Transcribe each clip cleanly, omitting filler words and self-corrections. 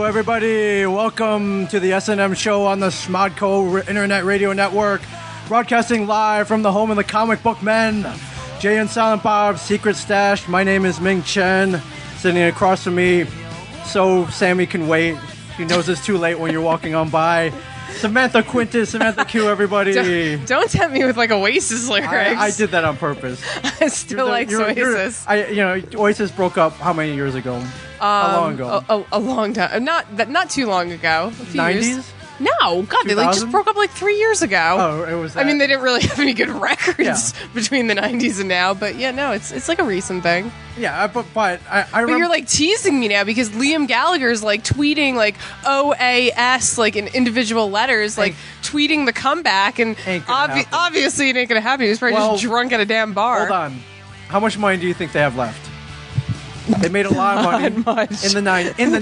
everybody. Welcome to the S&M show on the Smodco Internet Radio Network, broadcasting live from the home of the comic book men, Jay and Silent Bob's Secret Stash. My name is Ming Chen, sitting across from me, so Sammy can wait. He knows it's too late when you're walking on by. Samantha Quintus, Samantha Q, everybody. Don't tempt me with like Oasis lyrics. I did that on purpose. I still like Oasis. Oasis broke up how many years ago? How long ago? A long time. Not too long ago. A few 90s? Years. No, God, they just broke up like 3 years ago. Oh, it was that. I mean, they didn't really have any good records between the 90s and now, but yeah, no, it's like a recent thing. Yeah, but I remember... But you're like teasing me now because Liam Gallagher's like tweeting like OAS like in individual letters, like tweeting the comeback, and obviously it ain't gonna happen. He was probably just drunk at a damn bar. Hold on. How much money do you think they have left? They made a lot of money in the 90s. In the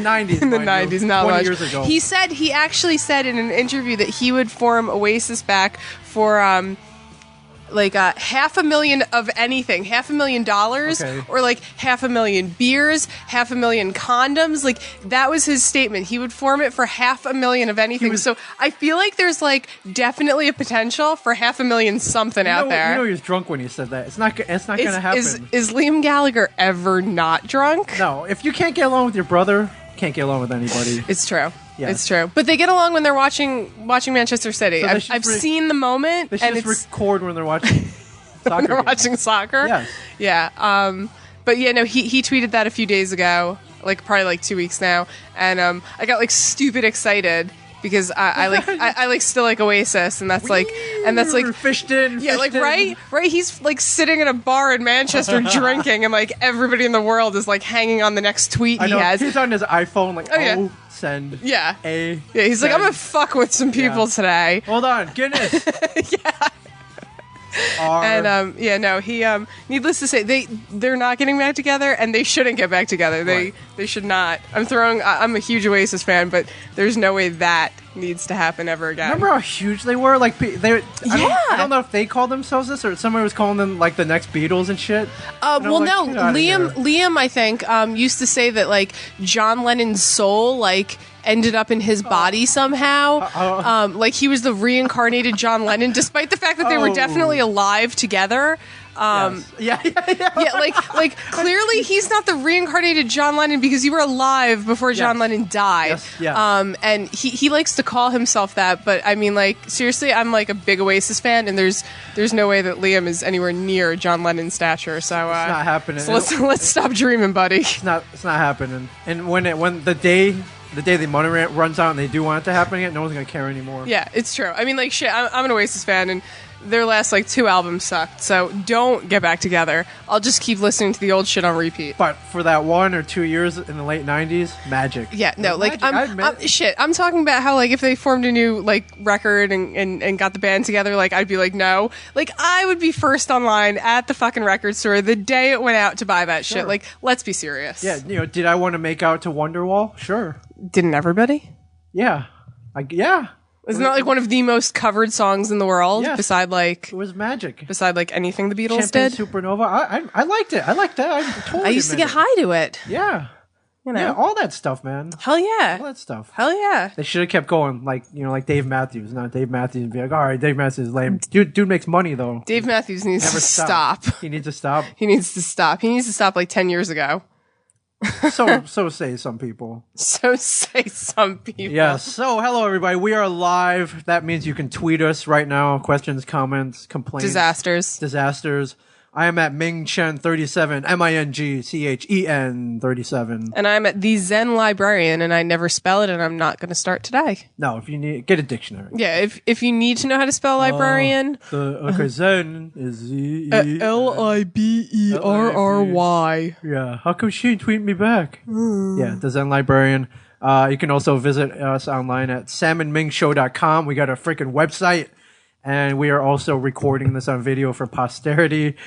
90s, not 20 much. years ago. He actually said in an interview that he would form Oasis back for like $500,000 of anything, $500,000, or like 500,000 beers, 500,000 condoms. Like that was his statement. He would form it for $500,000 of anything. So I feel like there's like definitely a potential for $500,000 something out there. You know he was drunk when he said that. It's not going to happen. Is Liam Gallagher ever not drunk? No. If you can't get along with your brother, you can't get along with anybody. It's true. Yeah. It's true. But they get along when they're watching Manchester City. So I've seen the moment. They should just record when they're watching soccer. When they're watching soccer? Yes. Yeah. But yeah, no, he tweeted that a few days ago, like probably like 2 weeks now. And I got like stupid excited because I like still like Oasis, and that's like fished in. Yeah, like right. He's like sitting in a bar in Manchester drinking, and like everybody in the world is like hanging on the next tweet he has. He's on his iPhone, like send. Yeah. He's send. Like, I'm gonna fuck with some people today. Hold on, Guinness. Yeah. And he needless to say, they're not getting back together, and they shouldn't get back together. They should not. I'm a huge Oasis fan, but there's no way that needs to happen ever again. Remember how huge they were? Like I don't know if they called themselves this or somebody was calling them like the next Beatles and shit. Liam I think used to say that like John Lennon's soul like ended up in his body somehow. Like he was the reincarnated John Lennon, despite the fact that they were definitely alive together. Yeah, like clearly he's not the reincarnated John Lennon because you were alive before John Lennon died. And he likes to call himself that, but I mean, like, seriously, I'm like a big Oasis fan, and there's no way that Liam is anywhere near John Lennon's stature. So it's not happening. So let's stop dreaming, buddy. It's not happening. And when the day the money runs out and they do want it to happen again, no one's gonna care anymore. Yeah, it's true. I mean, like, shit, I'm an Oasis fan, and their last like 2 albums sucked, so don't get back together. I'll just keep listening to the old shit on repeat. But for that 1 or 2 years in the late 90s, magic. Yeah, no, like I'm talking about how like if they formed a new like record and got the band together, like I'd be like, no, like I would be first online at the fucking record store the day it went out to buy that shit. Like, let's be serious. Yeah, did I want to make out to Wonderwall? Sure. Didn't everybody? Yeah, Isn't that like one of the most covered songs in the world? Yes. Beside like... It was magic. Beside like anything the Beatles Champagne did? Supernova. I liked it. I liked that. I used to get high to it. Yeah. Yeah, all that stuff, man. Hell yeah. All that stuff. Hell yeah. They should have kept going, like Dave Matthews. Not Dave Matthews and be like, all right, Dave Matthews is lame. Dude makes money, though. Dave Matthews needs to stop. He needs to stop? He needs to stop. He needs to stop like 10 years ago. So say some people. Yeah. So hello everybody. We are live. That means you can tweet us right now. Questions, comments, complaints, disasters. I am at Ming Chen 37, MINGCHEN 37. And I'm at the Zen Librarian, and I never spell it, and I'm not going to start today. No, if you need, get a dictionary. Yeah, if you need to know how to spell librarian, Zen is LIBERRY. Yeah, how come she didn't tweet me back? Yeah, the Zen Librarian. You can also visit us online at samandmingshow.com. We got a freaking website. And we are also recording this on video for posterity.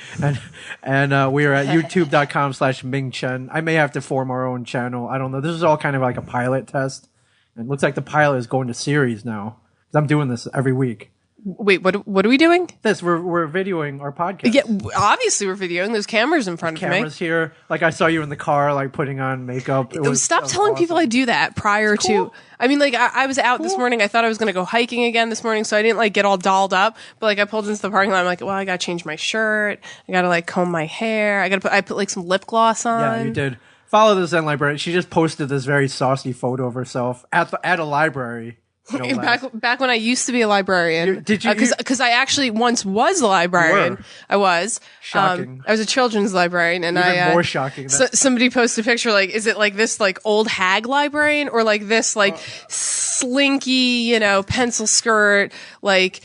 And we are at youtube.com/mingchen. I may have to form our own channel. I don't know. This is all kind of like a pilot test. And it looks like the pilot is going to series now. 'Cause I'm doing this every week. Wait, what are we doing? We're videoing our podcast. Yeah, obviously we're videoing. There's cameras in front of me. Cameras here. Like, I saw you in the car, like, putting on makeup. Stop telling people I do that prior to. I mean, like, I was out this morning. I thought I was going to go hiking again this morning, so I didn't, like, get all dolled up. But, like, I pulled into the parking lot. I'm like, well, I got to change my shirt. I got to, like, comb my hair. I put, like, some lip gloss on. Yeah, you did. Follow the Zen librarian. She just posted this very saucy photo of herself at a library. Back when I used to be a librarian. Did you? Because I actually once was a librarian. I was. Shocking. I was a children's librarian, and Even more shocking. Somebody posted a picture, like, is it like this, like, old hag librarian, or like this, like, slinky, pencil skirt, like,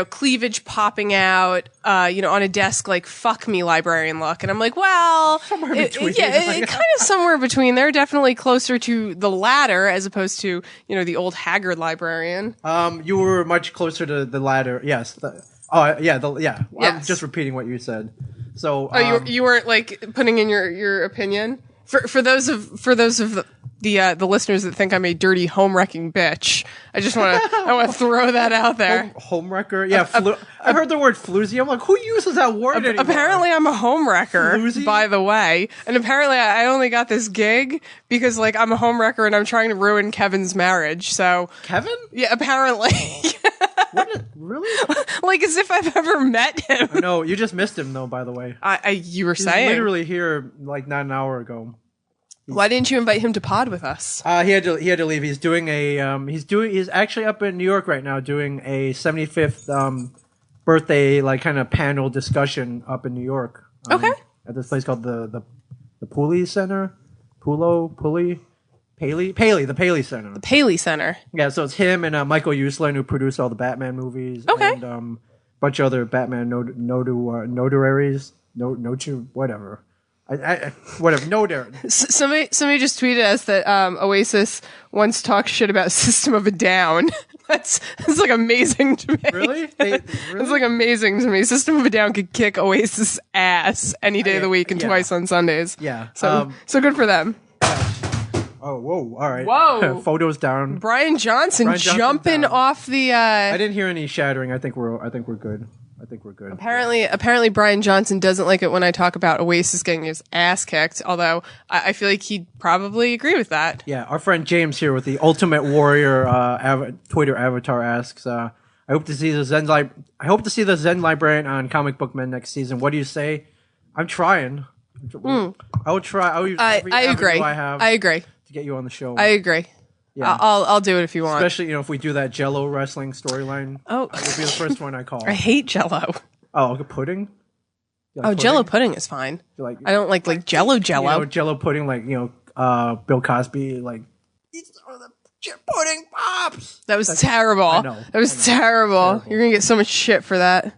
cleavage popping out, on a desk, like, fuck me librarian look. And I'm like, well, somewhere between. kind of somewhere between. They're definitely closer to the latter as opposed to, the old haggard librarian. You were much closer to the latter. Yes. Yes. I'm just repeating what you said. So, you weren't, like, putting in your opinion? For those of the listeners that think I'm a dirty home wrecking bitch, I want to throw that out there. Home wrecker, yeah. I heard the word floozy. I'm like, who uses that word anymore? Apparently, I'm a home wrecker. Floozy? By the way, and apparently, I only got this gig because, like, I'm a home wrecker and I'm trying to ruin Kevin's marriage. So Kevin? Yeah, apparently. Really? Like, as if I've ever met him. No, you just missed him, though. By the way, you were He was saying literally here like not an hour ago. Why didn't you invite him to pod with us? He had to leave. He's doing he's actually up in New York right now doing a 75th birthday, like, kind of panel discussion up in New York. Okay. At this place called the Paley Center. The Paley Center. The Paley Center. Yeah, so it's him and Michael Uslan, who produced all the Batman movies. Okay. And a bunch of other Batman notaries. Whatever. Whatever. No, Darren. Somebody just tweeted us that Oasis once talked shit about System of a Down. That's like amazing to me. Really? It's like amazing to me. System of a Down could kick Oasis ass any day of the week and twice on Sundays. Yeah. So good for them. Oh, whoa! All right. Whoa! Photos down. Brian Johnson jumping down. off the. I didn't hear any shattering. I think we're good. Apparently, Brian Johnson doesn't like it when I talk about Oasis getting his ass kicked. Although I feel like he'd probably agree with that. Yeah, our friend James here with the Ultimate Warrior Twitter avatar asks, "I hope to see the Zen Librarian on Comic Book Men next season. What do you say?" I'm trying. I will try. I will use every agree. I have. I agree. To get you on the show. I agree. Yeah. I'll do it if you want. Especially, if we do that Jello wrestling storyline. Oh, it would be the first one I call. I hate Jello. Oh, pudding. Pudding? Jello pudding is fine. I don't like Jello. Jello pudding, like Bill Cosby, like these are the pudding pops. That's terrible. I know. That was terrible. You're gonna get so much shit for that.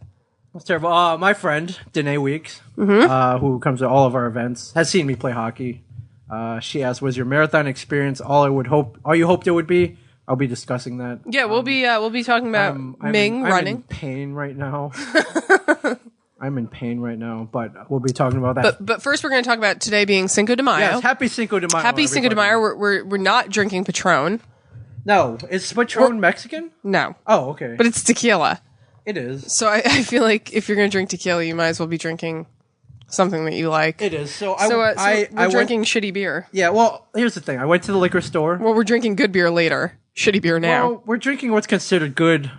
That's terrible. My friend Danae Weeks, who comes to all of our events, has seen me play hockey. She asked, "Was your marathon experience all you hoped it would be?" I'll be discussing that. Yeah, we'll be talking about Ming running. I'm in pain right now. I'm in pain right now, but we'll be talking about that. But first, we're going to talk about today being Cinco de Mayo. Yes, happy Cinco de Mayo. Happy Cinco de Mayo. We're not drinking Patron. No, is Patron Mexican? No. Oh, okay. But it's tequila. It is. So I feel like if you're going to drink tequila, you might as well be drinking something that you like. It is. So we're drinking shitty beer. Yeah, well, here's the thing. I went to the liquor store. Well, we're drinking good beer later. Shitty beer now. Well, we're drinking what's considered good,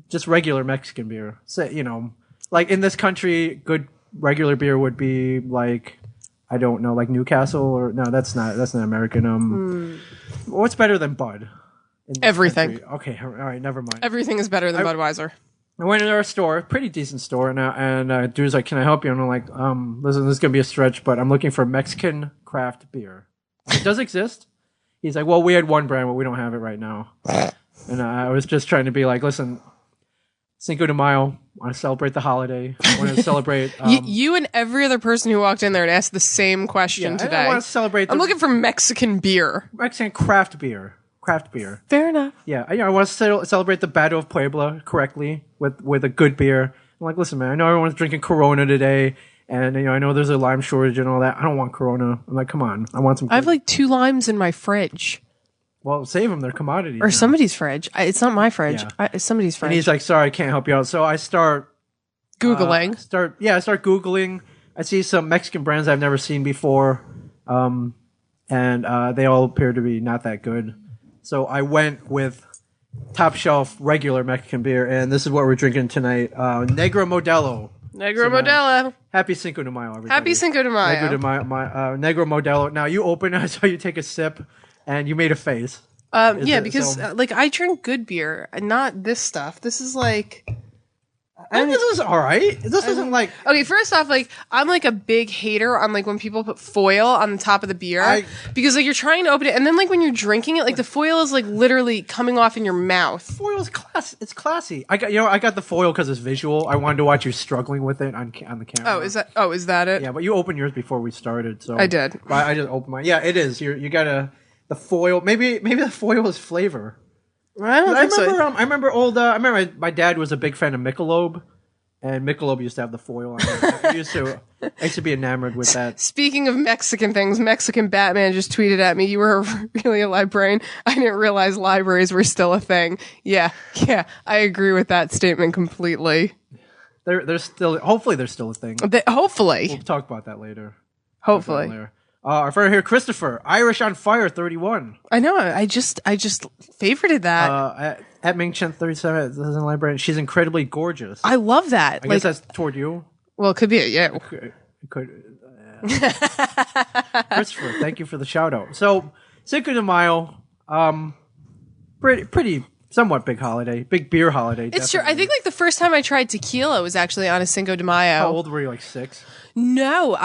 just regular Mexican beer. So, like in this country, good regular beer would be like, I don't know, like Newcastle or no, that's not American. What's better than Bud? Everything. Okay, all right, never mind. Everything is better than Budweiser. I went into our store, pretty decent store, and dude's like, "Can I help you?" And I'm like, "Listen, this is gonna be a stretch, but I'm looking for Mexican craft beer. It does exist." He's like, "Well, we had one brand, but we don't have it right now." And I was just trying to be like, "Listen, Cinco de Mayo, I want to celebrate the holiday. I want to celebrate." You and every other person who walked in there and asked the same question today. I want to celebrate. I'm looking for Mexican beer. Mexican craft beer. Fair enough. Yeah, I want to celebrate the Battle of Puebla correctly with a good beer. I'm like, listen, man, I know everyone's drinking Corona today, and I know there's a lime shortage and all that. I don't want Corona. I'm like, come on, I want some. I have like 2 limes in my fridge. Well, save them. They're commodities. Or somebody's fridge. It's not my fridge. Yeah. It's somebody's fridge. And he's like, sorry, I can't help you out. So I start Googling. I start Googling. I see some Mexican brands I've never seen before. And they all appear to be not that good. So I went with top shelf regular Mexican beer, and this is what we're drinking tonight. Negro Modelo. Negro Modelo. Happy Cinco de Mayo, everybody. Happy Cinco de Mayo. Negro Modelo. Now you open, I saw you take a sip, and you made a face. Because I drink good beer, and not this stuff. This is like... this is all right. This isn't like... Okay, first off, I'm a big hater on when people put foil on the top of the beer because you're trying to open it, and then when you're drinking it, the foil is literally coming off in your mouth. Foil is classy. It's classy. I got the foil because it's visual. I wanted to watch you struggling with it on the camera. Is that it? Yeah, but you opened yours before we started, so I did. I just opened mine. Yeah, it is. You got the foil. Maybe the foil is flavor. I remember my dad was a big fan of Michelob, and Michelob used to have the foil on it. I used to be enamored with that. Speaking of Mexican things, Mexican Batman just tweeted at me, "You were really a librarian. I didn't realize libraries were still a thing." Yeah, I agree with that statement completely. Hopefully they're still a thing. Hopefully. We'll talk about that later. Hopefully. Our friend here, Christopher, Irish on Fire 31. I know. I just favorited that. At Ming Chen 37 is in library. She's incredibly gorgeous. I love that. I guess that's toward you. Well, it could be you. It could. Christopher, thank you for the shout out. So Cinco de Mayo, pretty somewhat big holiday, big beer holiday. It's true. I think the first time I tried tequila was actually on a Cinco de Mayo. How old were you? 6? No,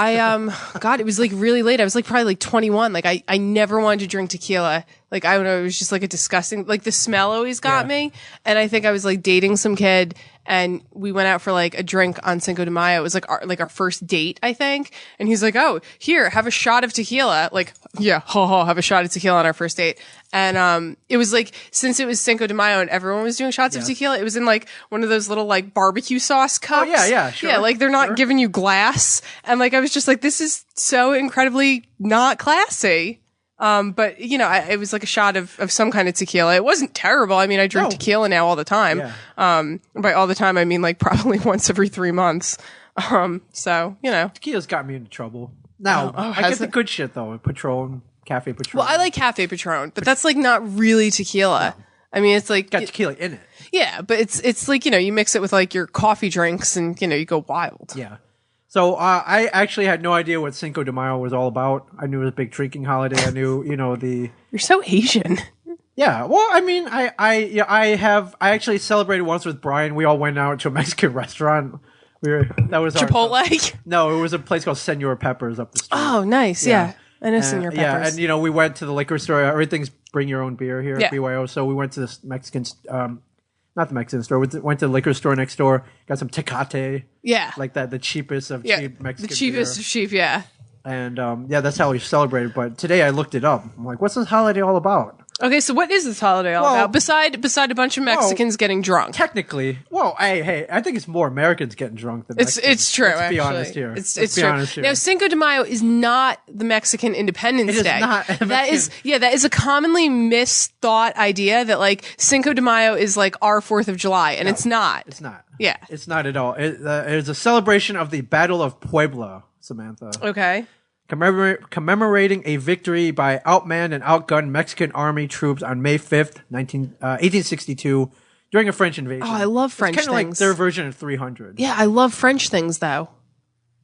God, it was really late. I was probably 21. I never wanted to drink tequila. I don't know. It was just a disgusting, the smell always got me. And I think I was dating some kid, and we went out for a drink on Cinco de Mayo. It was our first date, I think. And he's like, "Oh, here, have a shot of tequila." Have a shot of tequila on our first date. And it was since it was Cinco de Mayo and everyone was doing shots of tequila, it was in one of those little barbecue sauce cups. Oh yeah, sure. Yeah, they're not giving you glass. And I was just this is so incredibly not classy. But it was a shot of some kind of tequila. It wasn't terrible. I mean, I drink tequila now all the time. Yeah. By all the time, I mean probably once every 3 months. So, Tequila's got me into trouble. Now, I get the good shit though. Patron, Cafe Patron. Well, I like Cafe Patron, but that's not really tequila. No. I mean, it's got tequila in it. Yeah, but it's you mix it with your coffee drinks and, you go wild. Yeah. So I actually had no idea what Cinco de Mayo was all about. I knew it was a big drinking holiday. I knew, You're so Asian. Yeah. Well, I mean, I actually celebrated once with Brian. We all went out to a Mexican restaurant. That was Chipotle? No, it was a place called Senor Peppers up the street. Oh, nice. Yeah. I know Senor Peppers. Yeah, and we went to the liquor store. Everything's bring your own beer here at BYO. So we went to this Mexican not the Mexican store. Went to the liquor store next door. Got some Tecate. Yeah. The cheapest of cheap Mexican the cheapest beer. of cheap, yeah. And that's how we celebrated. But today I looked it up. I'm like, what's this holiday all about? Okay, so what is this holiday all about? Beside a bunch of Mexicans getting drunk. Technically, I think it's more Americans getting drunk than Mexicans. It's true. Let's be honest here. It's true. Now, Cinco de Mayo is not the Mexican Independence Day. That is a commonly misthought idea that Cinco de Mayo is our 4th of July, and it's not. It's not. Yeah, it's not at all. It is a celebration of the Battle of Puebla, Samantha. Okay. Commemorating a victory by outmanned and outgunned Mexican army troops on May 5th, 1862, during a French invasion. Oh, I love French things. It's kind of like their version of 300. Yeah, I love French things, though.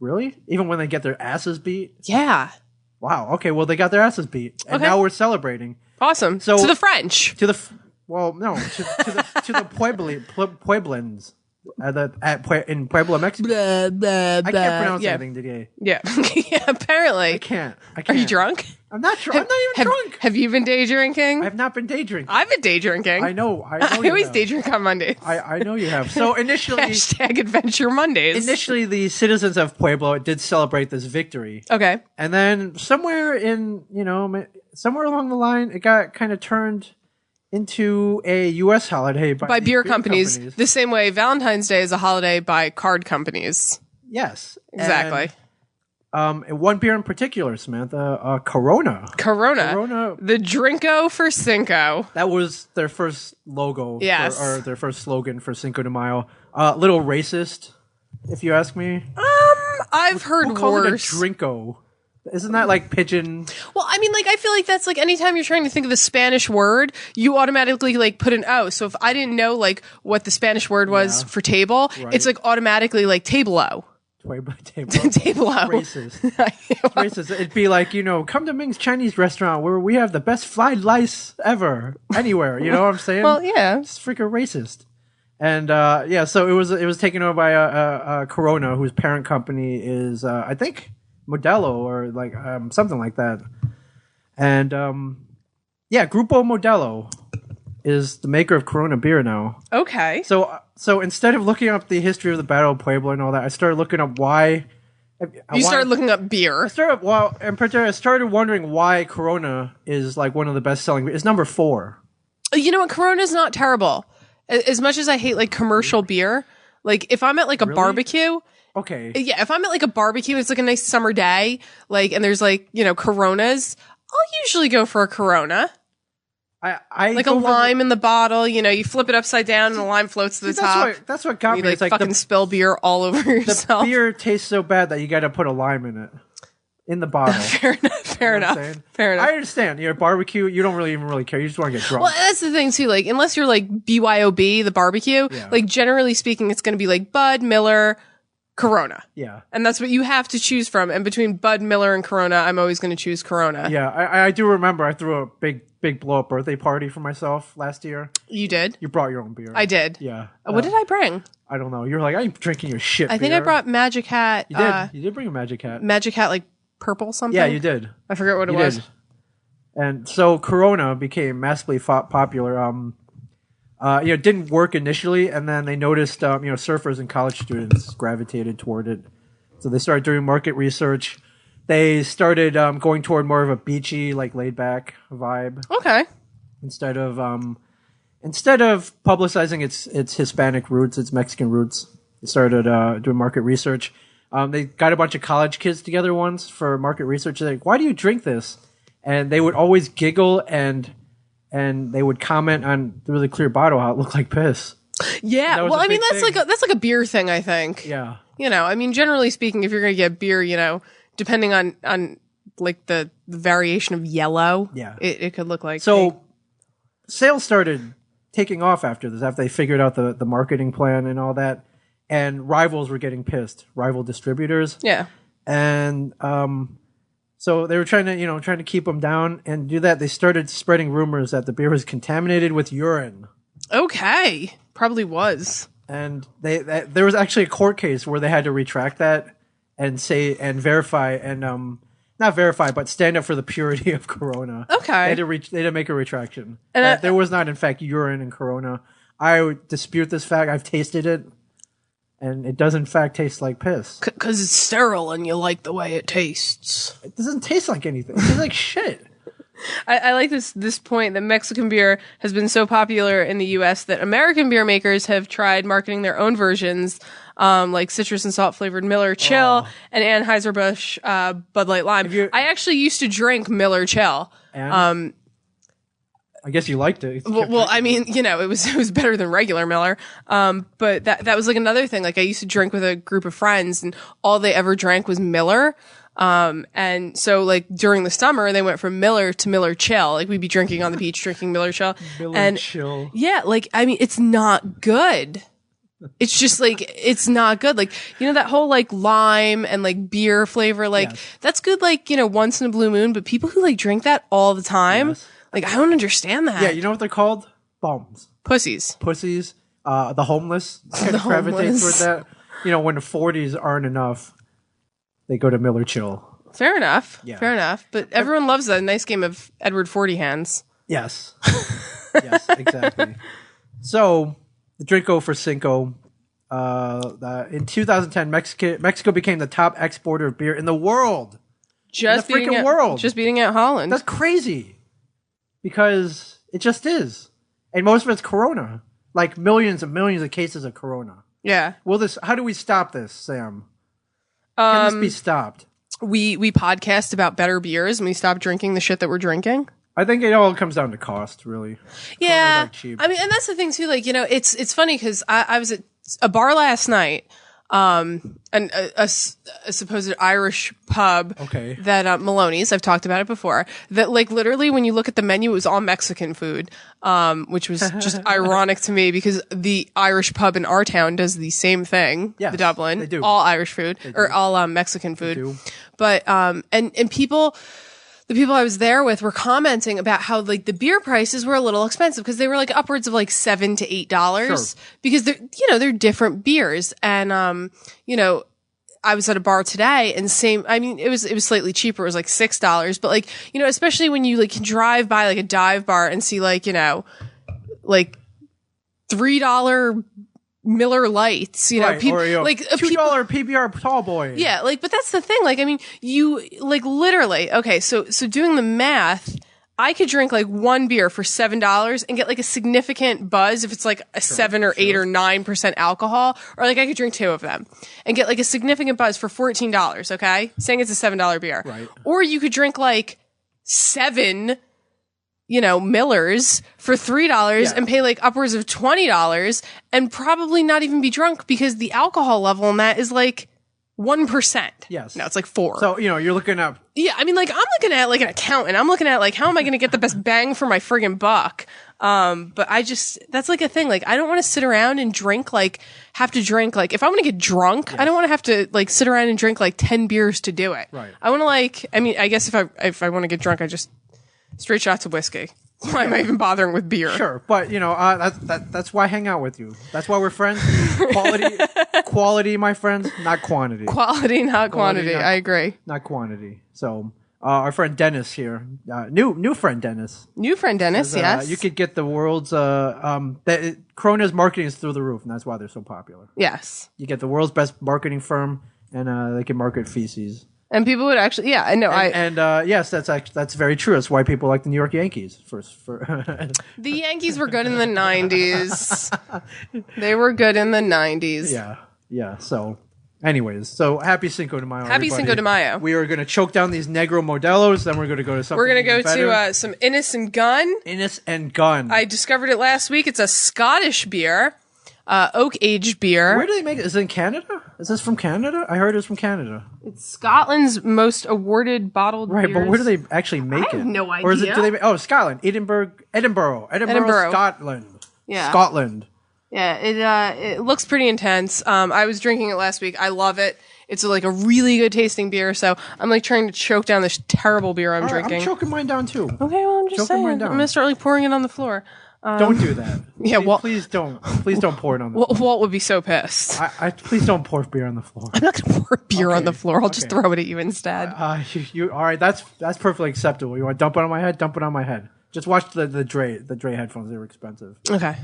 Really? Even when they get their asses beat? Yeah. Wow. Okay, well, they got their asses beat. And now we're celebrating. Awesome. So, to the French. To the Pueblans. In Puebla, Mexico. I can't pronounce anything today. Yeah. Yeah, apparently. I can't. Are you drunk? I'm not drunk. I'm not even drunk. Have you been day drinking? I have not been day drinking. I've been day drinking. I know. I always day drink on Mondays. I know you have. So initially... #Adventure Mondays. Initially, the citizens of Puebla did celebrate this victory. Okay. And then somewhere along the line, it got kind of turned into a U.S. holiday by beer companies. The same way Valentine's Day is a holiday by card companies. Yes. Exactly. And one beer in particular, Samantha, Corona. Corona. The Drinko for Cinco. That was their first logo. Yes. Or their first slogan for Cinco de Mayo. Little racist, if you ask me. I've heard Who calls worse. it a Drinko? Isn't that like pigeon? Well, I mean, like, I feel like that's like anytime you're trying to think of a Spanish word, you automatically like put an O. So if I didn't know like what the Spanish word was for table, it's like automatically like table-o. Table-o. Racist. Racist. It'd be like, come to Ming's Chinese restaurant where we have the best fried rice ever, anywhere. You know what I'm saying? Well, yeah. It's freaking racist. And so it was taken over by a Corona, whose parent company is I think Modelo or like something like that. And Grupo Modelo is the maker of Corona beer now. Okay. So instead of looking up the history of the Battle of Puebla and all that, I started looking up why. You started looking up beer. I started wondering why Corona is like one of the best selling. It's number 4. You know what? Corona's not terrible. As much as I hate like commercial beer, like if I'm at like a barbecue. Okay. Yeah, if I'm at like a barbecue, it's like a nice summer day, like, and there's like, Coronas, I'll usually go for a Corona. I like a lime in the bottle, you flip it upside down and the lime floats to the top. That's what got me. Like, it's like fucking spill beer all over yourself. The beer tastes so bad that you got to put a lime in it. In the bottle. Fair enough. I understand. You're at barbecue, you don't really care. You just want to get drunk. Well, that's the thing too. Like, unless you're like BYOB, the barbecue, like generally speaking, it's going to be like Bud, Miller, Corona. Yeah. And that's what you have to choose from. And between Bud, Miller, and Corona, I'm always going to choose Corona. Yeah, I do remember I threw a big blow up birthday party for myself last year. You did? You brought your own beer. I did. Yeah. What did I bring? I don't know. You're like, I'm drinking your shit. I think I brought Magic Hat. You did. You did bring a Magic Hat. Magic Hat, like purple something? Yeah, you did. I forget what it was. Did. And so Corona became massively popular. It didn't work initially, and then they noticed, surfers and college students gravitated toward it. So they started doing market research. They started going toward more of a beachy, like laid back vibe. Okay. Instead of publicizing its Hispanic roots, its Mexican roots, they started doing market research. They got a bunch of college kids together once for market research. They're like, "Why do you drink this?" And they would always giggle and they would comment on the really clear bottle how it looked like piss. Yeah, well, I mean that's like a beer thing, I think. Yeah, I mean, generally speaking, if you're gonna get beer, depending on like the variation of yellow, it could look like. So sales started taking off after this, after they figured out the marketing plan and all that. And rivals were getting pissed, rival distributors. Yeah. And so they were trying to keep them down, and do that. They started spreading rumors that the beer was contaminated with urine. Okay. Probably was. And there was actually a court case where they had to retract that and verify and not verify, but stand up for the purity of Corona. Okay. They had to make a retraction. And there was not, in fact, urine in Corona. I would dispute this fact. I've tasted it. And it does, in fact, taste like piss. Because it's sterile and you like the way it tastes. It doesn't taste like anything. It tastes like shit. I like this point that Mexican beer has been so popular in the U.S. that American beer makers have tried marketing their own versions, like citrus and salt flavored Miller Chill and Anheuser-Busch Bud Light Lime. I actually used to drink Miller Chill. And? I guess you liked it. Well, I mean, it was better than regular Miller. But that was like another thing. Like I used to drink with a group of friends, and all they ever drank was Miller. And so like during the summer, they went from Miller to Miller Chill. Like we'd be drinking on the beach, drinking Miller Chill. Chill. Yeah, like I mean, it's not good. It's just like it's not good. Like that whole like lime and like beer flavor, like that's good. Like once in a blue moon, but people who like drink that all the time. Yes. Like, I don't understand that. Yeah, you know what they're called? Bums. Pussies. The homeless. Gravitate toward that. When the 40s aren't enough, they go to Miller Chill. Fair enough. Yeah. Fair enough. But everyone loves a nice game of Edward 40 Hands. Yes. Yes, exactly. So, the Drinko for Cinco. In 2010, Mexico became the top exporter of beer in the world. Just beating out Holland. That's crazy. Because it just is. And most of it's Corona. Like millions and millions of cases of Corona. Yeah. How do we stop this, Sam? Can this be stopped? we podcast about better beers and we stop drinking the shit that we're drinking? I think it all comes down to cost, really. Yeah. Like cheap. I mean, and that's the thing too, like, you know, it's funny because I was at a bar last night, and a supposed Irish pub that Maloney's, I've talked about it before, that like literally when you look at the menu, it was all Mexican food, which was just ironic to me because the Irish pub in our town does the same thing. Yes, the Dublin, they do. All Irish food or all Mexican food. But and people. The people I was there with were commenting about how like the beer prices were a little expensive because they were like upwards of like $7 to $8 because they're different beers. And, you know, I was at a bar today and it was slightly cheaper. It was like $6, but like, you know, especially when you like can drive by like a dive bar and see like, you know, like $3 Miller Lights, you know, people like $2 PBR tall boy. Yeah, like, but that's the thing. Like, I mean, you like literally. Okay, so doing the math, I could drink like one beer for $7 and get like a significant buzz if it's like a 7 or 8 or 9% alcohol, or like I could drink 2 of them and get like a significant buzz for $14. Okay, saying it's a $7 beer, right? Or you could drink like 7. You know, Millers for $3 and pay like upwards of $20 and probably not even be drunk because the alcohol level in that is like 1%. Yes. No, it's like 4. So, you know, you're looking up. Yeah. I mean, like, I'm looking at like an accountant. I'm looking at like, how am I going to get the best bang for my friggin' buck? But that's like a thing. Like, I don't want to sit around and drink, like, have to drink, like, if I want to get drunk, I don't want to have to like sit around and drink like 10 beers to do it. Right. I want to like, I mean, I guess if I want to get drunk, I just straight shots of whiskey. Why am I even bothering with beer? Sure, but you know that's why I hang out with you. That's why we're friends. Quality, my friends, not quantity. Quality, not quantity. I agree. Not quantity. So our friend Dennis here, new friend Dennis. New friend Dennis, says, yes. You could get the world's Corona's marketing is through the roof, and that's why they're so popular. Yes. You get the world's best marketing firm, and they can market feces. And people would actually, yeah, I know. Yes, that's very true. That's why people like the New York Yankees. The Yankees were good in the 90s. They were good in the 90s. Yeah. So, anyways, happy Cinco de Mayo. Happy everybody. Cinco de Mayo. We are going to choke down these Negro Modelos. Then we're going to go to something. We're going to go better. to some Innis and Gunn. Innis and Gunn. I discovered it last week. It's a Scottish beer. Oak aged beer. Where do they make it? Is it in Canada? Is this from Canada? I heard it was from Canada. It's Scotland's most awarded bottled beers. Right, but where do they actually make it? I have no idea. Or is it? Scotland, Edinburgh, Scotland. Yeah, Scotland. Yeah, it looks pretty intense. I was drinking it last week. I love it. It's like a really good tasting beer. So I'm like trying to choke down this terrible beer I'm drinking. I'm choking mine down too. Okay, well I'm just saying. I'm gonna start like pouring it on the floor. Don't do that. Yeah, Walt. Please don't pour it on the floor. Walt would be so pissed. Please don't pour beer on the floor. I'm not going to pour beer on the floor. I'll just throw it at you instead. All right, that's perfectly acceptable. You want to dump it on my head? Dump it on my head. Just watch the Dre headphones. They were expensive. Okay.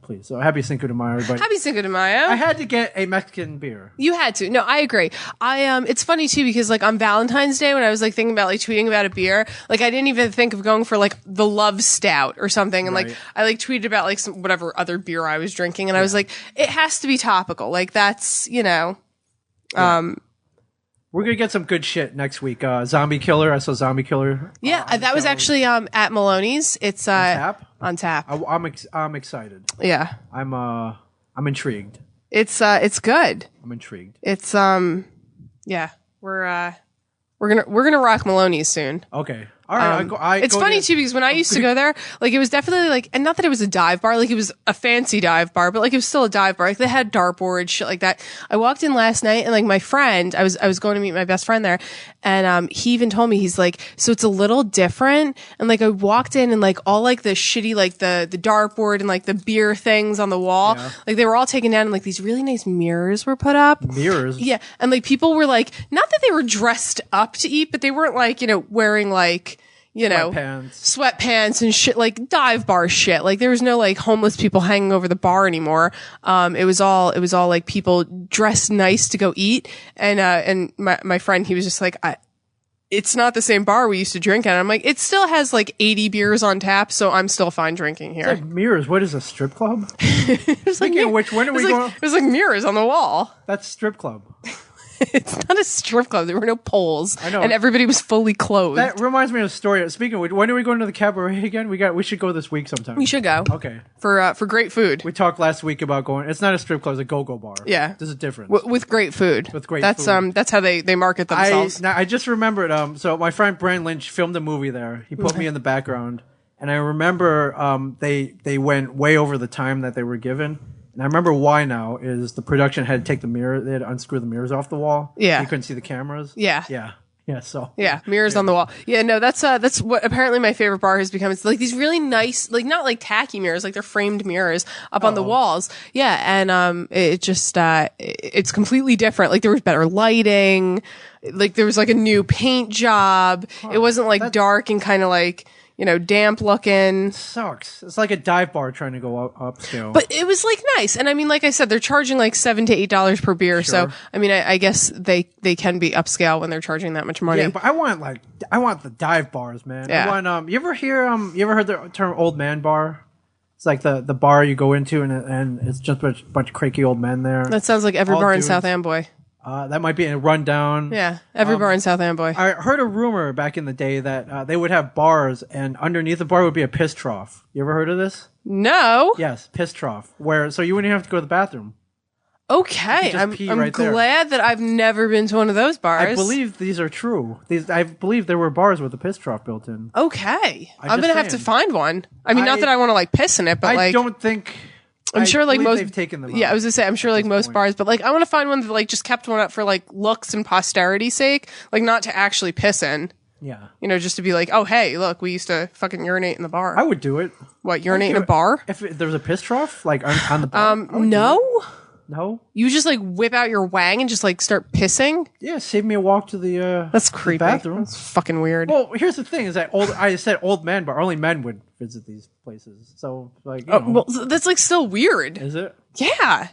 Please. So happy Cinco de Mayo, everybody. Happy Cinco de Mayo. I had to get a Mexican beer. You had to. No, I agree. It's funny too because like on Valentine's Day when I was like thinking about like tweeting about a beer, like I didn't even think of going for like the Love Stout or something, and like I like tweeted about like some whatever other beer I was drinking, and I was like, it has to be topical. Like that's We're going to get some good shit next week. Zombie Killer. I saw Zombie Killer. Yeah, that was actually at Maloney's. It's on tap. I'm excited. Yeah. I'm intrigued. It's good. I'm intrigued. It's yeah. We're gonna rock Maloney's soon. Okay. All right. It's funny too because when I used to go there, like it was definitely like, and not that it was a dive bar, like it was a fancy dive bar, but like it was still a dive bar. Like they had dartboards, shit like that. I walked in last night and like my friend, I was going to meet my best friend there, and he even told me, he's like, so it's a little different. And like I walked in and like all like the shitty like the dartboard and like the beer things on the wall, like they were all taken down and like these really nice mirrors were put up. Mirrors. Yeah, and like people were like, not that they were dressed up to eat, but they weren't like wearing like. Sweatpants and shit, like dive bar shit. Like there was no like homeless people hanging over the bar anymore. It was all like people dressed nice to go eat. And my friend, he was just like, it's not the same bar we used to drink at. I'm like, it still has like 80 beers on tap, so I'm still fine drinking here. It's like mirrors. What is a strip club? It was like, when are we going? It was like mirrors on the wall. That's strip club. It's not a strip club. There were no poles. I know. And everybody was fully clothed. That reminds me of a story. Speaking of which, when are we going to the cabaret again? We should go this week sometime. We should go. Okay. For great food. We talked last week about going. It's not a strip club. It's a go-go bar. Yeah. There's a difference. With great food. With great food. That's how they market themselves. I just remembered. So my friend Brandon Lynch filmed a movie there. He put me in the background, and I remember they went way over the time that they were given. And I remember why now is the production had to take the mirror. They had to unscrew the mirrors off the wall. Yeah. So you couldn't see the cameras. Yeah. Yeah. Yeah. So. Yeah. Mirrors on the wall. Yeah. No, that's what apparently my favorite bar has become. It's like these really nice, like not like tacky mirrors, like they're framed mirrors up on the walls. Yeah. And, it just, it's completely different. Like there was better lighting. Like there was like a new paint job. It wasn't like dark and kind of like, damp looking. Sucks. It's like a dive bar trying to go upscale. But it was like nice. And I mean, like I said, they're charging like $7 to $8 per beer. Sure. So, I mean, I guess they can be upscale when they're charging that much money. Yeah, but I want the dive bars, man. Yeah. I want, you ever heard the term old man bar? It's like the bar you go into and it's just a bunch of cranky old men there. That sounds like every All bar in dudes. South Amboy. That might be a rundown. Yeah, every bar in South Amboy. I heard a rumor back in the day that they would have bars, and underneath the bar would be a piss trough. You ever heard of this? No. Yes, piss trough. So you wouldn't even have to go to the bathroom. Okay, I'm right there. glad that I've never been to one of those bars. I believe these are true. I believe there were bars with a piss trough built in. Okay, I'm just gonna have to saying. find one. I mean, not that I want to like piss in it, but I like don't think. I'm sure like believe most they've taken them. Yeah, out I was gonna say I'm sure like most point. bars, but like I want to find one that like just kept one up for like looks and posterity's sake, like not to actually piss in. Yeah. Just to be like, oh hey, look, we used to fucking urinate in the bar. I would do it. What, urinate in a bar? If there was a piss trough, like on the bar. No. No. You just like whip out your wang and just like start pissing? Yeah, save me a walk to the That's creepy. the bathroom. That's fucking weird. Well, here's the thing: is that I said old man bar. Only men would visit these places. So like, well, that's like still weird. is it? Yeah.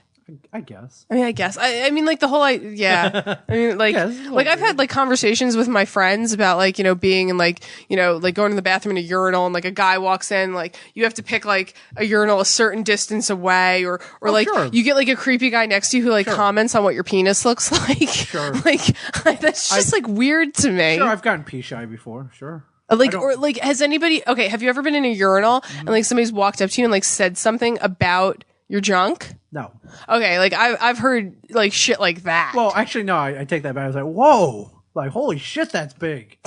I guess. I mean, I guess. I mean, like the whole, yeah. I mean, like, Yeah, it's a little like I've weird. had like conversations with my friends about like, being in like, like going to the bathroom in a urinal and like a guy walks in, like you have to pick like a urinal a certain distance away or like sure. you get like a creepy guy next to you who like comments on what your penis looks like. Sure. Like that's just like weird to me. Sure, I've gotten pee shy before. Sure. Like, or like, has anybody, okay, have you ever been in a urinal and like somebody's walked up to you and like said something about your junk? No. Okay, like I've heard like shit like that. Well, actually, no. I take that back. I was like, whoa. Like, holy shit, that's big.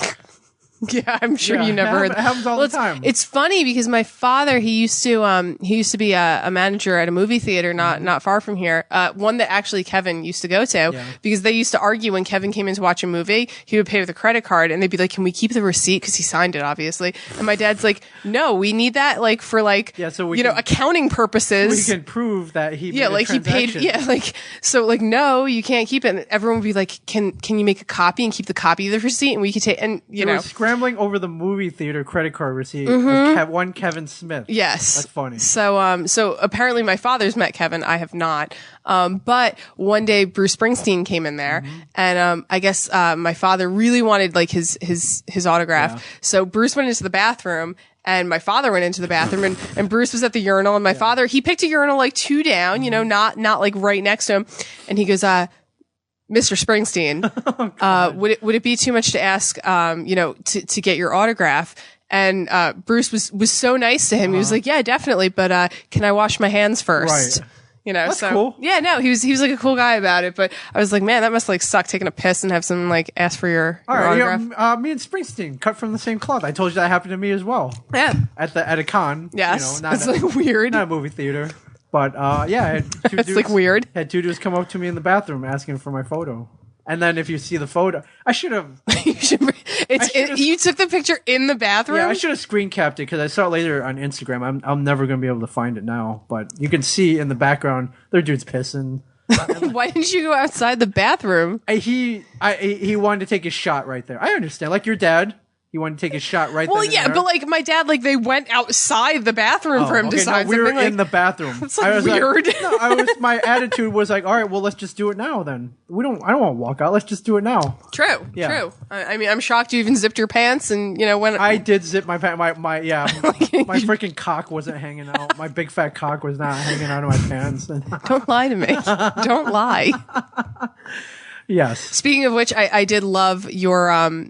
Yeah, I'm sure Yeah, you never heard it happens all the time. It's funny because my father, he used to be a manager at a movie theater not far from here. One that actually Kevin used to go to because they used to argue when Kevin came in to watch a movie, he would pay with a credit card and they'd be like, "Can we keep the receipt?" Because he signed it, obviously. And my dad's like, "No, we need that like for like so we can, accounting purposes." We can prove that he yeah, made like a he paid. transaction. Yeah, like so like no, you can't keep it. And everyone would be like, "Can you make a copy and keep the copy of the receipt and we could take and They were scrambling over the movie theater credit card receipt of one Kevin Smith. Yes. That's funny. So apparently my father's met Kevin. I have not. But one day Bruce Springsteen came in there and, I guess, my father really wanted like his autograph. Yeah. So Bruce went into the bathroom and my father went into the bathroom and Bruce was at the urinal and my father, he picked a urinal like two down, not like right next to him. And he goes, Mr. Springsteen, would it be too much to ask, to get your autograph? And Bruce was so nice to him. He was like, "Yeah, definitely, but can I wash my hands first?" Right. That's so cool. yeah, no, he was like a cool guy about it. But I was like, man, that must like suck taking a piss and have someone like ask for your autograph. Me and Springsteen cut from the same cloth. I told you that happened to me as well. Yeah, At a con. yes, not it's like weird. Not a movie theater. But I had two It's dudes, like weird. Had two dudes come up to me in the bathroom asking for my photo. And then if you see the photo, I should have. You took the picture in the bathroom. Yeah, I should have screen capped it because I saw it later on Instagram. I'm never gonna be able to find it now, but you can see in the background their dude's pissing. Why didn't you go outside the bathroom? He wanted to take his shot right there. I understand, like your dad. He wanted to take his shot right there. Well, yeah, but like my dad, like they went outside the bathroom for him to sign we were something. in the bathroom. It's like weird. My attitude was like, all right, well, let's just do it now. Then I don't want to walk out. Let's just do it now. True. Yeah. True. I mean, I'm shocked you even zipped your pants and when I did zip my pants. My freaking cock wasn't hanging out. My big fat cock was not hanging out of my pants. Don't lie to me. Don't lie. Yes. Speaking of which, I did love your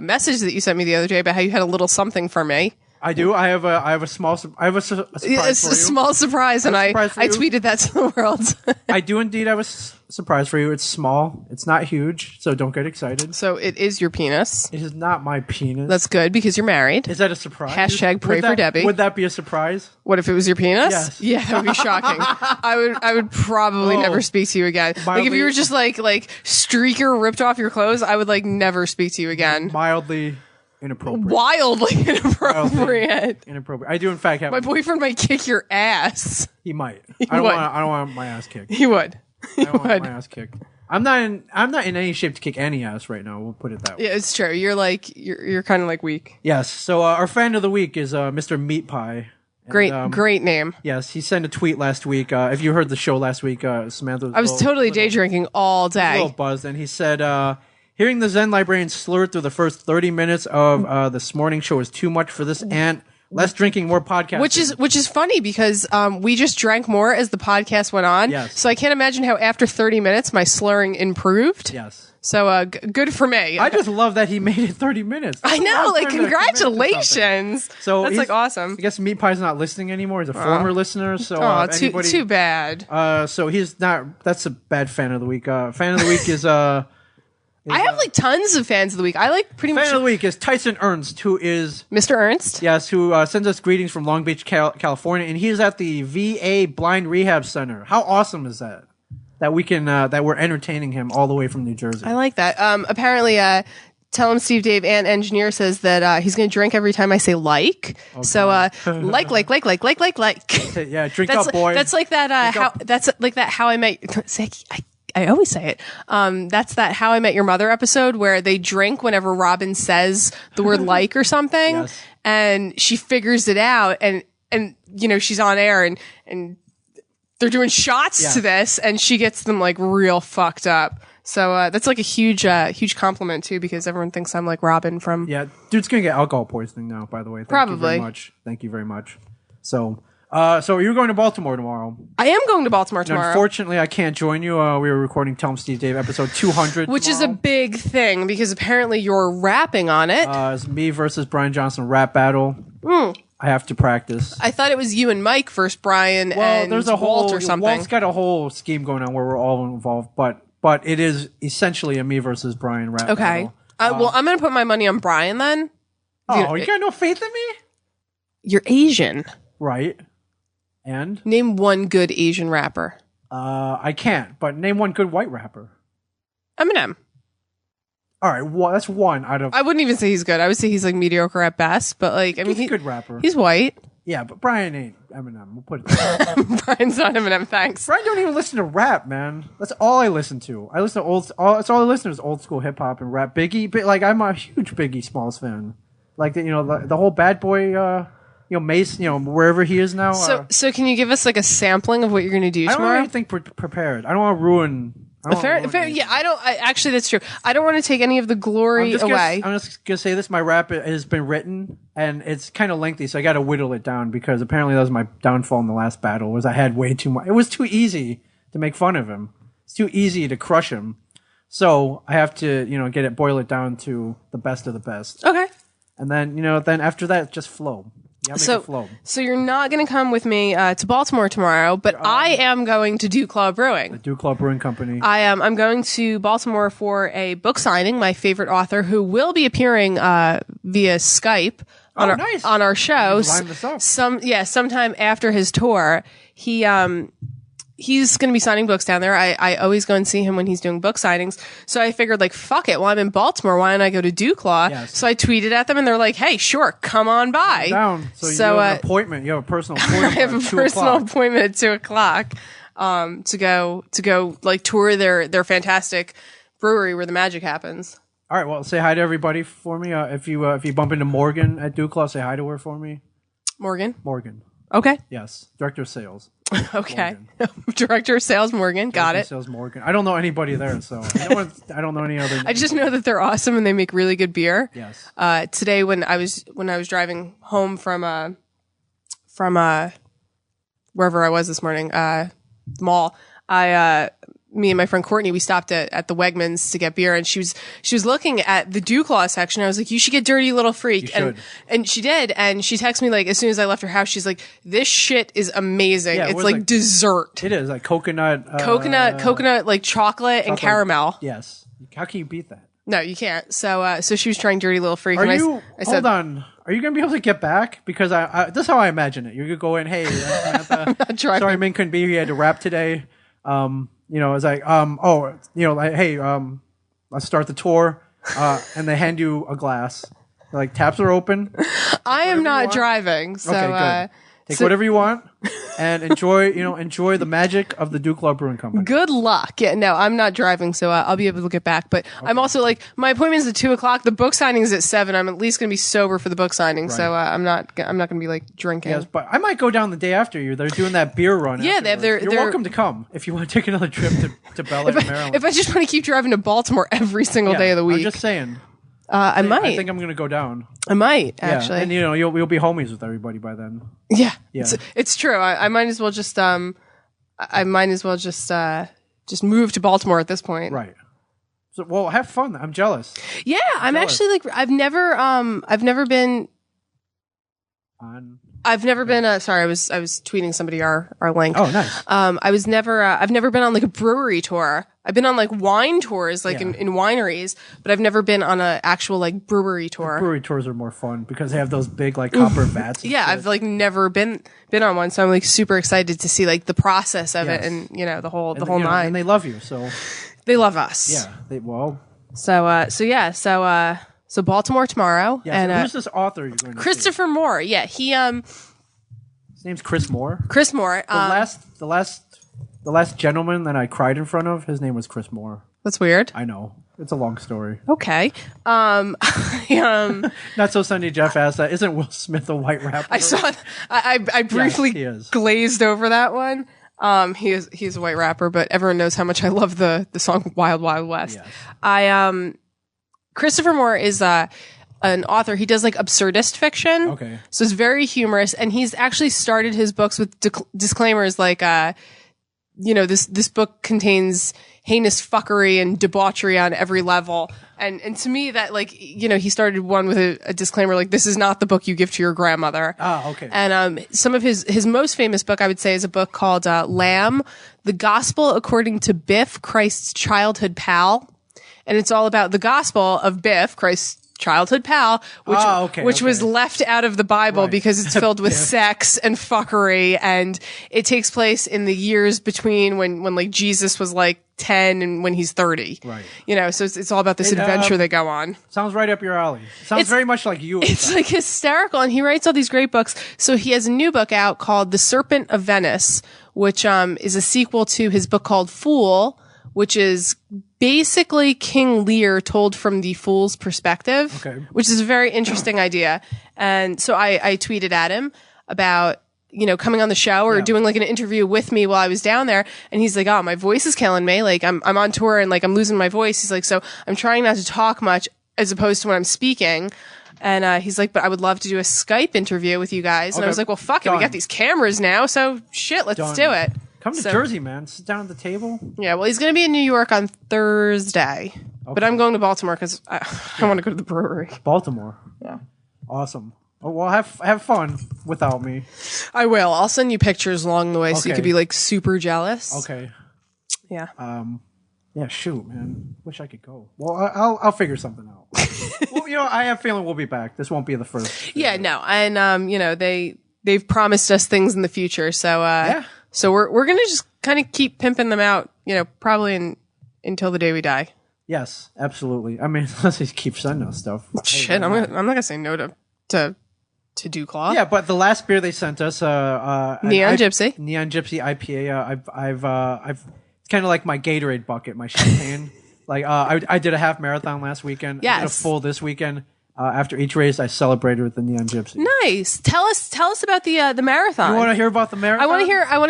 message that you sent me the other day about how you had a little something for me. I do. I have a small surprise for you. It's a small surprise, and I tweeted that to the world. I do indeed have a surprise for you. It's small. It's not huge, so don't get excited. So it is your penis. It is not my penis. That's good because you're married. Is that a surprise? Hashtag pray for Debbie. Would that be a surprise? What if it was your penis? Yes. Yeah, that would be shocking. I would probably never speak to you again. Mildly, like if you were just like streaker ripped off your clothes, I would like never speak to you again. Mildly inappropriate. Wildly inappropriate. Inappropriate. I do in fact have. My boyfriend might kick your ass. He might. He I don't would. want my ass kicked. He would. I don't want my ass kicked. I'm not in any shape to kick any ass right now. We'll put it that way. Yeah, it's true. You're kind of like weak. Yes. So our fan of the week is Mr. Meat Pie. Great name. Yes, he sent a tweet last week. If you heard the show last week, Samantha was I was totally day drinking all a day. little buzzed, and he said, hearing the Zen librarian slur through the first 30 minutes of this morning show is too much for this ant. Less drinking, more podcasting. Which is funny because we just drank more as the podcast went on. Yes. So I can't imagine how after 30 minutes my slurring improved. Yes. So good for me. I just love that he made it 30 minutes. I know, like Time to commit to something. congratulations. So that's like awesome. I guess Meat Pie's not listening anymore. He's a former listener. So too bad. So he's not. That's a bad fan of the week. Fan of the week is I have like tons of fans of the week. I like pretty much. Fan of the week is Tyson Ernst, who is Mr. Ernst. Yes, who sends us greetings from Long Beach, California, and he's at the VA Blind Rehab Center. How awesome is that? That we can that we're entertaining him all the way from New Jersey. I like that. Apparently, Tell Him Steve Dave and Engineer says that he's going to drink every time I say like. Okay. So like. Yeah, drink up, boy. That's like that. That's like that. How I Met. I always say it. That's that How I Met Your Mother episode where they drink whenever Robin says the word like or something, yes. And she figures it out, and you know she's on air, and they're doing shots to this, and she gets them like real fucked up. So that's like a huge compliment too, because everyone thinks I'm like Robin from. Yeah, dude's gonna get alcohol poisoning now. By the way, Thank you very much. Thank you very much. So you're going to Baltimore tomorrow. I am going to Baltimore tomorrow. Unfortunately, I can't join you. We were recording Tell 'em Steve Dave episode 200 Which tomorrow. is a big thing because apparently you're rapping on it. It's me versus Brian Johnson rap battle. I have to practice. I thought it was you and Mike versus Brian and there's a Walt or something. Walt's got a whole scheme going on where we're all involved, but it is essentially a me versus Brian rap battle. Well, I'm going to put my money on Brian then. You got no faith in me? You're Asian. Right. And? Name one good Asian rapper. I can't, but name one good white rapper. Eminem. All right, that's one out of... I wouldn't even say he's good. I would say he's like mediocre at best, but like, I mean... He's a good rapper. He's white. Yeah, but Brian ain't Eminem. We'll put it that way. Brian's not Eminem, thanks. Brian don't even listen to rap, man. That's all I listen to. I listen to that's all I listen to is old school hip hop and rap. Biggie, like I'm a huge Biggie Smalls fan. Like the whole Bad Boy... Mace, wherever he is now. So can you give us like a sampling of what you're going to do tomorrow? I don't have anything prepared. I don't want to ruin. Fair. Yeah, actually, that's true. I don't want to take any of the glory away. I'm just gonna say this: my rap has been written, and it's kind of lengthy, so I got to whittle it down because apparently that was my downfall in the last battle. Was I had way too much. It was too easy to make fun of him. It's too easy to crush him. So I have to, boil it down to the best of the best. Okay. And then, then after that, just flow. So you're not going to come with me to Baltimore tomorrow, but I am going to Dew Claw Brewing. The Dew Claw Brewing Company. I'm going to Baltimore for a book signing. My favorite author, who will be appearing via Skype on our show. Line this up. Sometime after his tour. He's going to be signing books down there. I always go and see him when he's doing book signings. So I figured, like, fuck it. Well, I'm in Baltimore. Why don't I go to Dew Claw? Yes. So I tweeted at them, and they're like, hey, sure, come on by. Down. So you have an appointment. You have a personal appointment. I have a personal appointment at 2:00 to go like tour their fantastic brewery where the magic happens. All right. Well, say hi to everybody for me. If you bump into Morgan at Dew Claw, say hi to her for me. Morgan. Okay. Yes. Director of Sales. Okay. Director of Sales, Morgan. Got it. Sales, Morgan. I don't know anybody there, so I don't know any other. I just know that they're awesome and they make really good beer. Yes. Today when I was driving home from wherever I was this morning, the mall, I me and my friend Courtney, we stopped at the Wegmans to get beer, and she was looking at the Dew Claw section. I was like, you should get Dirty Little Freak. And she did. And she texted me like, as soon as I left her house, she's like, this shit is amazing. Yeah, it's like dessert. It is like coconut, like chocolate and caramel. Yes. How can you beat that? No, you can't. So she was trying Dirty Little Freak. Hold on. Are you going to be able to get back? Because this is how I imagine it. You're going to go in, hey, I'm not driving. Sorry, Ming couldn't be here. He had to rap today. It's like, hey, let's start the tour. And they hand you a glass. They're like, taps are open. I am not driving. So, okay, good. Take whatever you want and enjoy the magic of the Dew Claw Brewing Company. Good luck. Yeah, no, I'm not driving, so I'll be able to get back. But okay. I'm also like, my appointment is at 2:00. The book signing is at 7. I'm at least going to be sober for the book signing, right. So I'm not going to be like drinking. Yes, but I might go down the day after you. They're doing that beer run. Yeah, You're welcome to come if you want to take another trip to Bel Air, Maryland. If I just want to keep driving to Baltimore every single day of the week. I'm just saying. I might. I think I'm going to go down. I might, actually. And you'll be homies with everybody by then. Yeah. It's true. I might as well just just move to Baltimore at this point. Right. So, well, have fun. I'm jealous. Yeah, I'm actually like I've never been sorry, I was tweeting somebody our link. Oh, nice. I've never been on like a brewery tour. I've been on like wine tours, like in wineries, but I've never been on an actual like brewery tour. Brewery tours are more fun because they have those big like copper vats. Yeah, I've like never been on one, so I'm like super excited to see like the process of it and the whole nine. And they love you, so they love us. Yeah, So Baltimore tomorrow. Yeah, and who's this author you're going to Christopher see? Moore. Yeah, he his name's Chris Moore. Chris Moore. The last gentleman that I cried in front of, his name was Chris Moore. That's weird. I know. It's a long story. Okay. Not so Sunny Jeff asked that. Isn't Will Smith a white rapper? I saw I briefly glazed over that one. He's a white rapper, but everyone knows how much I love the song Wild Wild West. Yes. Christopher Moore is an author. He does like absurdist fiction. Okay. So it's very humorous, and he's actually started his books with disclaimers like this book contains heinous fuckery and debauchery on every level. And to me that he started one with a disclaimer like, this is not the book you give to your grandmother. Oh, okay. And some of his most famous book, I would say, is a book called Lamb, The Gospel According to Biff, Christ's Childhood Pal. And it's all about the gospel of Biff, Christ's childhood pal, which was left out of the Bible because it's filled with sex and fuckery, and it takes place in the years between when like Jesus was like 10 and when he's 30. Right. So it's all about this adventure they go on. Sounds right up your alley. Sounds very much like you. It's like hysterical, and he writes all these great books. So he has a new book out called The Serpent of Venice, which is a sequel to his book called Fool, which is basically King Lear told from the fool's perspective, which is a very interesting idea. And so I tweeted at him about, coming on the show or doing like an interview with me while I was down there. And he's like, oh, my voice is killing me. Like I'm on tour and like I'm losing my voice. He's like, so I'm trying not to talk much as opposed to when I'm speaking. And he's like, but I would love to do a Skype interview with you guys. And I was like, well, fuck it. We got these cameras now. So shit, let's do it. Come to Jersey, man. Sit down at the table. Yeah, well, he's going to be in New York on Thursday. Okay. But I'm going to Baltimore because I want to go to the brewery. Baltimore. Yeah. Awesome. Well, have fun without me. I will. I'll send you pictures along the way so you could be like super jealous. Okay. Yeah. Yeah, shoot, man. Wish I could go. Well, I'll figure something out. Well, I have a feeling we'll be back. This won't be the first. Yeah, no. And, they've promised us things in the future. So, So we're going to just kind of keep pimping them out, probably until the day we die. Yes, absolutely. I mean, unless they keep sending us stuff. Shit, I'm not going to say no to Dew Claw. Yeah, but the last beer they sent us, Neon Gypsy IPA. I've it's kind of like my Gatorade bucket, my champagne. I did a half marathon last weekend. Yes. I did a full this weekend. After each race, I celebrated with the Neon Gypsy. Nice. Tell us about the marathon. You want to hear about the marathon? I want to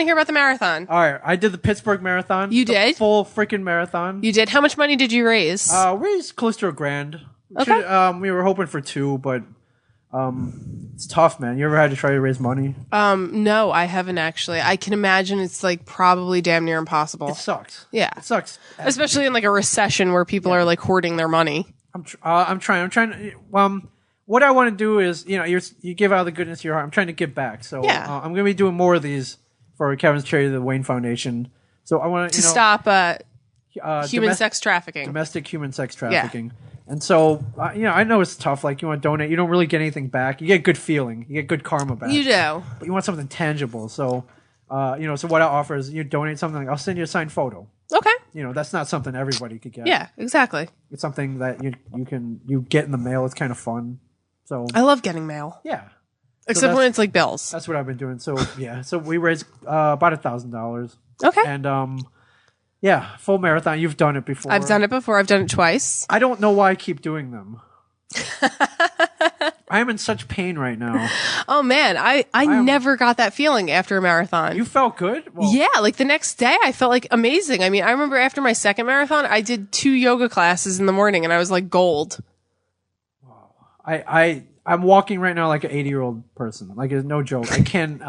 hear about the marathon. All right, I did the Pittsburgh Marathon. You did? Full freaking marathon. You did. How much money did you raise? Raised close to $1,000. Okay. We were hoping for $2,000, but It's tough, man. You ever had to try to raise money? No, I haven't actually. I can imagine it's like probably damn near impossible. It sucks. Yeah. It sucks. Especially in like a recession where people are like hoarding their money. I'm trying to, what I want to do is, you give out of the goodness of your heart. I'm trying to give back. So I'm going to be doing more of these for Kevin's charity, the Wayne Foundation. So I want to, stop human sex trafficking. Domestic human sex trafficking. Yeah. And so, I know it's tough. Like, you want to donate. You don't really get anything back. You get good feeling. You get good karma back. You do. But you want something tangible. So, so what I offer is you donate something. Like, I'll send you a signed photo. Okay. That's not something everybody could get. Yeah, exactly. It's something that you get in the mail. It's kind of fun. So I love getting mail. Yeah. Except when it's like bills. That's what I've been doing. So, yeah. So we raised about $1,000. Okay. And, yeah, full marathon. You've done it before. I've done it before. I've done it twice. I don't know why I keep doing them. I am in such pain right now. Oh, man. I never got that feeling after a marathon. You felt good? Well, yeah. Like the next day, I felt like amazing. I mean, I remember after my second marathon, I did 2 yoga classes in the morning and I was like gold. Wow. I'm walking right now like an 80-year-old person. Like, it's no joke. I can't...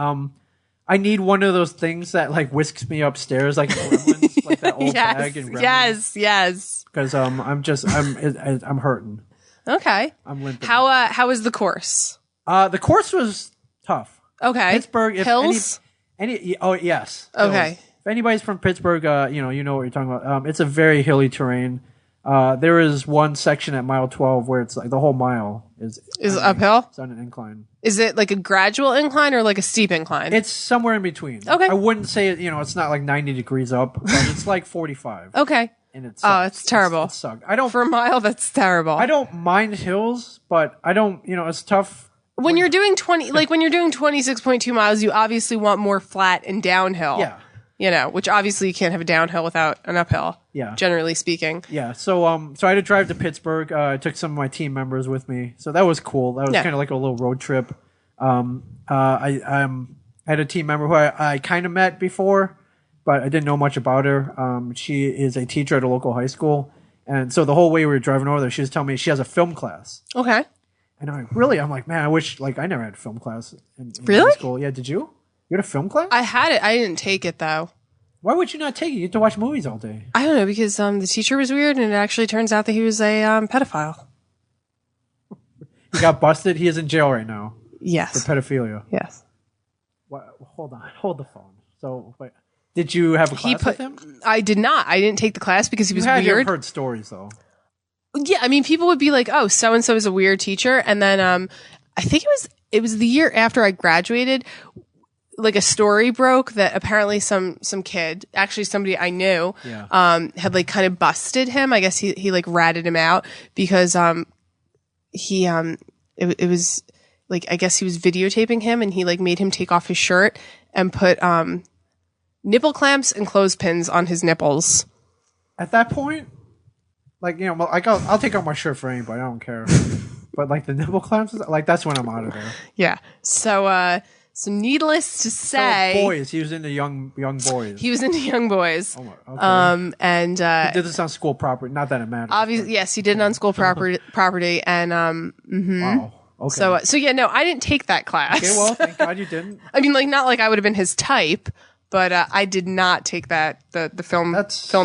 I need one of those things that like whisks me upstairs, like Gremlins, like that old bag in Gremlins. Yes. Because I'm hurting. Okay. I'm limping. How was the course? The course was tough. Okay. Pittsburgh. Hills. Yes. Okay. Hills. If anybody's from Pittsburgh, you know what you're talking about. It's a very hilly terrain. There is one section at mile 12 where it's like the whole mile is uphill. It's on an incline. Is it like a gradual incline or like a steep incline? It's somewhere in between. Okay. I wouldn't say it's not like 90 degrees up, but it's like 45. Okay. And it's it's terrible. It sucked. For a mile, that's terrible. I don't mind hills, but I don't. It's tough. When you're doing 26.2 miles, you obviously want more flat and downhill. Yeah. Which obviously you can't have a downhill without an uphill. Yeah. Generally speaking. Yeah. So I had to drive to Pittsburgh. I took some of my team members with me, so that was cool. That was kind of like a little road trip. I had a team member who I kind of met before, but I didn't know much about her. She is a teacher at a local high school, and so the whole way we were driving over there, she was telling me she has a film class. Okay. And I'm like, really? I'm like, man, I wish I never had film class in really? high school. Yeah. Did you? You had a film class? I had it. I didn't take it though. Why would you not take it? You get to watch movies all day. I don't know, because the teacher was weird, and it actually turns out that he was a pedophile. He got busted. He is in jail right now. Yes. For pedophilia. Yes. What? Hold on. Hold the phone. So, wait. Did you have a class with him? I did not. I didn't take the class because he was weird. You heard stories though. Yeah, I mean, people would be like, "Oh, so and so is a weird teacher," and then I think it was the year after I graduated. Like a story broke that apparently some kid, actually somebody I knew, had like kind of busted him. I guess he like ratted him out because it was like, I guess he was videotaping him and he like made him take off his shirt and put nipple clamps and clothespins on his nipples. At that point, like, I'll take off my shirt for anybody. I don't care. But like the nipple clamps, like that's when I'm out of there. Yeah. So needless to say, boys. He was into young boys. He was into young boys. Oh my, okay. And he did this on school property. Not that it matters. Obviously, yes, he did it on school property. And wow. Okay. So yeah, no, I didn't take that class. Okay, well, thank God you didn't. I mean, like, not like I would have been his type, but I did not take the film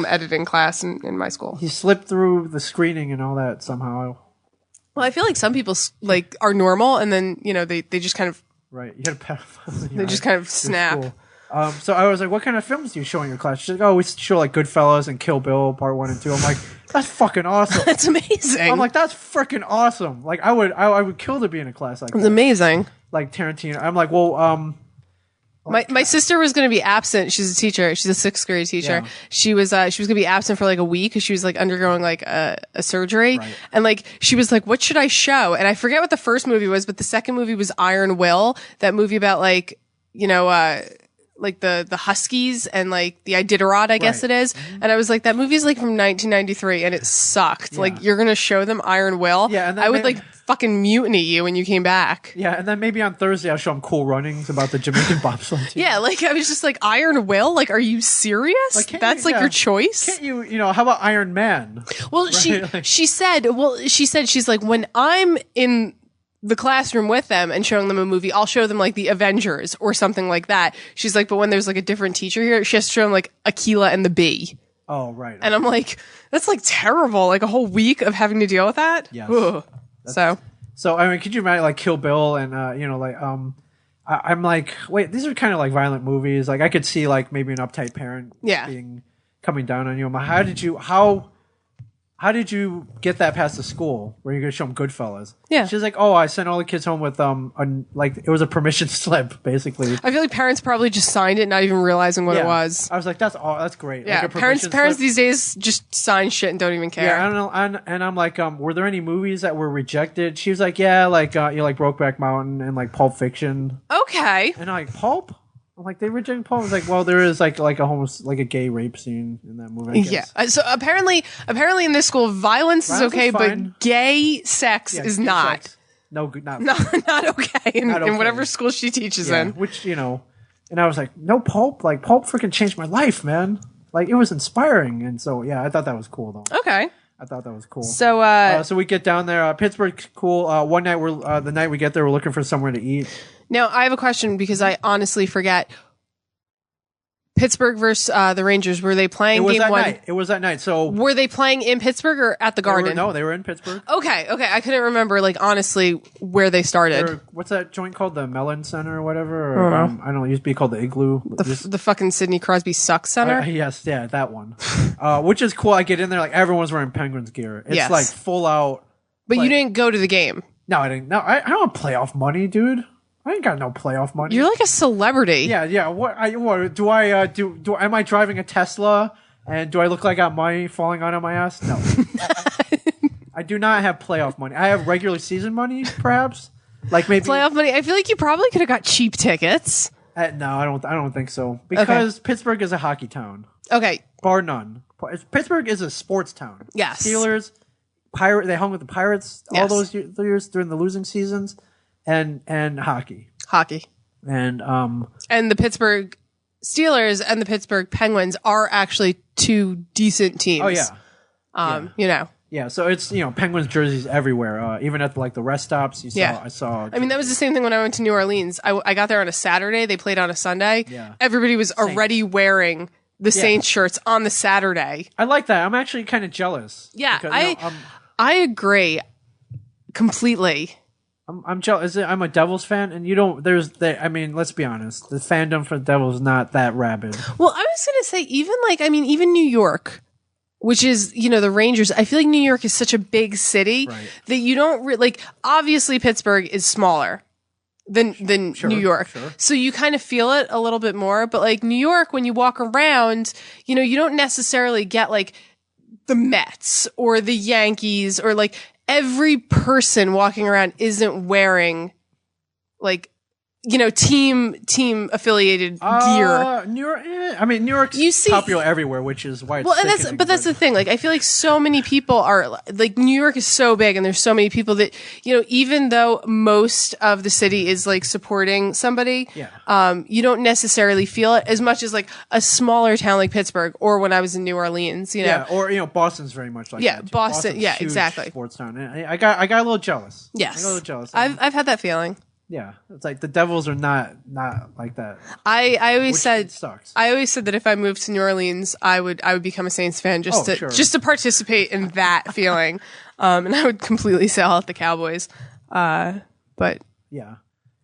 editing class in my school. He slipped through the screening and all that somehow. Well, I feel like some people like are normal, and then they just kind of. Right, you had a pedophile. They just kind of snap. So I was like, "What kind of films do you show in your class?" She's like, "Oh, we show like Goodfellas and Kill Bill Part 1 and 2." I'm like, "That's fucking awesome." That's amazing. I'm like, "That's freaking awesome!" Like, I would kill to be in a class like that. It's amazing. Like Tarantino. I'm like, well, my sister was going to be absent. She's a teacher. She's a 6th grade teacher. Yeah. She was going to be absent for like a week because she was like undergoing like a surgery. Right. And like, she was like, what should I show? And I forget what the first movie was, but the second movie was Iron Will, that movie about like, like the Huskies and like the Iditarod, I guess it is. Mm-hmm. And I was like, that movie's like from 1993 and it sucked. Yeah. Like, you're going to show them Iron Will? Yeah. And I would like fucking mutiny you when you came back. Yeah. And then maybe on Thursday I'll show them Cool Runnings about the Jamaican bobsled team. Yeah. Like, I was just like, Iron Will? Like, are you serious? Like, that's like your choice? Can't you, how about Iron Man? Well, right? She said, she's like, when I'm in the classroom with them and showing them a movie, I'll show them like the Avengers or something like that. She's like, but when there's like a different teacher here, she has to show them like Aquila and the Bee. Oh, right. And I'm like, that's like terrible. Like a whole week of having to deal with that. Yes. So I mean, could you imagine like Kill Bill and I'm like, wait, these are kind of like violent movies. Like I could see like maybe an uptight parent coming down on you. I'm like, how did you get that past the school where you're going to show them Goodfellas? Yeah. She's like, oh, I sent all the kids home with, like, it was a permission slip, basically. I feel like parents probably just signed it, not even realizing what it was. I was like, that's great. Yeah, like parents these days just sign shit and don't even care. Yeah, I don't know. And I'm like, were there any movies that were rejected? She was like, yeah, like, like Brokeback Mountain and like Pulp Fiction. Okay. And I'm like, Pulp? I'm like, they rejected Pulp? I was like, well, there is like a gay rape scene in that movie, I guess. Yeah. So apparently in this school, violence is okay, but gay sex is not. Sex. No, not okay in whatever school she teaches in. Which, and I was like, no Pulp? Like, Pulp freaking changed my life, man. Like, it was inspiring. And so, yeah, I thought that was cool, though. Okay. I thought that was cool. So, so we get down there. Pittsburgh's cool. One night, the night we get there, we're looking for somewhere to eat. Now, I have a question because I honestly forget. Pittsburgh versus the Rangers. Were they playing game one? It was that night. So were they playing in Pittsburgh or at the Garden? They were in Pittsburgh. Okay. I couldn't remember, like, honestly, where they started. What's that joint called? The Mellon Center or whatever? Or, I don't know. It used to be called the Igloo. The fucking Sidney Crosby Sucks Center? Yes, yeah, that one. Which is cool. I get in there, like, everyone's wearing Penguins gear. It's like full out. But you didn't go to the game. No, I didn't. No, I don't have playoff money, dude. I ain't got no playoff money. You're like a celebrity. Yeah. What do I do? Am I driving a Tesla? And do I look like I got money falling out of my ass? No. I do not have playoff money. I have regular season money, perhaps. Like maybe playoff money. I feel like you probably could have got cheap tickets. No, I don't think so. Because Pittsburgh is a hockey town. Okay. Bar none. Pittsburgh is a sports town. Yes. Steelers, they hung with the Pirates all those years during the losing seasons. And hockey. And the Pittsburgh Steelers and the Pittsburgh Penguins are actually two decent teams. Oh yeah. Yeah, so it's Penguins jerseys everywhere. Even at the rest stops, I saw. I mean, that was the same thing when I went to New Orleans. I got there on a Saturday. They played on a Sunday. Yeah. Everybody was already wearing the Saints shirts on the Saturday. I like that. I'm actually kind of jealous. Yeah, because, I agree completely. I'm jealous. I'm a Devils fan, and you don't. I mean, let's be honest. The fandom for the Devils is not that rabid. Well, I was gonna say even New York, which is the Rangers. I feel like New York is such a big city that you don't obviously Pittsburgh is smaller than New York, so you kind of feel it a little bit more. But like New York, when you walk around, you don't necessarily get like the Mets or the Yankees or like. Every person walking around isn't wearing like team affiliated gear. New York, New York's popular everywhere, which is why it's that's the thing. Like I feel like so many people are like New York is so big and there's so many people that even though most of the city is like supporting somebody, you don't necessarily feel it as much as like a smaller town like Pittsburgh or when I was in New Orleans, or Boston's very much like that too. Boston, Boston's huge exactly. Sports town. And I got a little jealous. Yes, I got a little jealous. I've had that feeling. Yeah, it's like the Devils are not like that. I always said sucks. I always said that if I moved to New Orleans, I would become a Saints fan just to participate in that feeling, and I would completely sell out the Cowboys. But yeah.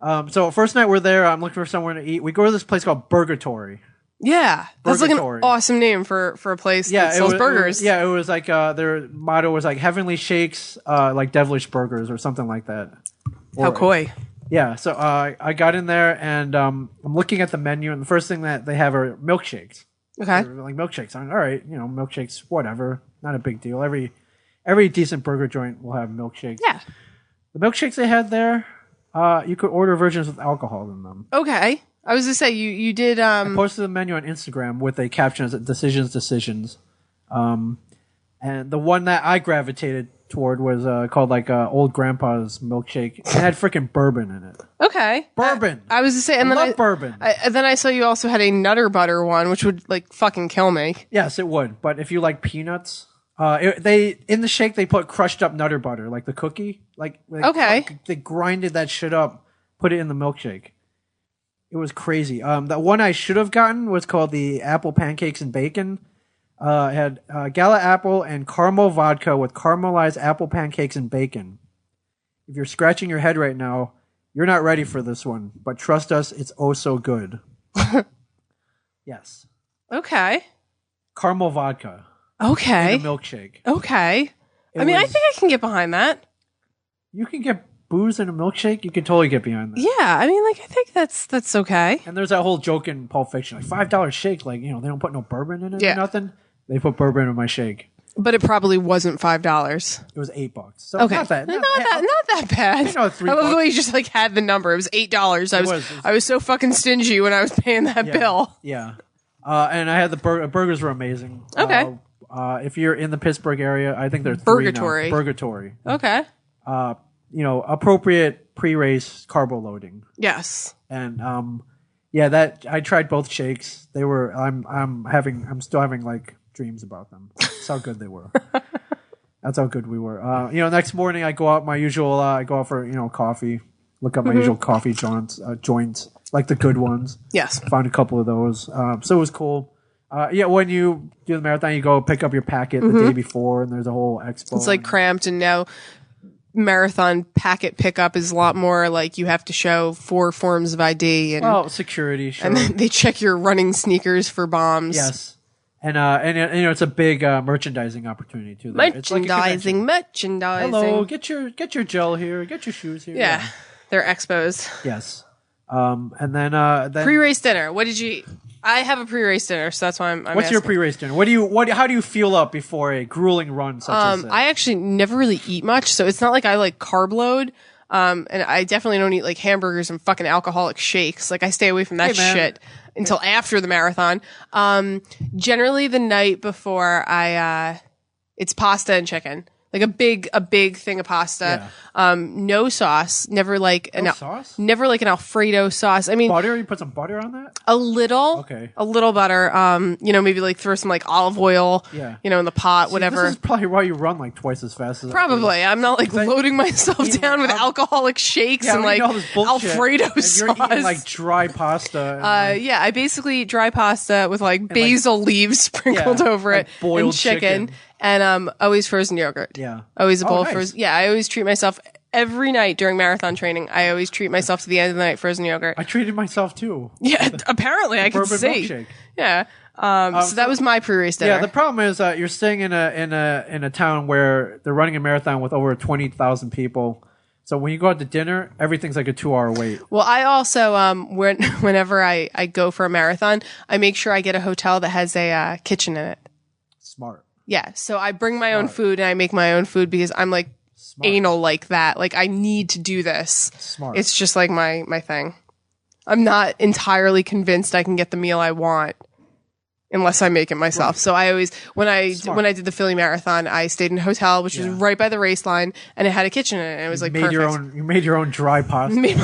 So first night we're there. I'm looking for somewhere to eat. We go to this place called Burgatory. Yeah, that's like an awesome name for a place that sells burgers. It was like their motto was like heavenly shakes, like devilish burgers or something like that. How coy. Yeah, so I got in there and I'm looking at the menu, and the first thing that they have are milkshakes. Okay, they're like milkshakes. I'm all right, milkshakes, whatever, not a big deal. Every decent burger joint will have milkshakes. Yeah, the milkshakes they had there, you could order versions with alcohol in them. Okay, I was gonna say you did. I posted the menu on Instagram with a caption as decisions. And the one that I gravitated toward was called like old grandpa's milkshake. It had freaking bourbon in it. Okay, bourbon. I was to say, and I then love bourbon. Then I saw you also had a Nutter Butter one, which would like fucking kill me. Yes, it would. But if you like peanuts, They in the shake they put crushed up Nutter Butter, like the cookie. Like Okay. They grinded that shit up, put it in the milkshake. It was crazy. The one I should have gotten was called the apple pancakes and bacon. It had Gala apple and caramel vodka with caramelized apple pancakes and bacon. If you're scratching your head right now, you're not ready for this one, but trust us, it's oh so good. Yes. Okay. Caramel vodka. Okay. In a milkshake. Okay. I think I can get behind that. You can get booze in a milkshake. You can totally get behind that. Yeah, I think that's okay. And there's that whole joke in Pulp Fiction, like $5 shake, like they don't put no bourbon in it or nothing. They put bourbon in my shake. But it probably wasn't $5. It was $8. So okay, not that bad. $3. I love the way you just like had the number. It was $8. I was so fucking stingy when I was paying that bill. Yeah. And I had the burgers were amazing. Okay. If you're in the Pittsburgh area, I think they're Burgatory. Burgatory. Okay. Appropriate pre-race carbo loading. Yes. And that I tried both shakes. They were I'm still having like dreams about them. That's how good they were. That's how good we were. Next morning I go out my usual I go out for coffee. Look up my usual coffee joints like the good ones. Yes. Found a couple of those. So it was cool. When you do the marathon, you go pick up your packet the day before, and there's a whole expo. It's like cramped, and now marathon packet pickup is a lot more like you have to show 4 forms of ID and security, sure. And then they check your running sneakers for bombs. Yes. And it's a big merchandising opportunity too. Merchandising. Hello, get your gel here, get your shoes here. Yeah. They're expos. Yes. And then pre-race dinner. What did you eat? I have a pre-race dinner, so that's why I'm What's asking. your pre-race dinner? How do you fuel up before a grueling run such as this? I actually never really eat much, so it's not like I like carb load. And I definitely don't eat like hamburgers and fucking alcoholic shakes. Like I stay away from that shit until after the marathon. Generally the night before it's pasta and chicken. Like a big thing of pasta. Yeah. No sauce. Never like sauce? Never like an Alfredo sauce. I mean, butter. You put some butter on that? A little. Okay. A little butter. Maybe like throw some like olive oil. Yeah. In the pot. Whatever. This is probably why you run like twice as fast as probably. I'm not like loading myself down with alcoholic shakes and like Alfredo sauce. You're eating like dry pasta. I basically eat dry pasta with like basil leaves sprinkled over it, boiled and chicken. And always frozen yogurt. Yeah. Always a bowl of frozen. Yeah, I always treat myself every night during marathon training. I always treat myself to the end of the night frozen yogurt. I treated myself too. Yeah, apparently I can see. Milkshake. Yeah. So that was my pre-race dinner. Yeah, the problem is you're staying in a town where they're running a marathon with over 20,000 people. So when you go out to dinner, everything's like a 2-hour wait. Well, I also whenever I go for a marathon, I make sure I get a hotel that has a kitchen in it. Smart. Yeah, so I bring my own food and I make my own food because I'm like anal like that. Like I need to do this. Smart. It's just like my thing. I'm not entirely convinced I can get the meal I want unless I make it myself. Right. So I always when I did the Philly Marathon, I stayed in a hotel which was right by the race line and it had a kitchen in it and it was like perfect. You made your own dry pasta. made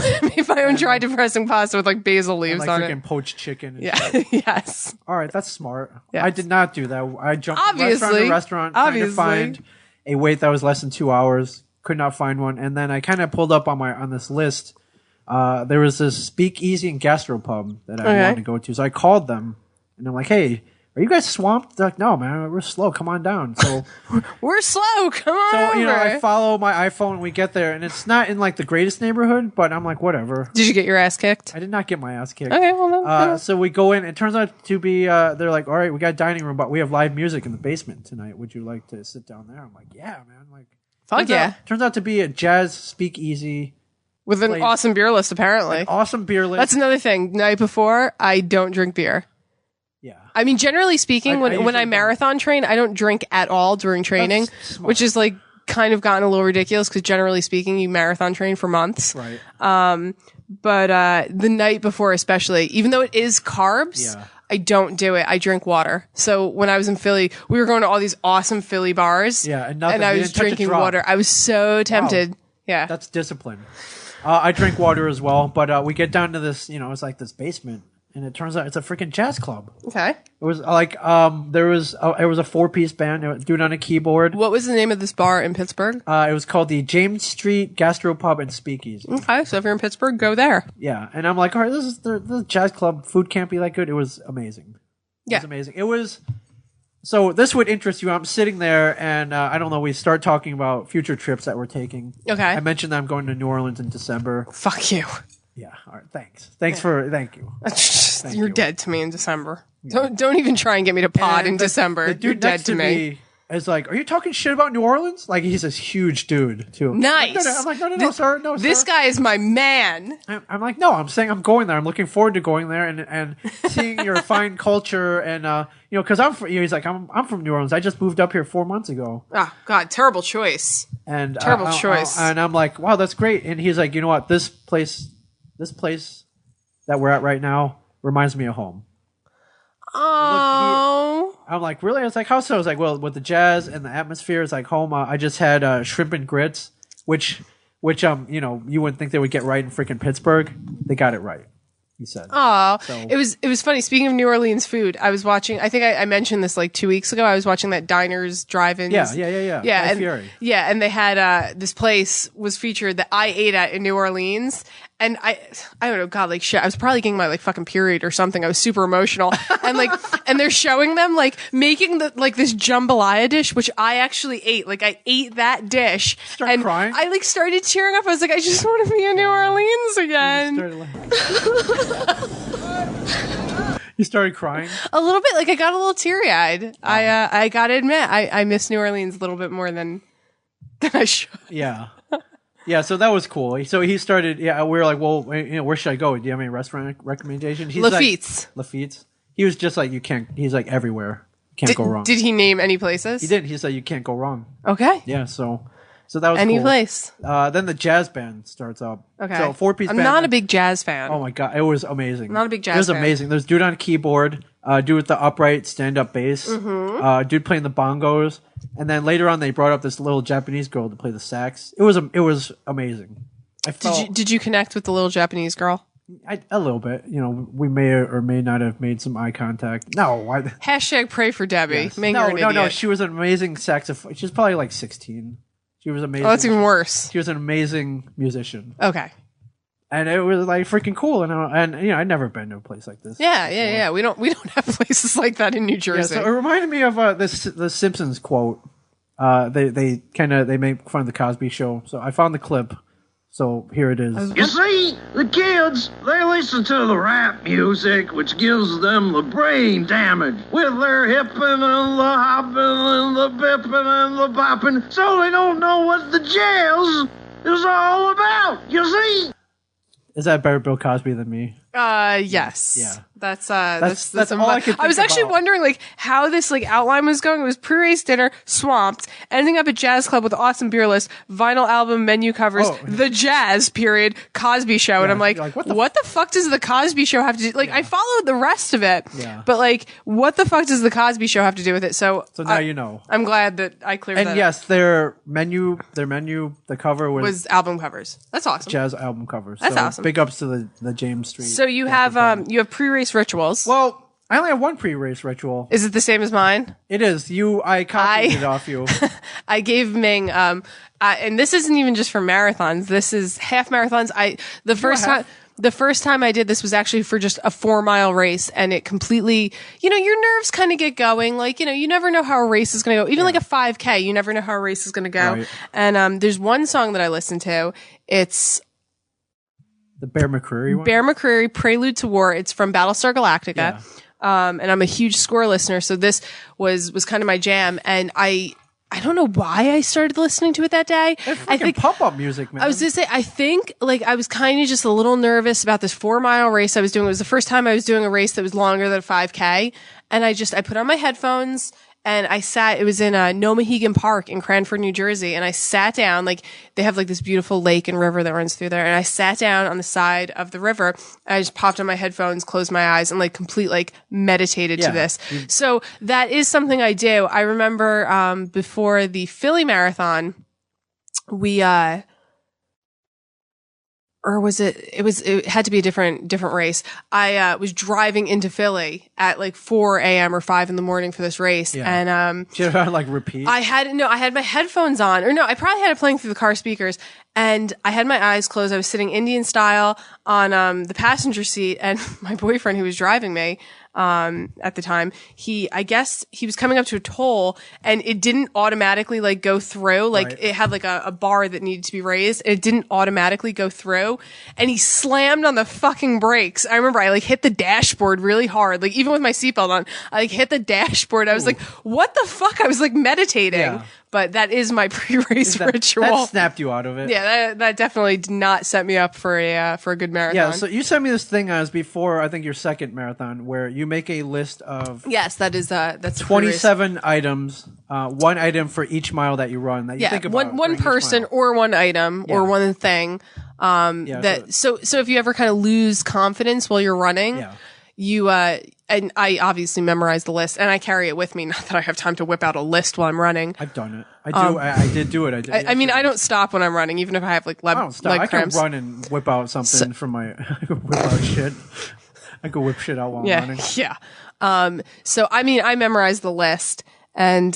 my own dry depressing pasta with like basil leaves and on it. Like freaking poached chicken. And shit. Yes. All right, that's smart. Yes. I did not do that. I jumped from restaurant to restaurant trying to find a wait that was less than 2 hours. Could not find one, and then I kind of pulled up on this list. There was this speakeasy and gastropub that I wanted to go to, so I called them, and I'm like, "Hey, are you guys swamped?" They're like, "No, man, we're slow. Come on down." So we're slow. Come on. So I follow my iPhone, and we get there, and it's not in like the greatest neighborhood, but I'm like, whatever. Did you get your ass kicked? I did not get my ass kicked. Okay, well, no. So we go in. It turns out to be they're like, "All right, we got a dining room, but we have live music in the basement tonight. Would you like to sit down there?" I'm like, "Yeah, man." Like, fuck yeah. Turns out to be a jazz speakeasy. With an awesome beer list, apparently. An awesome beer list. That's another thing. Night before, I don't drink beer. Yeah. I mean, generally speaking, when I marathon train, I don't drink at all during training, which is like kind of gotten a little ridiculous because generally speaking, you marathon train for months. Right. But the night before, especially, even though it is carbs, I don't do it. I drink water. So when I was in Philly, we were going to all these awesome Philly bars. Yeah, and I was drinking water. I was so tempted. Wow. Yeah. That's discipline. I drink water as well, but we get down to this, it's like this basement. and it turns out it's a freaking jazz club. Okay. It was like it was a 4-piece band, a dude on a keyboard. What was the name of this bar in Pittsburgh? It was called the James Street Gastropub and Speakeasy. Okay, so if you're in Pittsburgh, go there. Yeah, and I'm like, all right, this is the jazz club. Food can't be that good. It was amazing. It was amazing. It was. So this would interest you. I'm sitting there, and I don't know. We start talking about future trips that we're taking. Okay. I mentioned that I'm going to New Orleans in December. Fuck you. Yeah. All right. Thanks. Thank you. You're dead to me in December. Yeah. Don't even try and get me to pod in December. The dude You're dead next to me is like, "Are you talking shit about New Orleans?" Like he's this huge dude too. Nice. I'm like, no, sir, no, sir. This guy is my man. I'm like, no, I'm saying I'm going there. I'm looking forward to going there and seeing your fine culture and because he's like, I'm from New Orleans. I just moved up here 4 months ago. Oh God, terrible choice. And terrible choice. And I'm like, wow, that's great. And he's like, you know what, this place that we're at right now reminds me of home. Oh. I'm like, really? I was like, how so? I was like, well, with the jazz and the atmosphere, it's like home. I just had shrimp and grits, which you wouldn't think they would get right in freaking Pittsburgh. They got it right. He said. Oh, so, it was funny. Speaking of New Orleans food, I was watching. I think I mentioned this like 2 weeks ago. I was watching that Diners, Drive-ins. Yeah. Fury. Yeah, and they had this place was featured that I ate at in New Orleans. And I don't know, God, like shit. I was probably getting my like fucking period or something. I was super emotional, and they're showing them like making this jambalaya dish, which I actually ate. Like I ate that dish, and crying. I like started tearing up. I was like, I just want to be in New Orleans again. You started crying a little bit. Like I got a little teary eyed. Oh. I gotta admit, I miss New Orleans a little bit more than I should. Yeah. Yeah, so that was cool. So he started. Yeah, we were like, well, where should I go? Do you have any restaurant recommendations? Lafitte's. Lafitte's. He was just like, you can't. He's like everywhere. Can't go wrong. Did he name any places? He did. He said you can't go wrong. Okay. Yeah. So that was any cool. place. Then the jazz band starts up. Okay. So 4-piece band. I'm not a big jazz fan. Oh my God, it was amazing. Not a big jazz fan. It was amazing. There's dude on keyboard, dude with the upright stand-up bass, dude playing the bongos, and then later on they brought up this little Japanese girl to play the sax. It was amazing. Did you connect with the little Japanese girl? A little bit. We may or may not have made some eye contact. No. Hashtag pray for Debbie. Yes. No. She was an amazing saxophone. She was probably like 16. She was amazing. Oh, that's even worse. She was an amazing musician. Okay. And it was like freaking cool. And I'd never been to a place like this. Yeah. We don't have places like that in New Jersey. Yeah, so it reminded me of the Simpsons quote. They make fun of the Cosby Show. So I found the clip. So here it is. You see, the kids, they listen to the rap music, which gives them the brain damage with their hippin' and the hoppin' and the bippin' and the boppin', so they don't know what the jazz is all about, you see? Is that better Bill Cosby than me? Yes. Yeah. That's all I could think I was actually about. wondering like how this like outline was going. It was pre-race dinner, swamped, ending up at jazz club with awesome beer list, vinyl album menu covers, the jazz period, Cosby Show, and I'm like what the fuck does the Cosby Show have to do? Like I followed the rest of it, but like what the fuck does the Cosby Show have to do with it? So now you know. I'm glad that I cleared that. And yes, their menu, the cover was album covers. That's awesome. Jazz album covers. That's awesome. Big ups to the James Street. So you have pre-race rituals. Well, I only have one pre-race ritual. Is it the same as mine? It is. I copied it off you. I gave Ming, and this isn't even just for marathons. This is half marathons. The first time I did this was actually for just a 4-mile race, and it completely, your nerves kind of get going. Like, you never know how a race is going to go. Even like a 5K, you never know how a race is going to go. Right. And there's one song that I listen to. It's the Bear McCreary one? Bear McCreary, Prelude to War. It's from Battlestar Galactica. Yeah. And I'm a huge score listener, so this was kind of my jam. And I don't know why I started listening to it that day. I think pop-up music, man. I was going to say, I think like I was kind of just a little nervous about this 4-mile race I was doing. It was the first time I was doing a race that was longer than a 5K. And I put on my headphones and it was in Nomahegan Park in Cranford, New Jersey. And I sat down, like they have like this beautiful lake and river that runs through there. And I sat down on the side of the river. And I just popped on my headphones, closed my eyes and like meditated to this. So that is something I do. I remember, before the Philly Marathon, we or was it had to be a different race. I was driving into Philly at like 4 a.m. or 5 in the morning for this race. Yeah. And did you have to like repeat? I had my headphones on, or no, I probably had it playing through the car speakers, and I had my eyes closed. I was sitting Indian style on the passenger seat, and my boyfriend who was driving me at the time, I guess he was coming up to a toll, and it didn't automatically like go through. Like Right. it had like a bar that needed to be raised, and it didn't automatically go through. And he slammed on the fucking brakes. I remember I like hit the dashboard really hard, like even with my seatbelt on. I like hit the dashboard. I was like, "What the fuck?" I was like meditating. Yeah. But that is my pre-race ritual. That snapped you out of it. Yeah, that definitely did not set me up for a good marathon. Yeah, so you sent me this thing as before, I think your second marathon, where you make a list of yes, that's a 27 items, one item for each mile that you run. That you think about one person or one item or one thing. So if you ever kind of lose confidence while you're running, you and I obviously memorize the list, and I carry it with me. Not that I have time to whip out a list while I'm running. I've done it. I do. I did do it. I mean, I don't stop when I'm running, even if I have like leg cramps. I can run and whip out something from my. I can whip out shit. I can whip shit out while I'm running. Yeah. So I mean, I memorize the list, and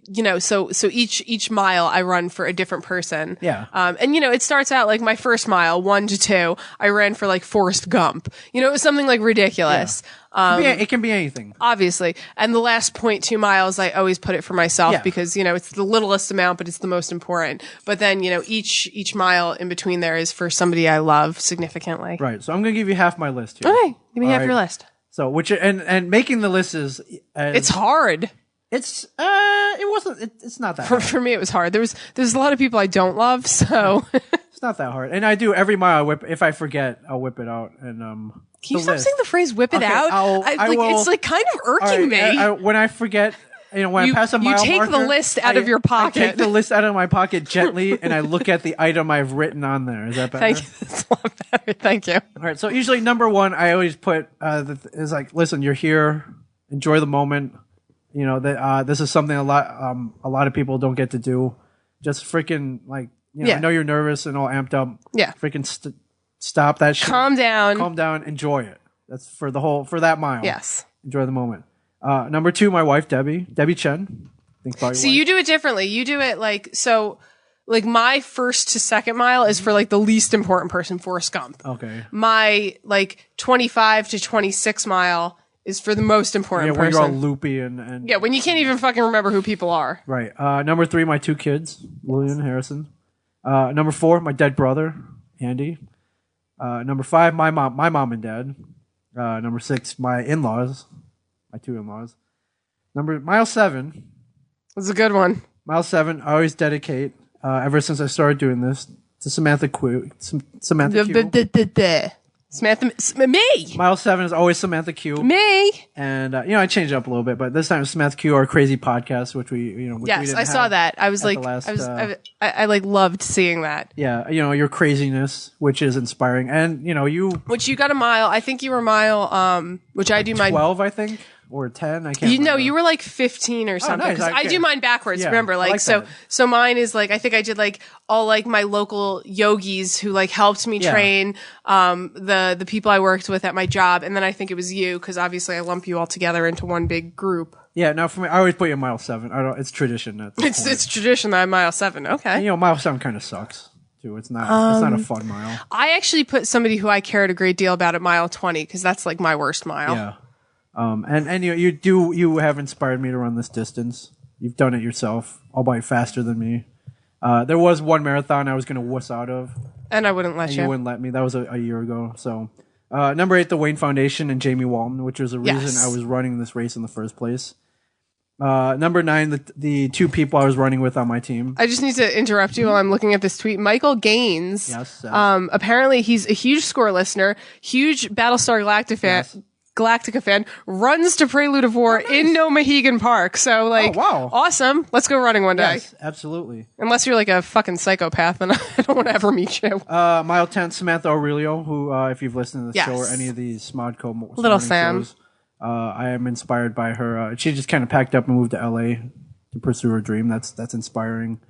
you know, so each mile I run for a different person. Yeah. And you know, it starts out like my first mile, 1 to 2, I ran for like Forrest Gump. You know, it was something like ridiculous. Yeah. It can be anything. Obviously. And the last 0.2 miles, I always put it for myself because, you know, it's the littlest amount, but it's the most important. But then, you know, each mile in between there is for somebody I love significantly. Right. So I'm going to give you half my list here. Okay. Give me half your list. So, and making the list is, it's hard. It's not that hard. For me, it was hard. There's a lot of people I don't love, so. It's not that hard. And I do every mile if I forget, I'll whip it out. And, can you stop saying the phrase "whip it out"? It's like kind of irking me. When I forget, you know, when I pass a mile you take marker, the list out of your pocket. I take the list out of my pocket gently, and I look at the item I've written on there. Is that better? Thank you. That's a lot better. Thank you. All right. So usually number one, I always put is like, listen, you're here, enjoy the moment. You know, this is something a lot of people don't get to do. Just freaking like, you know, I know you're nervous and all amped up. Yeah. Freaking stop that shit. Calm down. Calm down. Enjoy it. That's for that mile. Yes. Enjoy the moment. Number two, my wife, Debbie Chen. So you do it differently. You do it like my first to second mile is for like the least important person, Forrest Gump. Okay. My like 25 to 26 mile is for the most important when person. You're all loopy and yeah, when you can't even fucking remember who people are. Right. Number three, my two kids, Lillian and Harrison. Number four, my dead brother, Andy. Number five, my mom and dad. Number six, my in-laws, my two in-laws. Mile 7. That's a good one. Mile 7, I always dedicate, ever since I started doing this, to Samantha Q. Samantha Q. Samantha, me. Mile 7 is always Samantha Q. Me. And you know, I changed it up a little bit, but this time it's Samantha Q, our crazy podcast, which we yes, I saw that. I was like, I like loved seeing that. Yeah, you know, your craziness, which is inspiring, and you know, which you got a mile. I think you were mile. Which I do 12, I think. Or 10, I can't remember. No, you were like 15 or something. Nice. I do mine backwards, yeah, remember? Like, so mine is like, I think I did like all like my local yogis who like helped me train, the people I worked with at my job. And then I think it was you, because obviously I lump you all together into one big group. Yeah, no, for me, I always put you in mile 7. It's tradition at this point. It's tradition that I'm mile 7. Okay. And, you know, mile 7 kind of sucks. It's not a fun mile. I actually put somebody who I cared a great deal about at mile 20, because that's like my worst mile. Yeah. And you have inspired me to run this distance. You've done it yourself, albeit faster than me. There was one marathon I was going to wuss out of. And I wouldn't let you. You wouldn't let me. That was a year ago. So, number 8, the Wayne Foundation and Jamie Walton, which was the reason I was running this race in the first place. Number 9, the two people I was running with on my team. I just need to interrupt you while I'm looking at this tweet. Michael Gaines. Yes. Apparently he's a huge score listener, huge Battlestar Galactica fan, runs to Prelude of War in No Mohegan Park. So like, awesome. Let's go running one day. Yes, absolutely. Unless you're like a fucking psychopath, and I don't want to ever meet you. Mile 10, Samantha Aurelio, who, if you've listened to the show or any of these Smodco Little Sam shows, I am inspired by her. She just kind of packed up and moved to LA to pursue her dream. That's inspiring.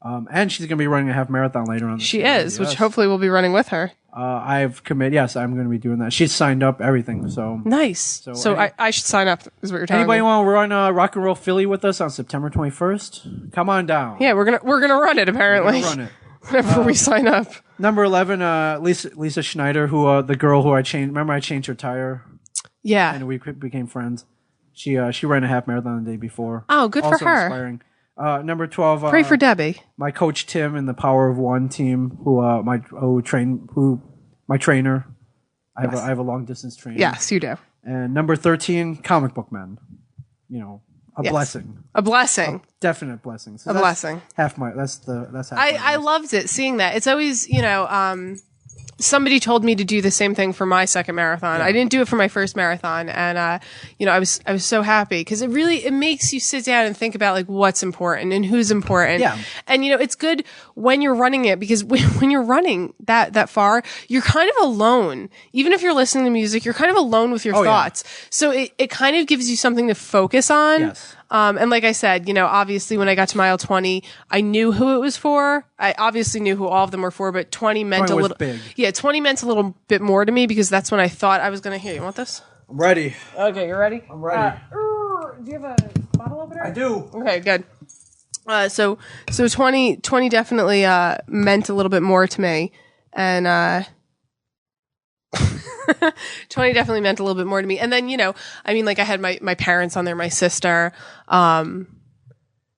And she's going to be running a half marathon later on. She is, which hopefully we'll be running with her. I've committed. Yes, I'm going to be doing that. She's signed up everything. So nice. So I should sign up. Is what you're telling me. Anybody want to run Rock and Roll Philly with us on September 21st? Come on down. Yeah, we're gonna run it. Apparently, we're gonna run it whenever we sign up. Number 11, Lisa Schneider, who the girl who I changed. Remember, I changed her tire. Yeah, and we became friends. She ran a half marathon the day before. Oh, good also for her. Inspiring. Number 12. Pray for Debbie. My coach Tim in the Power of One team, my trainer. I have a long distance trainer. Yes, you do. And number 13, comic book men. A blessing. A blessing. A definite blessing. So a blessing. That's half. I loved it seeing that. It's always somebody told me to do the same thing for my second marathon. Yeah. I didn't do it for my first marathon, and I was so happy because it makes you sit down and think about like what's important and who's important. Yeah. And it's good when you're running it because when you're running that far, you're kind of alone. Even if you're listening to music, you're kind of alone with your thoughts. Yeah. So it kind of gives you something to focus on. Yes. And like I said, obviously when I got to mile 20, I knew who it was for. I obviously knew who all of them were for, but 20 meant a little big. Yeah, 20 meant a little bit more to me because that's when I thought I was going to hear. You want this? I'm ready. Okay, you ready? I'm ready. Do you have a bottle opener? I do. Okay, good. So 20 definitely meant a little bit more to me, and 20 definitely meant a little bit more to me. And then, I had my parents on there, my sister.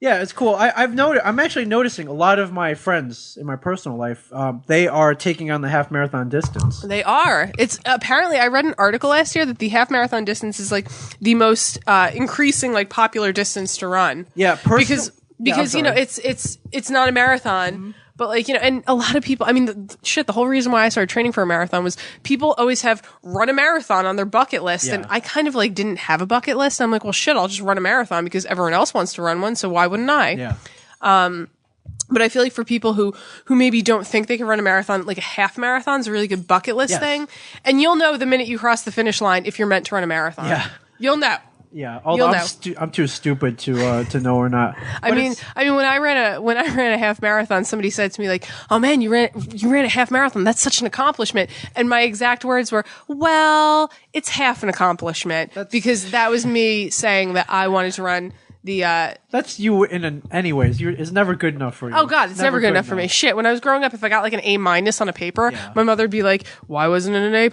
Yeah, it's cool. I'm actually noticing a lot of my friends in my personal life, they are taking on the half marathon distance. They are. It's apparently, I read an article last year that the half marathon distance is like the most increasing like popular distance to run. Yeah, because it's not a marathon. Mm-hmm. But and a lot of people, the whole reason why I started training for a marathon was people always have run a marathon on their bucket list. Yeah. And I kind of didn't have a bucket list. I'm like, well, shit, I'll just run a marathon because everyone else wants to run one. So why wouldn't I? Yeah. But I feel like for people who maybe don't think they can run a marathon, like a half marathon is a really good bucket list thing. And you'll know the minute you cross the finish line if you're meant to run a marathon. Yeah. You'll know. Yeah, although I'm too stupid to know or not. I mean, when I ran a half marathon, somebody said to me like, "Oh man, you ran a half marathon. That's such an accomplishment." And my exact words were, "Well, it's half an accomplishment because that was me saying that I wanted to run the." That's you anyways. It's never good enough for you. Oh God, it's never good enough for me. Shit, when I was growing up, if I got like an A- on a paper, my mother would be like, "Why wasn't it an A+?"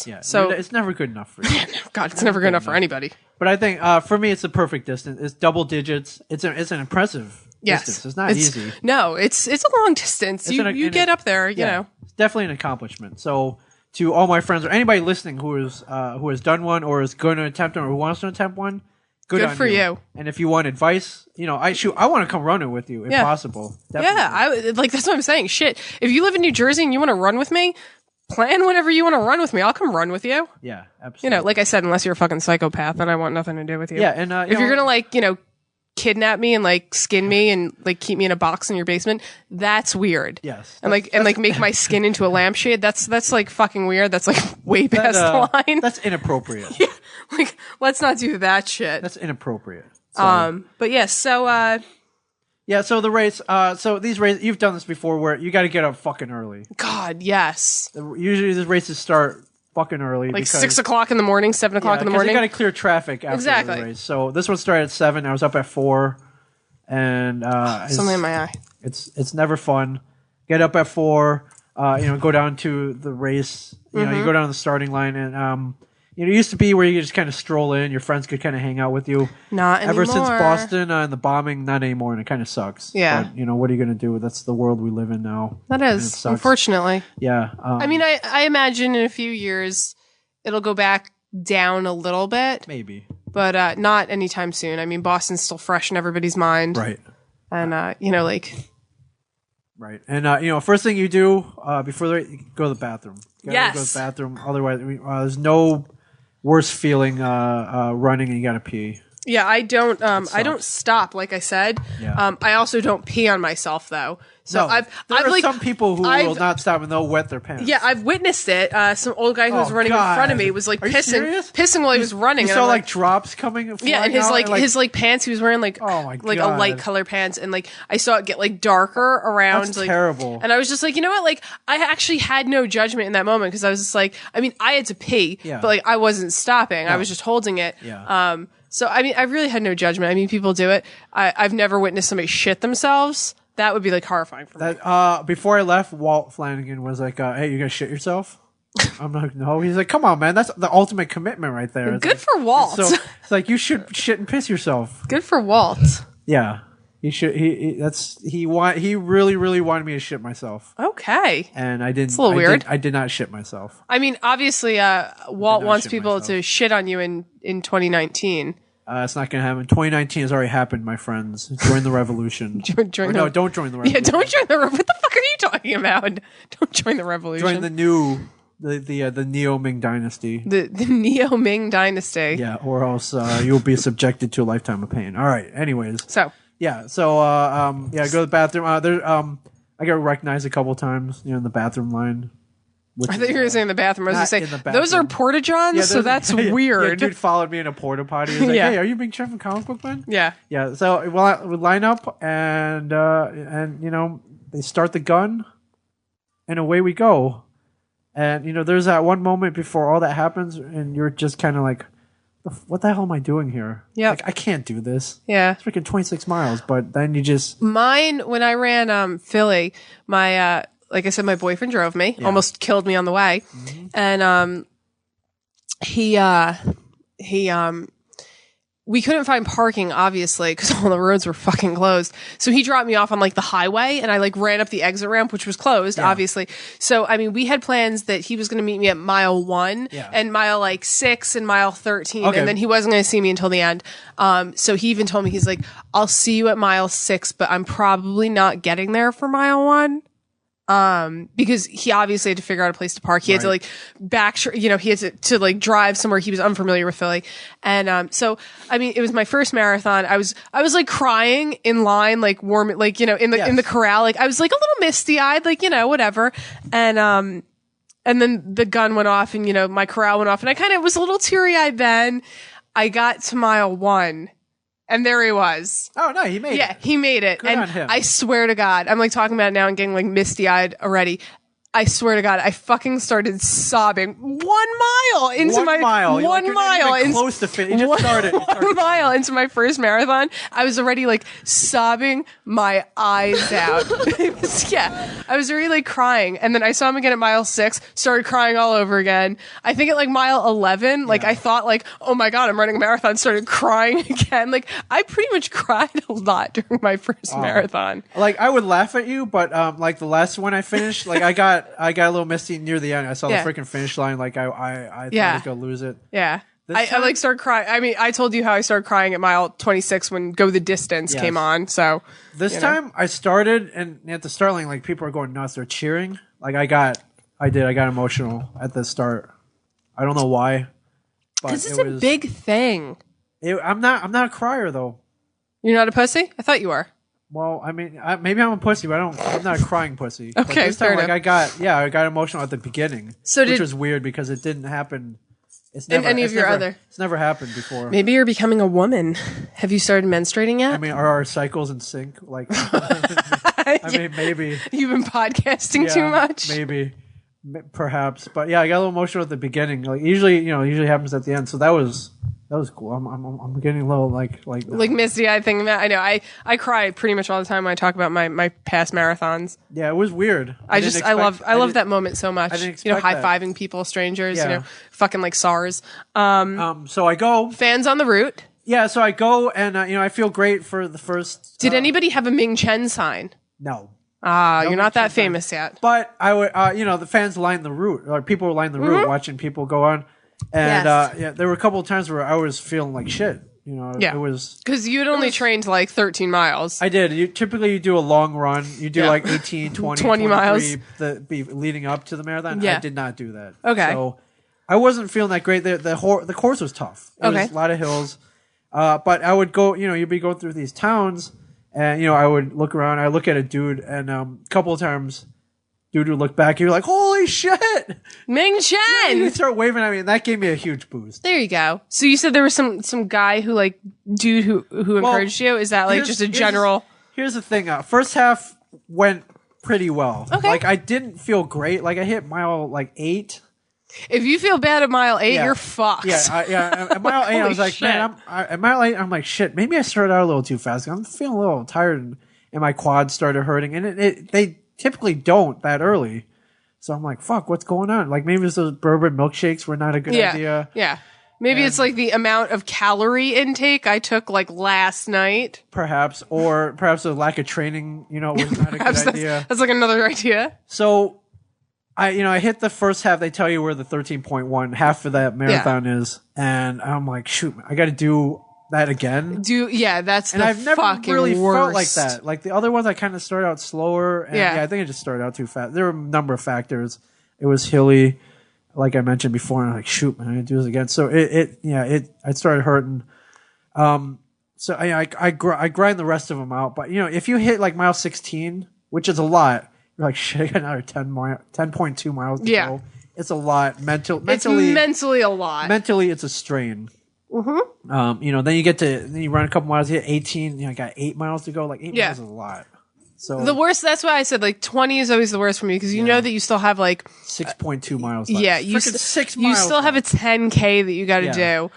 Yeah, so it's never good enough for you. God, it's never good enough for anybody. But I think for me, it's the perfect distance. It's double digits. It's an impressive distance. It's not easy. No, it's a long distance. You get up there. You know, it's definitely an accomplishment. So to all my friends or anybody listening who has done one or is going to attempt one or who wants to attempt one, good for you. And if you want advice, I want to come run it with you if possible. Definitely. Yeah, that's what I'm saying. Shit, if you live in New Jersey and you want to run with me. Plan whenever you want to run with me. I'll come run with you. Yeah, absolutely. Like I said, unless you're a fucking psychopath, then I want nothing to do with you. Yeah, and if you're gonna kidnap me and skin me and keep me in a box in your basement, that's weird. Yes, and make my skin into a lampshade. That's fucking weird. That's way past the line. That's inappropriate. Yeah, let's not do that shit. That's inappropriate. So. But yes, so. Yeah, so the race, so these races, you've done this before where you got to get up fucking early. God, yes. Usually these races start fucking early. Like 6 o'clock in the morning, 7 o'clock in the morning. You got to clear traffic after the race. So this one started at 7. I was up at 4. And something in my eye. It's never fun. Get up at 4, go down to the race. You go down the starting line and it used to be where you could just kind of stroll in. Your friends could kind of hang out with you. Not anymore. Ever since Boston and the bombing, not anymore, and it kind of sucks. Yeah. But, what are you going to do? That's the world we live in now. That is, unfortunately. Yeah. I imagine in a few years it'll go back down a little bit. Maybe. But not anytime soon. Boston's still fresh in everybody's mind. Right. And, Right. And, first thing you do before the race, you go to the bathroom. You gotta go to the bathroom. Otherwise, there's no worse feeling running and you gotta pee. Yeah, I don't. I don't stop. Like I said. Yeah. I also don't pee on myself though. So There are some people who will not stop and they'll wet their pants. Yeah, I've witnessed it. Some old guy who was running in front of me was like pissing while he was running. You saw like drops coming. Yeah, and his pants. He was wearing like a light color pants, and like I saw it get like darker around. That's like terrible. And I was just like, you know what? Like I actually had no judgment in that moment because I was just like, I mean, I had to pee, but like I wasn't stopping. I was just holding it. Yeah. So I mean, I really had no judgment. I mean, people do it. I've never witnessed somebody shit themselves. That would be like horrifying for me. Before I left, Walt Flanagan was like, "Hey, you gonna shit yourself?" I'm like, "No." He's like, "Come on, man, that's the ultimate commitment right there." It's good like, for Walt. So it's like you should shit and piss yourself. Good for Walt. Yeah, he should. He really wanted me to shit myself. Okay. And I didn't. It's a little weird. I did not shit myself. I mean, obviously, Walt wants people to shit on you in 2019. It's not going to happen. 2019 has already happened, my friends. Join the revolution. Don't join the revolution. Yeah, don't join the revolution. What the fuck are you talking about? Don't join the revolution. Join the Neo-Ming dynasty. The Neo-Ming dynasty. Yeah, or else you'll be subjected to a lifetime of pain. All right, anyways. So. Yeah, so, go to the bathroom. I got recognized a couple times, in the bathroom line. I thought you were saying in the bathroom. I was going to say, those are porta-johns, so that's weird. Yeah, dude followed me in a porta potty. He was like, hey, are you Big Chen from Comic Book Man? Yeah. Yeah, so we line up, and they start the gun, and away we go. And, there's that one moment before all that happens, and you're just kind of like, what the hell am I doing here? Yeah. Like, I can't do this. Yeah. It's freaking 26 miles, but then you just... Mine, when I ran Philly, my... like I said, my boyfriend drove me, almost killed me on the way. Mm-hmm. And, we couldn't find parking, obviously, because all the roads were fucking closed. So he dropped me off on like the highway and I like ran up the exit ramp, which was closed, obviously. So, I mean, we had plans that he was going to meet me at mile 1 and mile like 6 and mile 13. Okay. And then he wasn't going to see me until the end. So he even told me, he's like, I'll see you at mile 6, but I'm probably not getting there for mile 1. Because he obviously had to figure out a place to park. He had to like he had to like drive somewhere he was unfamiliar with Philly. And, so, I mean, it was my first marathon. I was like crying in line, like warm, like, in the corral. Like I was like a little misty eyed, like, whatever. And then the gun went off and, my corral went off and I kind of was a little teary eyed then. I got to mile 1. And there he was. Oh, no, he made it. Yeah, he made it. Good and on him. I swear to God, I'm like talking about it now and getting like misty-eyed already. I swear to God, I fucking started sobbing 1 mile into 1 mile. 1 mile. Close to finish. You just started. 1 mile into my first marathon. I was already like sobbing my eyes out. I was already like crying. And then I saw him again at mile 6, started crying all over again. I think at like mile 11, like I thought like, oh my God, I'm running a marathon, started crying again. Like I pretty much cried a lot during my first marathon. Like I would laugh at you, but like the last one I finished, like I got a little misty near the end. I saw the freaking finish line. Like I thought I was gonna lose it. Yeah. I like started crying. I mean, I told you how I started crying at mile 26 when Go the Distance came on. So this time I started, and at the start line, like people are going nuts. They're cheering. Like I got emotional at the start. I don't know why. Because it's a big thing. I'm not a crier though. You're not a pussy? I thought you were. Well, I mean, maybe I'm a pussy, but I'm not a crying pussy. Okay, but this time, fair enough. I got emotional at the beginning, which was weird because it didn't happen. It's never happened before. Maybe you're becoming a woman. Have you started menstruating yet? I mean, are our cycles in sync? Like, I mean, maybe you've been podcasting too much. Maybe, perhaps, but yeah, I got a little emotional at the beginning. Like usually happens at the end. So that was cool. I'm getting a little like misty eyed thing. I know. I cry pretty much all the time when I talk about my past marathons. Yeah, it was weird. I love that moment so much. High fiving people, strangers. Fucking like SARS. So I go. Fans on the route. Yeah, so I go and I feel great for the first. Did anybody have a Ming Chen sign? No. You're not that famous yet. But I would, the fans lined the route, or people were lining the route, watching people go on. And there were a couple of times where I was feeling like shit. It was because you'd only trained like 13 miles. I did. Typically you do a long run. You do like 18, 20 miles leading up to the marathon. Yeah. I did not do that. Okay. So I wasn't feeling that great. The course was tough. It was a lot of hills. But I would go, you'd be going through these towns, and I would look around. I look at a dude, and a couple of times, dude would look back. You're like, holy shit, Ming Chen! Yeah, you start waving at me, and that gave me a huge boost. There you go. So you said there was some guy who dude who encouraged you. Is that just a general? Here's the thing. First half went pretty well. Okay. I didn't feel great. I hit mile 8. If you feel bad at mile 8, you're fucked. Yeah. At mile 8, I was like, shit. man, at mile 8, I'm like, shit, maybe I started out a little too fast. I'm feeling a little tired, and my quads started hurting, and they typically don't that early. So I'm like, fuck, what's going on? Maybe those bourbon milkshakes were not a good idea. Yeah. Maybe it's the amount of calorie intake I took last night. Perhaps the lack of training, was not a good idea. That's another idea. So I hit the first half. They tell you where the 13.1 half of that marathon is, and I'm like, shoot, I got to do that again. That's and the I've never fucking really felt like worst. that. The other ones, I kind of started out slower. And I think I just started out too fast. There were a number of factors. It was hilly, like I mentioned before, and I'm like, shoot, man, I gotta do this again. So I started hurting. So I grind the rest of them out. But if you hit mile 16, which is a lot. You're like, shit, I got another 10.2 miles to go. It's a lot. Mentally, it's mentally a lot. Mentally, it's a strain. Mm-hmm. Then you run a couple miles, you hit 18, I got 8 miles to go. 8 miles is a lot. So the worst, that's why I said 20 is always the worst for me, because you know that you still have 6.2 miles left. Yeah, you 6 you miles still have a 10K that you got to do.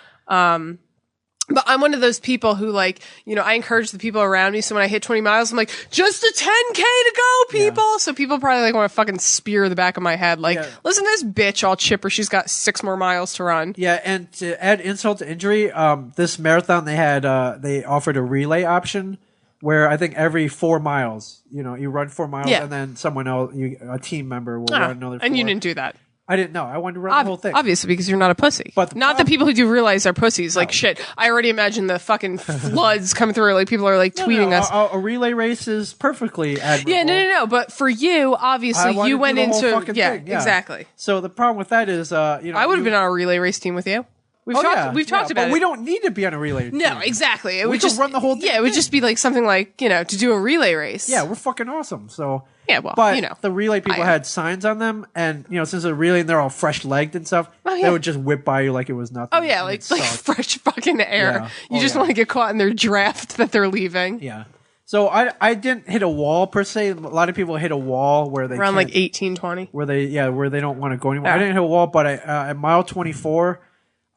But I'm one of those people who I encourage the people around me. So when I hit 20 miles, I'm like, just a 10K to go, people. Yeah. So people probably want to fucking spear the back of my head. Listen to this bitch all chipper. She's got 6 more miles to run. Yeah. And to add insult to injury, this marathon, they offered a relay option where I think every 4 miles, you run 4 miles and then someone else, a team member will run another 4. And you didn't do that. I didn't know. I wanted to run the whole thing. Obviously, because you're not a pussy. But not the people who do realize they're pussies. Shit. I already imagine the fucking floods coming through. People are tweeting us. A relay race is perfectly admirable. Yeah, no. But for you, obviously, you went into thing. Yeah, exactly. So the problem with that is, I would have been on a relay race team with you. We've talked about it. We don't need to be on a relay team. No, exactly. We could run the whole thing. Yeah, it would just be something to do a relay race. Yeah, we're fucking awesome. So yeah, well, but the relay people had signs on them, and since they're relay and they're all fresh legged and stuff, they would just whip by you like it was nothing. Oh yeah, like fresh fucking air. Yeah. You just want to get caught in their draft that they're leaving. Yeah. So I didn't hit a wall per se. A lot of people hit a wall where they around 18, 20. Where they don't want to go anymore. I didn't hit a wall, but at mile 24.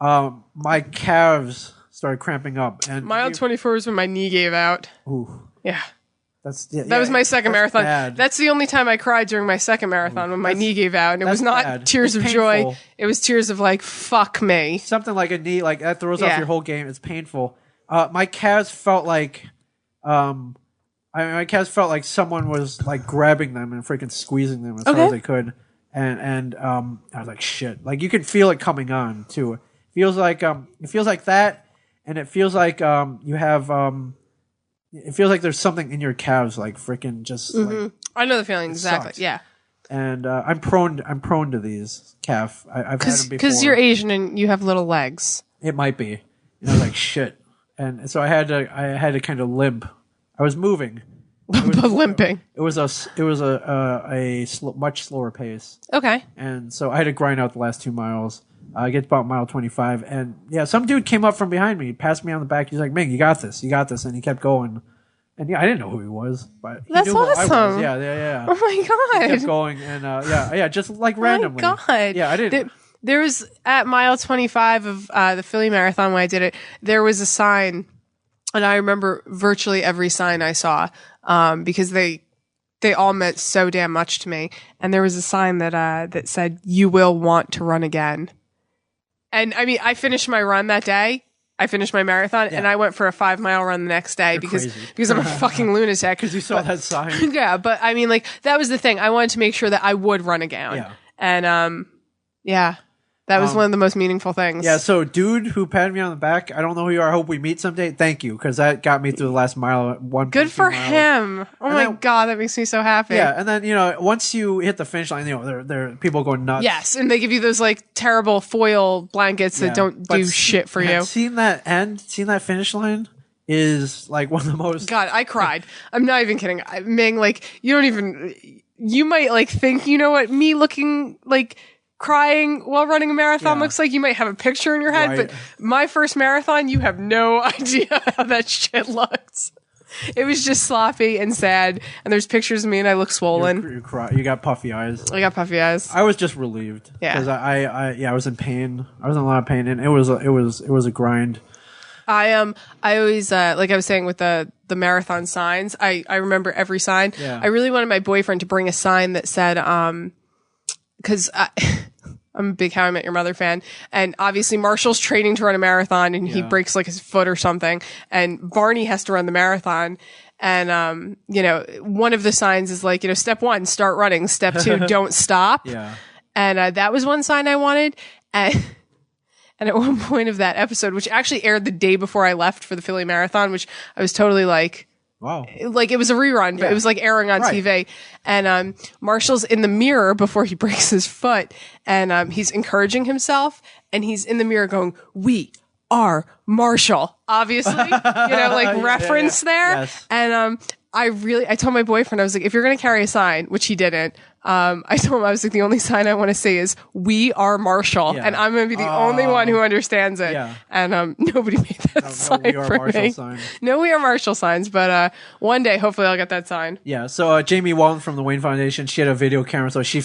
My calves started cramping up, and mile 24 is when my knee gave out. Ooh, yeah, that was my second marathon. Bad. That's the only time I cried during my second marathon when my knee gave out, and it was not tears of joy. It was tears of fuck me. Something like a knee, that throws off your whole game. It's painful. My calves felt like, my calves felt like someone was grabbing them and freaking squeezing them as hard as they could, and I was like, shit. You can feel it coming on too. Feels like that, and it feels like you have it feels like there's something in your calves freaking just I know the feeling exactly. Sucks. Yeah. And I'm prone to these calf. I've had them before. Because you're Asian and you have little legs. It might be. And I was like, shit. And so I had to kind of limp. I was moving. Limping. It was a much slower pace. Okay. And so I had to grind out the last 2 miles. I get about mile 25, and some dude came up from behind me, passed me on the back. He's like, "Ming, you got this," and he kept going. And I didn't know who he was, but he that's knew awesome. Who I was. Yeah. Oh my god! He kept going, and just randomly. Oh my god! Yeah, I didn't. There was at mile 25 of the Philly Marathon when I did it. There was a sign, and I remember virtually every sign I saw because they all meant so damn much to me. And there was a sign that said, "You will want to run again." And I mean, I finished my run that day. I finished my marathon, and I went for a 5-mile run the next day because I'm a fucking lunatic. Because you saw that sign. Yeah, but I mean, that was the thing. I wanted to make sure that I would run again. Yeah. And yeah. That was one of the most meaningful things. Yeah, so dude who patted me on the back, I don't know who you are. I hope we meet someday. Thank you, because that got me through the last mile. Good for him. Oh my God, that makes me so happy. Yeah, and then, once you hit the finish line, there are people going nuts. Yes, and they give you those like terrible foil blankets that don't do shit for you. Seeing that finish line is like one of the most... God, I cried. I'm not even kidding. Ming, like, you might like think, me looking like... crying while running a marathon looks like. You might have a picture in your head, but my first marathon, you have no idea how that shit looked. It was just sloppy and sad, and there's pictures of me and I look swollen. You got puffy eyes. I got puffy eyes. I was just relieved because I was in pain. I was in a lot of pain, and it was a grind. I always like I was saying with the marathon signs, I remember every sign. Yeah. I really wanted my boyfriend to bring a sign that said because I'm a big How I Met Your Mother fan, and obviously Marshall's training to run a marathon, and he breaks like his foot or something, and Barney has to run the marathon, and one of the signs is like, step 1, start running, step 2, don't stop. Yeah, and that was one sign I wanted, and at one point of that episode, which actually aired the day before I left for the Philly Marathon, which I was totally like, wow. Like it was a rerun, but it was like airing on TV. And Marshall's in the mirror before he breaks his foot, and he's encouraging himself, and he's in the mirror going, "We are Marshall." Obviously, reference there. Yes. And I told my boyfriend, I was like, if you're going to carry a sign, which he didn't, I told him, I was like, the only sign I want to say is, "We are Marshall." And I'm going to be the only one who understands it. Yeah. And nobody made that sign We Are for Marshall me. sign. No, We Are Marshall signs, but one day, hopefully I'll get that sign. Yeah, so Jamie Walton from the Wayne Foundation, she had a video camera, so she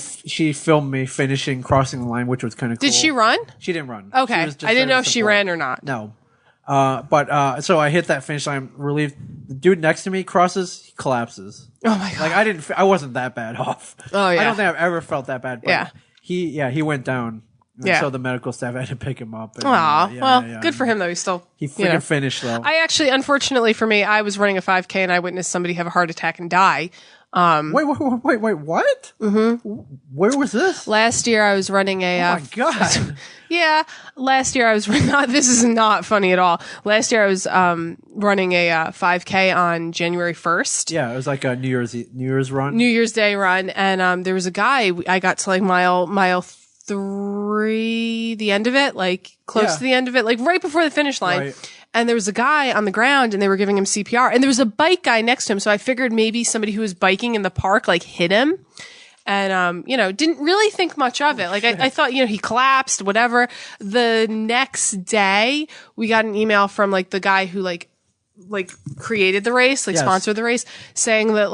filmed me crossing the line, which was kind of cool. Did she run? She didn't run. Okay. She was just I didn't there know to if she support. ran or not. No. So I hit that finish line, relieved. The dude next to me crosses, he collapses. Oh my God. Like I wasn't that bad off. Oh yeah. I don't think I've ever felt that bad. But he went down. And so the medical staff had to pick him up. And, good for him though. He freaking finished though. I actually, unfortunately for me, I was running a 5K and I witnessed somebody have a heart attack and die. Wait, what? Mm-hmm. Where was this? Last year I was running a... Oh my God. Yeah, last year I was this is not funny at all. Last year I was running a 5K on January 1st. Yeah, it was like a New Year's run. New Year's Day run, and there was a guy, I got to like mile 3, the end of it, like close to the end of it, like right before the finish line. Right. And there was a guy on the ground and they were giving him CPR, and there was a bike guy next to him. So I figured maybe somebody who was biking in the park like hit him. And, didn't really think much of it. Like, I thought, he collapsed, whatever. The next day, we got an email from, like, the guy who, like created the race, sponsored the race, saying that,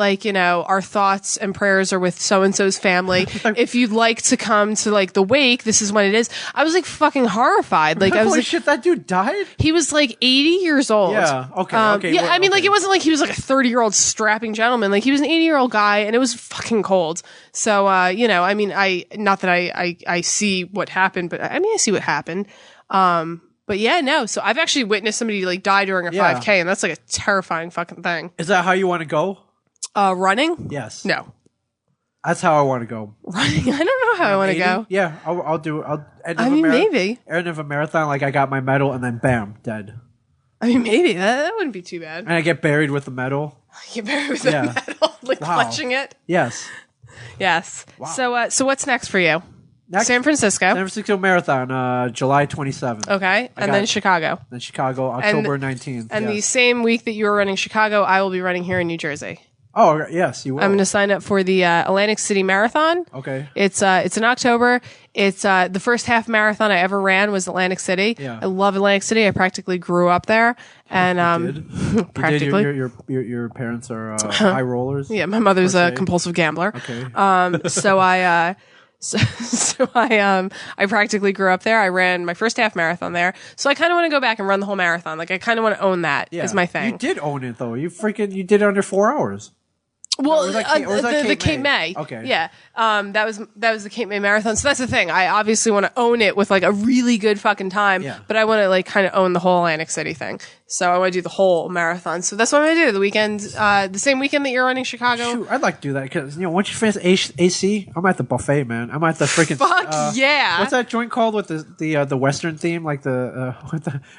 our thoughts and prayers are with so-and-so's family. If you'd like to come to, the wake, this is when it is. I was, fucking horrified. I was Holy like, shit, that dude died? He was, 80 years old. Yeah, okay, Yeah, I mean, it wasn't like he was, a 30-year-old strapping gentleman. He was an 80-year-old guy, and it was fucking cold. So, I mean, not that I see what happened, but, I see what happened. But yeah, no. So I've actually witnessed somebody die during a 5K, and that's a terrifying fucking thing. Is that how you want to go? Running? Yes. No. That's how I want to go. Running? I don't know how I want to go. Yeah, I'll do it. Maybe. End of a marathon, I got my medal, and then bam, dead. I mean, maybe. That wouldn't be too bad. And I get buried with the medal. Get buried with the medal? Clutching it? Yes. Yes. Wow. So what's next for you? Next, San Francisco Marathon, July 27th. Okay. And then Chicago. Then Chicago, October 19th. And the same week that you were running Chicago, I will be running here in New Jersey. Oh, yes, you will. I'm going to sign up for the Atlantic City Marathon. Okay. It's in October. It's the first half marathon I ever ran was Atlantic City. Yeah. I love Atlantic City. I practically grew up there. And practically. You did? Your parents are high rollers? Yeah, my mother's a compulsive gambler. Okay. So I I practically grew up there. I ran my first half marathon there. So I kind of want to go back and run the whole marathon. I kind of want to own that is my thing. You did own it though. You did it under 4 hours. Well, the Cape May. Okay. Yeah. That was the Cape May Marathon. So that's the thing. I obviously want to own it with a really good fucking time, but I want to kind of own the whole Atlantic City thing. So I want to do the whole marathon. So that's what I'm going to do. The weekend, the same weekend that you're running Chicago. Shoot, I'd like to do that because, once you finish AC, I'm at the buffet, man. I'm at the freaking... Fuck yeah. What's that joint called with the Western theme? Like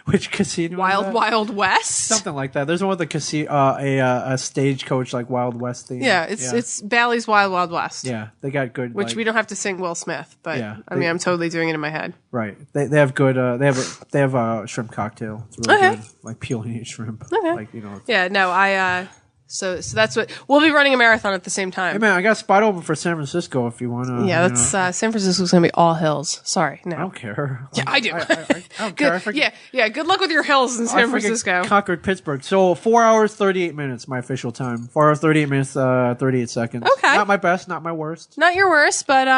which casino? Wild West? Something like that. There's one with the casino, a stagecoach like Wild West theme. Yeah, it's Bally's Wild West. Yeah, they got good... Which we don't have to sing Will Smith, but I'm totally doing it in my head. Right. They have good... they have a shrimp cocktail. It's really good. Like peeling shrimp. Okay. Like, Yeah, no, so that's what we'll be running a marathon at the same time. Hey man, I got a spot open for San Francisco if you want to. Yeah, that's San Francisco's gonna be all hills. Sorry, no. I don't care. Yeah, I do. I don't care. Yeah. Good luck with your hills in San Francisco. Conquered Pittsburgh. So 4 hours 38 minutes, my official time. 4 hours 38 minutes 38 seconds. Okay. Not my best, not my worst. Not your worst, but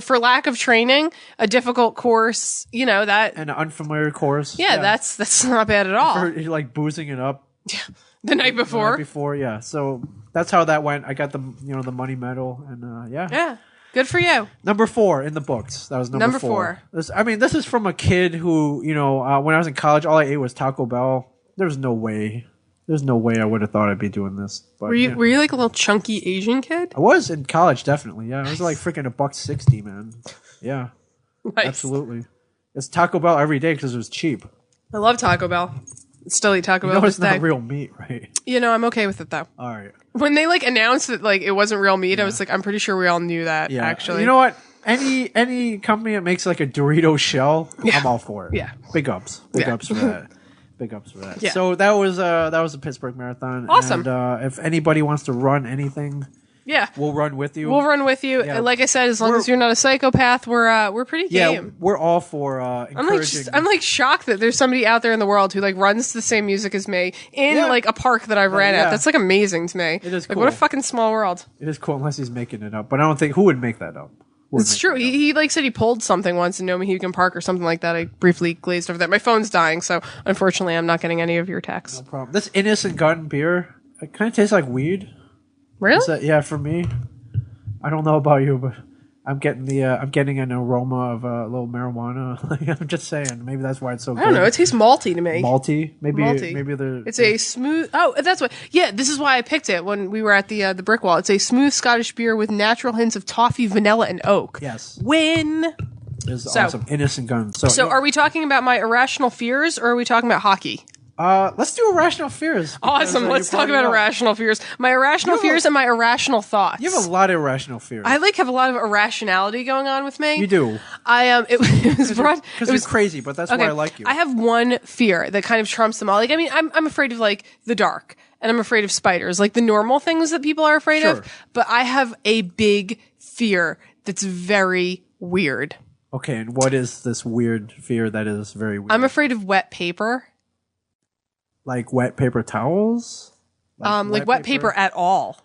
for lack of training, a difficult course, that and an unfamiliar course. Yeah, that's not bad at all. For, like boozing it up. Yeah. The night before. Yeah. So that's how that went. I got the the money medal and yeah. Yeah. Good for you. Number 4 in the books. That was number 4. This is from a kid who, when I was in college, all I ate was Taco Bell. There's no way I would have thought I'd be doing this. But, were you like a little chunky Asian kid? I was in college, definitely. Yeah, I was like freaking $1.60, man. Yeah, nice. Absolutely. It's Taco Bell every day because it was cheap. I love Taco Bell. Still eat Taco Bell. It's not real meat, right? I'm okay with it though. All right. When they announced that it wasn't real meat, I was like, I'm pretty sure we all knew that. Yeah. Actually, you know what? Any company that makes like a Dorito shell, I'm all for it. Yeah. Big ups. Big ups for that. Big ups for that. Yeah. So that was the Pittsburgh Marathon. Awesome. And if anybody wants to run anything, we'll run with you. Yeah. And like I said, as long as you're not a psychopath, we're pretty game. Yeah, we're all for encouraging. I'm shocked that there's somebody out there in the world who runs the same music as me in a park that I've ran at. That's amazing to me. It is cool. What a fucking small world. It is cool unless he's making it up. But I don't think who would make that up. It's true. He said he pulled something once in Nomahugan Park or something like that. I briefly glazed over that. My phone's dying, so unfortunately I'm not getting any of your texts. No problem. This Innocent Gun beer, it kind of tastes like weed. Really? Yeah, for me. I don't know about you, but I'm getting an aroma of a little marijuana. I'm just saying, maybe that's why it's so good. I don't know. It tastes malty to me. Malty? Maybe it's a smooth. Oh, that's what. Yeah, this is why I picked it when we were at the Brick Wall. It's a smooth Scottish beer with natural hints of toffee, vanilla, and oak. Yes. Win. This is awesome. Innocent Gun. So are we talking about my irrational fears, or are we talking about hockey? Let's do Irrational Fears. Awesome. Let's talk about irrational fears. My irrational fears and my irrational thoughts. You have a lot of irrational fears. I have a lot of irrationality going on with me. You do. It was brought because you're crazy, but that's why I like you. I have one fear that kind of trumps them all. I'm afraid of the dark, and I'm afraid of spiders, the normal things that people are afraid of. But I have a big fear that's very weird. Okay, and what is this weird fear that is very weird? I'm afraid of wet paper. Like wet paper towels? Like wet paper at all.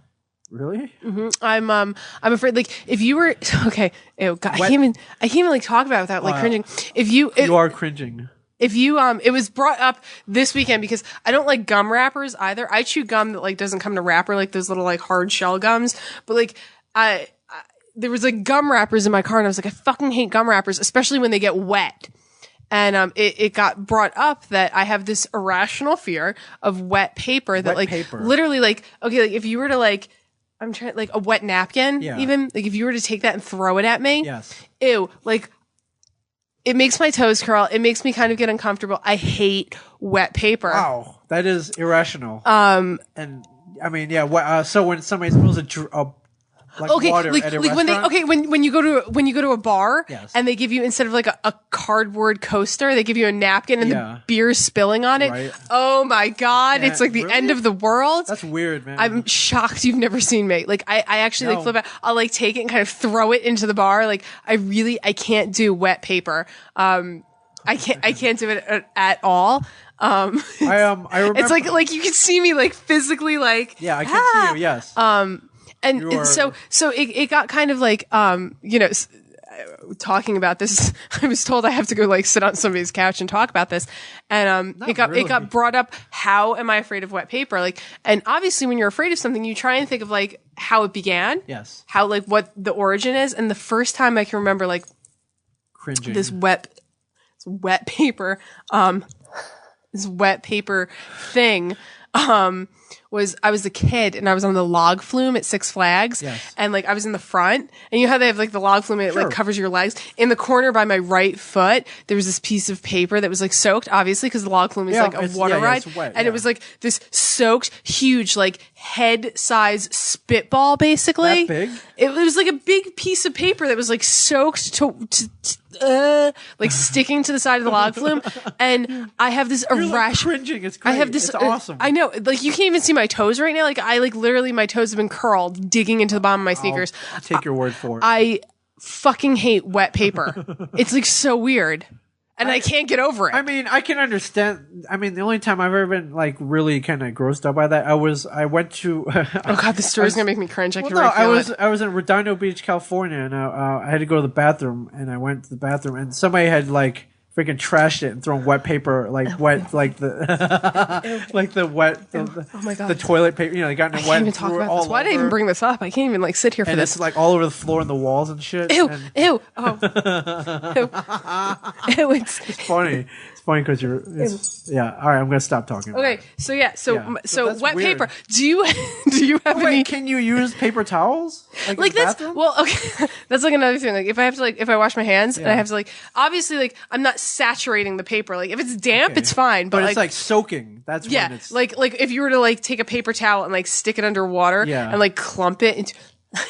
Really? Mm-hmm. I'm afraid if you were okay. Ew, God, I can't even talk about it without cringing. You are cringing. If you it was brought up this weekend because I don't like gum wrappers either. I chew gum that doesn't come in a wrapper, those little hard shell gums. But there was gum wrappers in my car, and I was like, I fucking hate gum wrappers, especially when they get wet. And it got brought up that I have this irrational fear of wet paper that paper. Literally if you were to I'm trying a wet napkin even if you were to take that and throw it at me, ew, it makes my toes curl. It makes me kind of get uncomfortable. I hate wet paper. Wow, that is irrational. And I mean, so when somebody spills water at a restaurant? When you go to a bar and they give you instead of a cardboard coaster, they give you a napkin and the beer's spilling on it. Right. Oh my God, it's the end of the world. That's weird, man. I'm shocked you've never seen me. I actually flip out. I'll take it and kind of throw it into the bar. I can't do wet paper. I can't do it at all. I remember it's you can see me physically I can see you. Yes. And so it got kind of talking about this. I was told I have to go sit on somebody's couch and talk about this. And it got brought up. How am I afraid of wet paper? And obviously when you're afraid of something, you try and think of how it began. Yes. How what the origin is. And the first time I can remember cringing. This wet paper. this wet paper thing. I was a kid and I was on the log flume at Six Flags. Yes. And like I was in the front, and you know how they have like the log flume and it like covers your legs. In the corner by my right foot, there was this piece of paper that was like soaked, obviously, because the log flume is like a water ride. It's wet, and it was like this soaked, huge, like head size spitball, basically. That big? It was like a big piece of paper that was like soaked like sticking to the side of the log flume. And I have this You're like irrational cringing. It's great. I have this. It's awesome. I know. Like you can't even see my toes right now. Like I like literally my toes have been curled, digging into the bottom of my sneakers. I'll take your word for it. I fucking hate wet paper. It's like so weird, and I can't get over it. I mean, I can understand. I mean, the only time I've ever been like really kind of grossed out by that, I went to. Oh god, this story's gonna make me cringe. I was in Redondo Beach, California, and I had to go to the bathroom, and I went to the bathroom, and somebody had like freaking trashed it and thrown wet paper, like wet, like the, like the wet, oh my god, the toilet paper. You know, they got it wet. I can't even talk about this. Why did I even bring this up? I can't even like sit here for and this. It's like all over the floor and the walls and shit. Ew, and ew, oh, ew. Ew, it's funny. It's funny because yeah. All right, I'm gonna stop talking. Okay, so that's wet weird. paper. Do you have any? Can you use paper towels? Like that's well, okay. That's like another thing. Like if I wash my hands and I have to like, obviously like I'm not saturating the paper. Like if it's damp, it's fine. But it's like soaking. That's when it's like if you were to like take a paper towel and like stick it under water and like clump it into I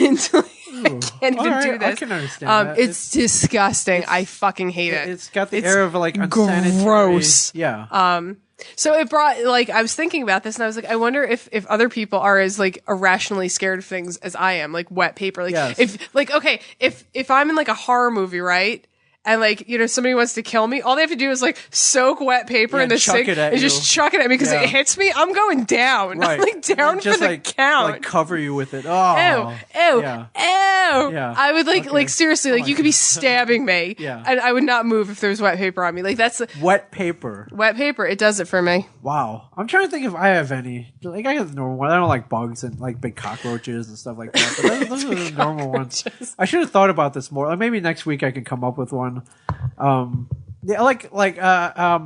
can't even do this. I can understand that. It's disgusting. I fucking hate it. It's got the air of like unsanitary. Gross. Yeah. So it brought like I was thinking about this and I was like, I wonder if other people are as like irrationally scared of things as I am, like wet paper. Like if I'm in like a horror movie, right? And like, you know, somebody wants to kill me, all they have to do is like soak wet paper in the sink and just chuck it at me because it hits me. I'm going down. Right. I'm like down just for the count. Like cover you with it. Oh. Ew. Yeah. Ew. Yeah. I would like seriously, like you could be stabbing me. Yeah. And I would not move if there was wet paper on me. Like that's wet paper. Wet paper. It does it for me. Wow. I'm trying to think if I have any. Like I have the normal one. I don't like bugs and like big cockroaches and stuff like that. But those are the normal ones. I should have thought about this more. Like maybe next week I can come up with one. Yeah, like I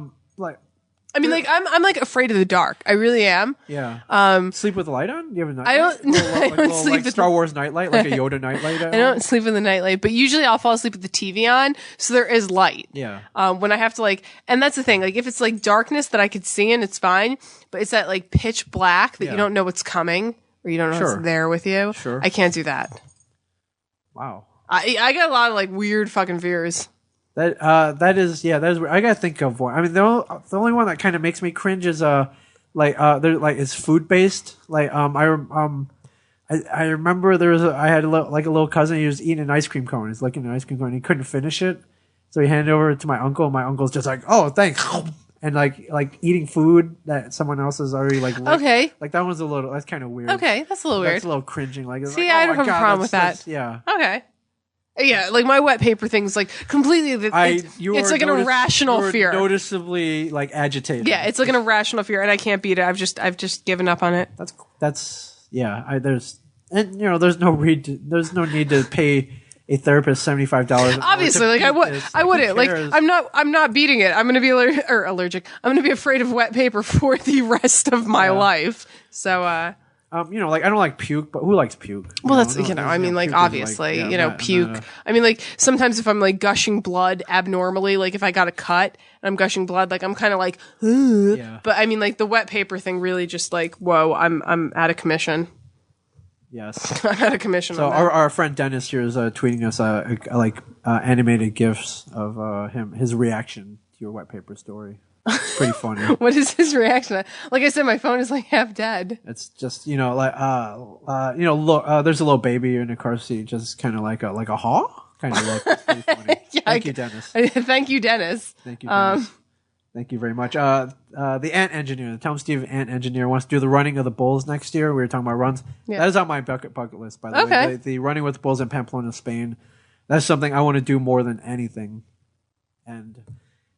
mean, like I'm like afraid of the dark. I really am. Yeah. Sleep with the light on? Do you have a night? I don't. I don't sleep like with Star Wars nightlight, like a Yoda nightlight. I don't sleep with the nightlight, but usually I'll fall asleep with the TV on, so there is light. Yeah. When I have to like, and that's the thing. Like, if it's like darkness that I could see in, it's fine. But it's that like pitch black that you don't know what's coming, or you don't know what's there with you. Sure. I can't do that. Wow. I got a lot of like weird fucking fears. That is weird. I gotta think of one. I mean, the only one that kind of makes me cringe is it's food based. Like I remember I had a little cousin. He was eating an ice cream cone. He's licking an ice cream cone. And he couldn't finish it, so he handed it over to my uncle. And my uncle's just like, "Oh, thanks," and like eating food that someone else has already like. Licked. Okay. Like that one's that's kind of weird. Okay, that's a little weird. That's a little cringing. Like see, I don't have a problem with that. Yeah. Okay. Yeah, like my wet paper thing's like completely. It's like an irrational fear. Noticeably like agitated. Yeah, it's like an irrational fear, and I can't beat it. I've just given up on it. There's no need to pay a therapist $75. Obviously, like I wouldn't. Like I'm not beating it. I'm gonna be allergic. I'm gonna be afraid of wet paper for the rest of my life. So. Like I don't like puke, but who likes puke? Well, that's I mean, like obviously, puke. I mean, like sometimes if I'm like gushing blood abnormally, like if I got a cut and I'm gushing blood, like I'm kind of like, ugh. But I mean, like the wet paper thing really just like, whoa, I'm out of commission. Yes, I'm out of commission. So our friend Dennis here is tweeting us animated gifs of his reaction to your wet paper story. Pretty funny. What is his reaction? Like I said, my phone is like half dead. It's just look, there's a little baby in a car seat, just kind of like a haw kind of look. It's pretty funny. Thank you, Dennis. Thank you, Dennis. Thank you, Dennis. Thank you very much. The ant engineer, the Tom Steve ant engineer, wants to do the running of the bulls next year. We were talking about runs. Yeah. That is on my bucket list, by the way. The running with the bulls in Pamplona, Spain. That's something I want to do more than anything. And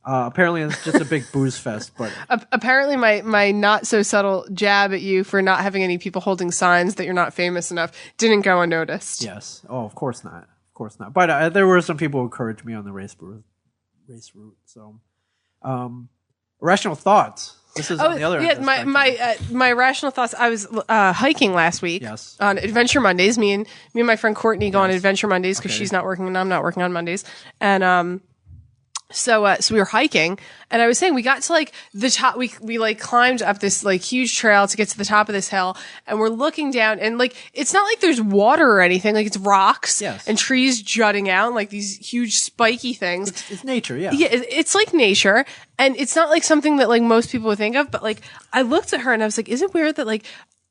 apparently it's just a big booze fest, but apparently my not so subtle jab at you for not having any people holding signs that you're not famous enough didn't go unnoticed. Yes. Oh, of course not. But there were some people who encouraged me on the race route. So, Irrational thoughts. This is on the other end. Yeah, my irrational thoughts. I was hiking last week on Adventure Mondays. Me and my friend Courtney go on Adventure Mondays because she's not working and I'm not working on Mondays. And so we were hiking, and I was saying we got to like the top. We like climbed up this like huge trail to get to the top of this hill, and we're looking down, and like it's not like there's water or anything. Like it's rocks and trees jutting out, like these huge spiky things. It's nature, yeah. Yeah, it's like nature, and it's not like something that like most people would think of. But like I looked at her and I was like, is it weird that like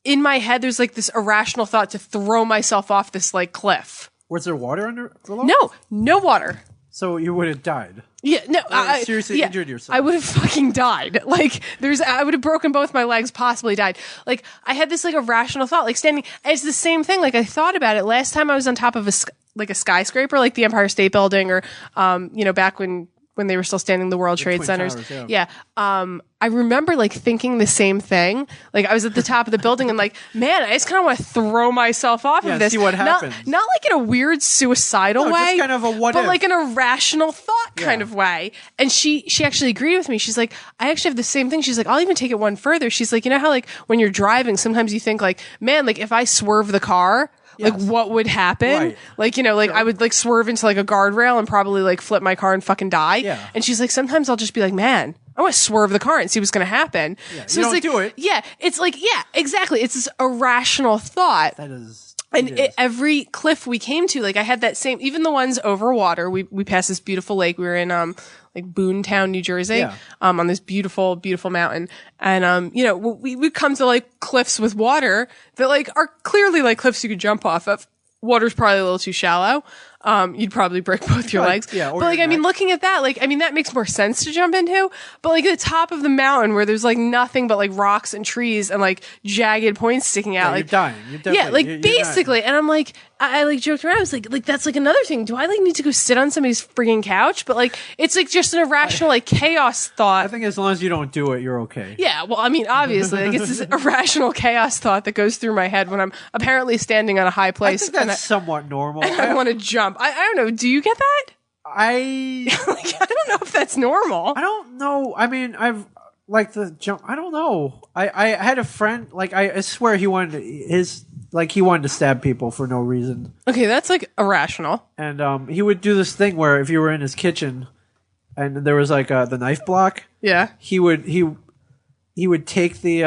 in my head there's like this irrational thought to throw myself off this like cliff? Was there water under below? No water. So you would have died. Yeah, no, I seriously injured yourself. I would have fucking died. Like, I would have broken both my legs, possibly died. Like, I had this like irrational thought, like standing. It's the same thing. Like, I thought about it last time I was on top of a skyscraper, like the Empire State Building, or back when they were still standing, the World Trade Centers. Towers, I remember like thinking the same thing. Like I was at the top of the building and like, man, I just kind of want to throw myself off of this. See what happens. Not like in a weird suicidal way, just kind of a what but if. like an irrational thought kind of way. And she actually agreed with me. She's like, I actually have the same thing. She's like, I'll even take it one further. She's like, you know how like when you're driving, sometimes you think like, man, like if I swerve the car, like what would happen? Right. Like, I would like swerve into like a guardrail and probably like flip my car and fucking die. Yeah. And she's like, sometimes I'll just be like, man, I want to swerve the car and see what's going to happen. Yeah, so you it's don't like, do it. Yeah. It's like, yeah, exactly. It's this irrational thought. That is. And every cliff we came to, like I had that same, even the ones over water, we passed this beautiful lake. We were in, like Boontown, New Jersey, on this beautiful, beautiful mountain. And, we come to like cliffs with water that like are clearly like cliffs you could jump off of. Water's probably a little too shallow. You'd probably break both your legs. Yeah, but like, I mean, looking at that, like, I mean, that makes more sense to jump into. But like at the top of the mountain where there's like nothing but like rocks and trees and like jagged points sticking out. You're like, dying. You're definitely, you're basically. And I'm like, I like joked around. I was like, that's like another thing. Do I like need to go sit on somebody's frigging couch? But like, it's like just an irrational like chaos thought. I think as long as you don't do it, you're okay. Yeah. Well, I mean, obviously, like it's this irrational chaos thought that goes through my head when I'm apparently standing on a high place. I think that's somewhat normal. And I want to jump. I don't know. Do you get that? I don't know if that's normal. I don't know. I mean, I've like the jump. I don't know. I had a friend, like I swear he wanted he wanted to stab people for no reason. Okay, that's like irrational. And he would do this thing where if you were in his kitchen and there was like the knife block, he would take the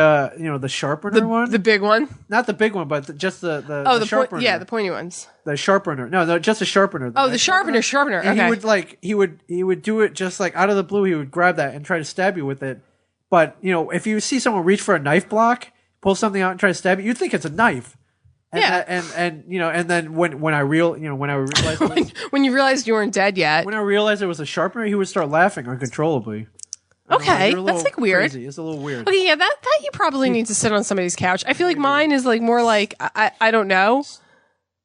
the sharpener the big one, not the big one, but just the sharpener. The pointy ones. The sharpener. No, just the sharpener. The sharpener. And okay. he would do it just like out of the blue. He would grab that and try to stab you with it. But if you see someone reach for a knife block, pull something out and try to stab you, you'd think it's a knife. And and then when I realized when you realized you weren't dead yet, when I realized it was a sharpener, he would start laughing uncontrollably. Okay, that's like weird. Crazy. It's a little weird. Okay, yeah, that you probably need to sit on somebody's couch. I feel like mine is like more like I don't know.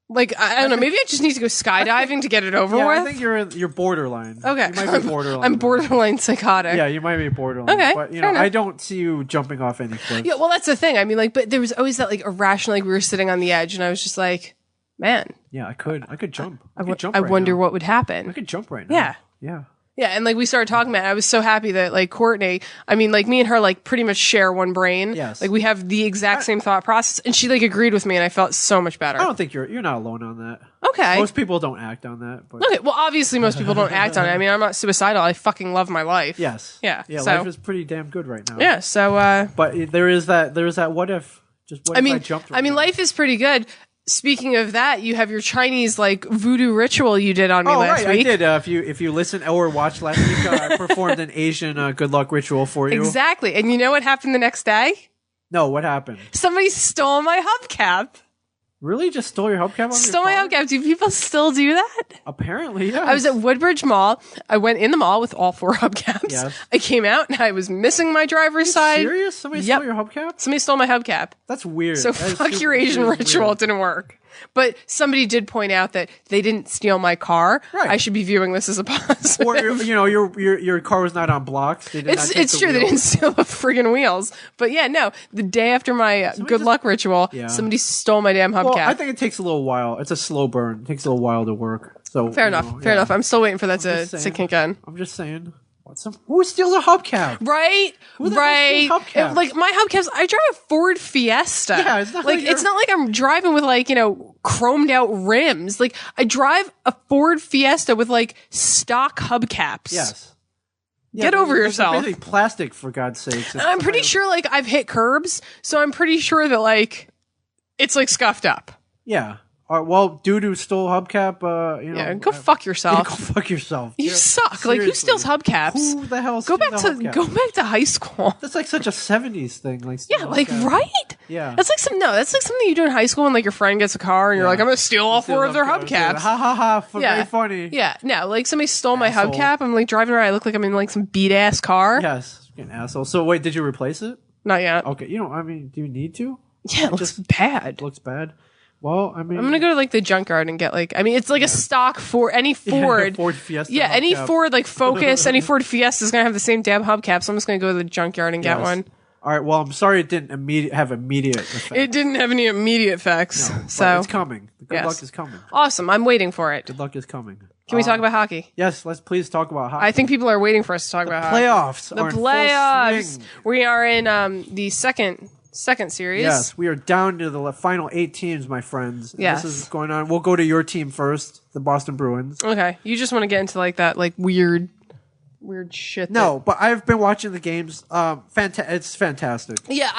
Like I don't know. Maybe I just need to go skydiving to get it over with. I think you're borderline. Okay, you might be borderline. I'm borderline psychotic. Yeah, you might be borderline. Okay, but I don't see you jumping off any cliff. Yeah, well, that's the thing. I mean, like, but there was always that like irrational. Like we were sitting on the edge, and I was just like, man. Yeah, I could jump. I wonder what would happen. I could jump right now. Yeah. Yeah. Yeah, and like we started talking about it. I was so happy that like Courtney, I mean, like me and her like pretty much share one brain. Yes. Like we have the exact same thought process, and she like agreed with me, and I felt so much better. I don't think you're not alone on that. Okay. Most people don't act on that. But. Okay. Well, obviously most people don't act on it. I mean, I'm not suicidal. I fucking love my life. Yes. Yeah. Yeah. So, life is pretty damn good right now. Yeah. So. But there is that. What if? Just what if I jumped? I mean, life is pretty good. Speaking of that, you have your Chinese like voodoo ritual you did on me last week. I did. If you listened or watched last week, I performed an Asian good luck ritual for you. Exactly. And you know what happened the next day? No, what happened? Somebody stole my hubcap. Really? Just stole your hubcap? Stole my hubcap. Do people still do that? Apparently, yeah. I was at Woodbridge Mall. I went in the mall with all 4 hubcaps. Yes. I came out and I was missing my driver's side. Serious? Somebody stole your hubcap? Somebody stole my hubcap. That's weird. So fuck your Asian ritual. It didn't work. But somebody did point out that they didn't steal my car. Right. I should be viewing this as a positive. Or your car was not on blocks. It's true. They didn't steal the friggin' wheels. But yeah, no. The day after my good luck ritual, somebody stole my damn hubcap. Well, I think it takes a little while. It's a slow burn. It takes a little while to work. So fair enough. Fair enough. I'm still waiting for that to kick in. I'm just saying. Who steals a hubcap? Right? Who the hell steals hubcaps? Like my hubcaps, I drive a Ford Fiesta. Yeah, it's not like it's not like I'm driving with like, chromed out rims. Like I drive a Ford Fiesta with like stock hubcaps. Yes. Get over yourself. It's basically plastic, for God's sakes. I'm pretty sure like I've hit curbs, so I'm pretty sure that like it's like scuffed up. Yeah. Well, doo-doo stole hubcap, Yeah, go fuck yourself. Go fuck yourself. You suck. Seriously. Like, who steals hubcaps? Who the hell go steals back to hubcaps? Go back to high school. That's like such a 70s thing. Like, Yeah, like, hubcaps. right? Yeah. That's like something you do in high school when like your friend gets a car and you're like, I'm gonna steal all four of their hubcaps. Ha ha ha, Yeah. very funny. Yeah, no, like somebody stole my Asshole. hubcap. I'm like driving around. I look like I'm in like some beat ass car. Yes, an asshole. So wait, did you replace it? Not yet. Okay, do you need to? Yeah, it looks bad. It looks bad. Well, I mean, I'm gonna go to like the junkyard and get like, it's like a stock for any Ford. Ford Fiesta. Yeah, any hubcap. Ford like Focus, any Ford Fiesta is gonna have the same damn hubcap. So I'm just gonna go to the junkyard and get Yes. one. All right. Well, I'm sorry it didn't have immediate effect. It didn't have any immediate effects. But So it's coming. The good Yes. luck is coming. awesome. I'm waiting for it. Good luck is coming. Can we talk about hockey? Yes, let's please talk about hockey. I think people are waiting for us to talk about hockey. playoffs. The are in full playoffs. swing. We are in the second series. Yes, we are down to the final 8 teams, my friends. And Yes. This is going on. We'll go to your team first, the Boston Bruins. Okay. You just want to get into like that like weird shit. No, but I've been watching the games. It's fantastic. Yeah,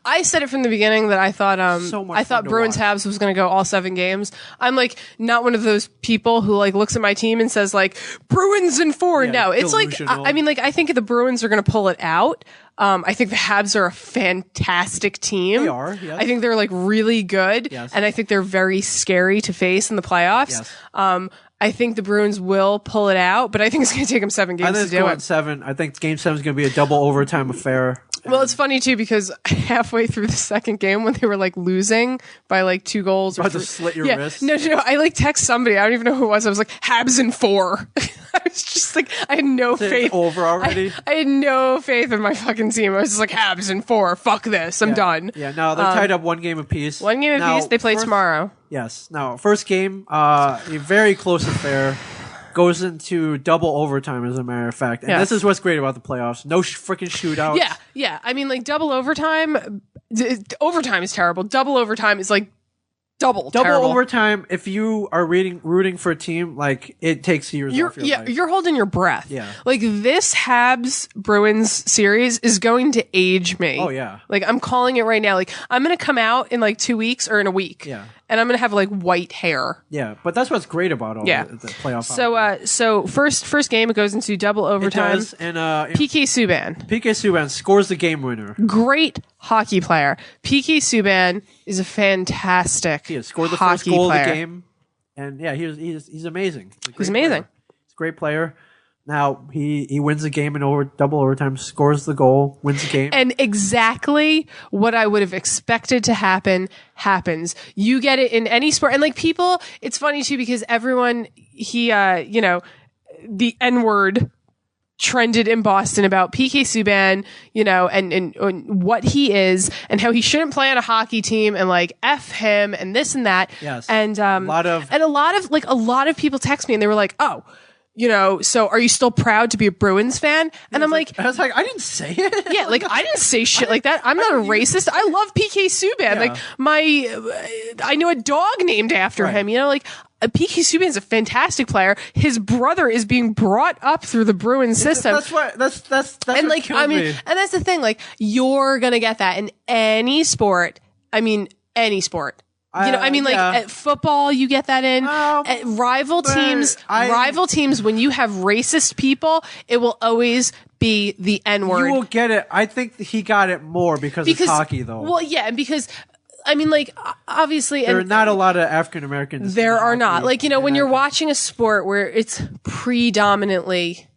I said it from the beginning that I thought So much I thought fun to Bruins watch. Habs was going to go all 7 games. I'm like not one of those people who like looks at my team and says like Bruins in 4. Yeah, No, it's like delusional. I mean like I think the Bruins are going to pull it out. I think the Habs are a fantastic team. They are, yes. I think they're like really good, Yes. and I think they're very scary to face in the playoffs. Yes. I think the Bruins will pull it out, but I think it's going to take them 7 I games think to it's do going it. 7. I think Game 7 is going to be a double overtime affair. Well, it's funny too because halfway through the second game when they were like losing by like 2 goals or About to slit your wrist. No, I like text somebody. I don't even know who it was. I was like, Habs in 4. I was just like, I had no faith. It's over already. I had no faith in my fucking team. I was just like, Habs in 4. Fuck this. I'm done. Yeah, no, they're tied up 1 game apiece. 1 game apiece. They play tomorrow. Yes. Now, first game, a very close affair. Goes into double overtime, as a matter of fact. And Yes. this is what's great about the playoffs. No freaking shootouts. Yeah. I mean, like double overtime. Overtime is terrible. Double overtime is like double terrible. Overtime, if you are rooting for a team, like, it takes years off your life. You're holding your breath. Yeah. Like this Habs Bruins series is going to age me. Oh, yeah. Like I'm calling it right now. Like I'm going to come out in like 2 weeks or in a week. Yeah. And I'm going to have like white hair. Yeah, but that's what's great about all the playoff hockey. So first game it goes into double It overtime. does, and PK Subban, PK Subban scores the game winner. great hockey player. PK Subban is a fantastic He has scored the hockey first goal player. of the game, and yeah, he's amazing. He's amazing. He's a great player. Now he wins the game in double overtime, scores the goal, wins the game. And exactly what I would have expected to happen happens. You get it in any sport. And like people, it's funny too because everyone, the N-word trended in Boston about PK Subban, and what he is and how he shouldn't play on a hockey team and like F him and this and that. Yes. And a lot of people text me and they were like, oh, so are you still proud to be a Bruins fan? And I'm like, I was like, I didn't say it. yeah, like I didn't say shit like that. I'm not a racist. I love PK Subban. Like I know a dog named after him. Like PK Subban is a fantastic player. His brother is being brought up through the Bruins system. That's And what like killed me. and that's the thing. Like you're gonna get that in any sport. I mean, any sport. At football, you get that in. At rival teams, when you have racist people, it will always be the N-word. You will get it. I think he got it more because of hockey, though. Well, yeah, and because, obviously... There are not a lot of African Americans. There are not. Like, when you're watching a sport where it's predominantly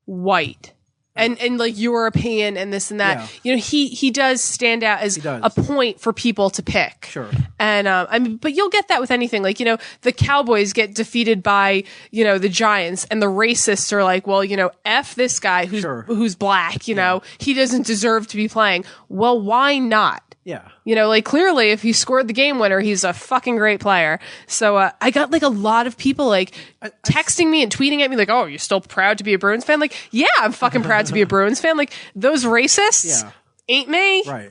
white... And like European and this and that, he does stand out as a point for people to pick. Sure. And but you'll get that with anything. Like the Cowboys get defeated by the Giants, and the racists are like, well, f this guy who's black. He doesn't deserve to be playing. Well, why not? Yeah. You know, like clearly if he scored the game winner, he's a fucking great player. So I got like a lot of people like texting me and tweeting at me like, oh, you're still proud to be a Bruins fan? Like, yeah, I'm fucking proud to be a Bruins fan. Like those racists ain't me. Right.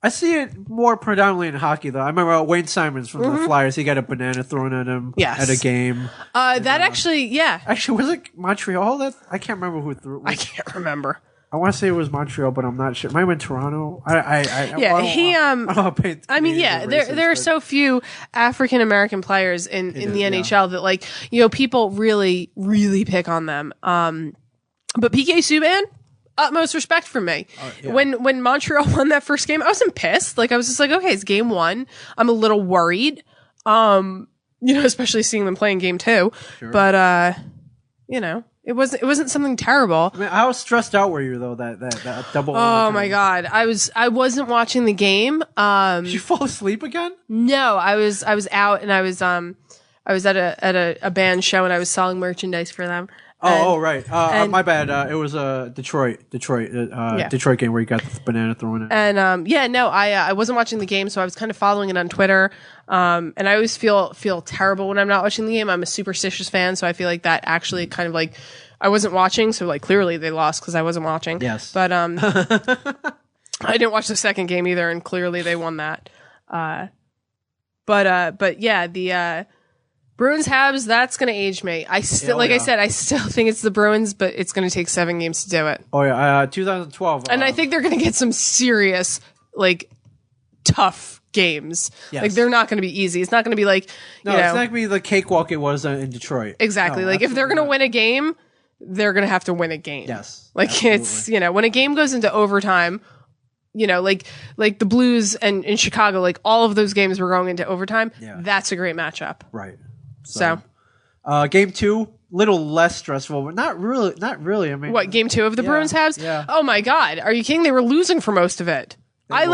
I see it more predominantly in hockey, though. I remember Wayne Simons from the Flyers. He got a banana thrown at him at a game. Actually, was it Montreal? I can't remember who threw it. I can't remember. I want to say it was Montreal, but I'm not sure. Might have been Toronto. There are so few African American players in the NHL that like, you know, people really, really pick on them. But PK Subban, utmost respect from me. When Montreal won that first game, I wasn't pissed. Like I was just like, okay, it's game 1. I'm a little worried. You know, especially seeing them playing game 2. Sure. But you know, it wasn't something terrible. I mean, how stressed out were you though that double? Oh my god, I wasn't watching the game. Did you fall asleep again? No, I was out and I was at a band show and I was selling merchandise for them. Right. My bad. It was a Detroit game where you got the banana thrown in. And I wasn't watching the game, so I was kind of following it on Twitter. And I always feel terrible when I'm not watching the game. I'm a superstitious fan, so I feel like that actually kind of like I wasn't watching, so like clearly they lost because I wasn't watching. Yes. But I didn't watch the second game either, and clearly they won that. But yeah, the Bruins Habs, that's going to age me. I still think it's the Bruins, but it's going to take 7 games to do it. Oh yeah, 2012. And I think they're going to get some serious, like, tough games. Yes. Like, they're not going to be easy. It's not going to be like, it's not going to be the cakewalk it was in Detroit. Exactly. No, like, if they're going to win a game, they're going to have to win a game. Yes. Like, absolutely. It's, you know, when a game goes into overtime, you know, like the Blues and in Chicago, like, all of those games were going into overtime. Yeah. That's a great matchup. Right. So game 2, little less stressful, but not really. I mean, what, game 2 of the Bruins Habs? Yeah. Oh my God. Are you kidding? They were losing for most of it. I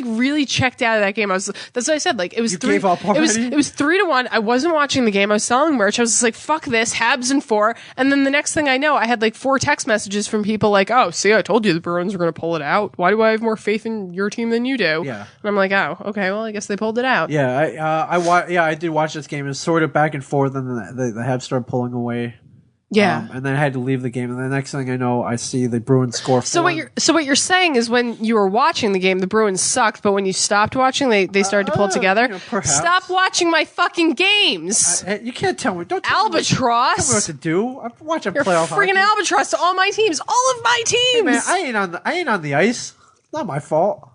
really checked out of that game. That's what I said. Like it was you gave up already? It was 3-1. I wasn't watching the game. I was selling merch. I was just like, fuck this, Habs in 4. And then the next thing I know, I had like 4 text messages from people like, oh, see, I told you the Bruins were going to pull it out. Why do I have more faith in your team than you do? Yeah. And I'm like, oh, okay, well, I guess they pulled it out. Yeah. I did watch this game. It was sort of back and forth, and the Habs started pulling away. Yeah. And then I had to leave the game, and the next thing I know, I see the Bruins score 4. So what you're saying is when you were watching the game, the Bruins sucked, but when you stopped watching, they started to pull together. You know, perhaps. Stop watching my fucking games. You can't tell me. Don't tell Albatross. Tell me what to do. I'm watching You're playoff friggin' hockey. Albatross to all my teams. All of my teams. Hey man, I ain't on the ice. It's not my fault.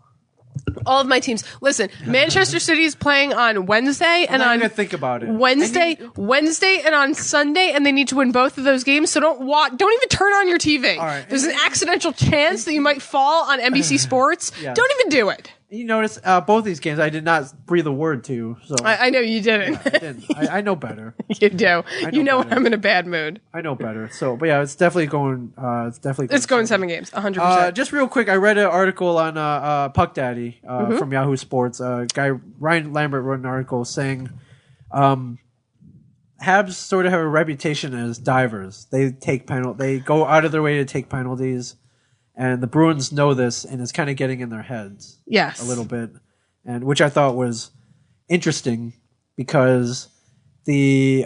All of my teams. Listen, Manchester City is playing on Wednesday and I'm on gonna think about it. Wednesday and on Sunday, and they need to win both of those games. So don't even turn on your TV. All right. There's an accidental chance that you might fall on NBC Sports. Yes. Don't even do it. You notice both these games I did not breathe a word to. So I know you didn't. Yeah, I didn't. I know better. You do. You know better. I'm in a bad mood. I know better. So, but yeah, it's definitely going. It's going 7 games, 100%. Just real quick, I read an article on Puck Daddy from Yahoo Sports. Guy Ryan Lambert wrote an article saying, Habs sort of have a reputation as divers. They go out of their way to take penalties. And the Bruins know this, and it's kind of getting in their heads. Yes. A little bit. And which I thought was interesting because if you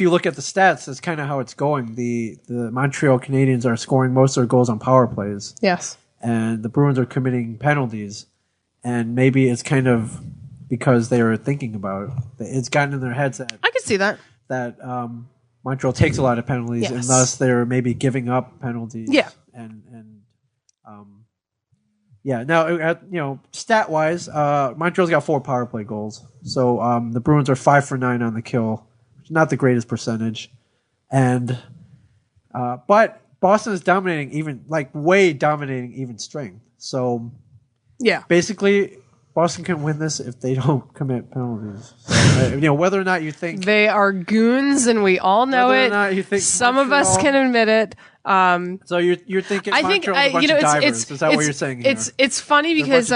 look at the stats, that's kind of how it's going. The Montreal Canadiens are scoring most of their goals on power plays. Yes. And the Bruins are committing penalties. And maybe it's kind of because they were thinking about it. It's gotten in their heads that I could see that. Montreal takes a lot of penalties, and thus they're maybe giving up penalties. Yeah, Now, stat wise, Montreal's got 4 power play goals, so the Bruins are 5 for 9 on the kill, which is not the greatest percentage, and but Boston is dominating way dominating even strength. So yeah, basically, Boston can win this if they don't commit penalties. So, whether or not you think they are goons, and we all know it. Not you think some of us can admit it. So you're thinking Montreal's a bunch of divers. Is that what you're saying here? It's funny because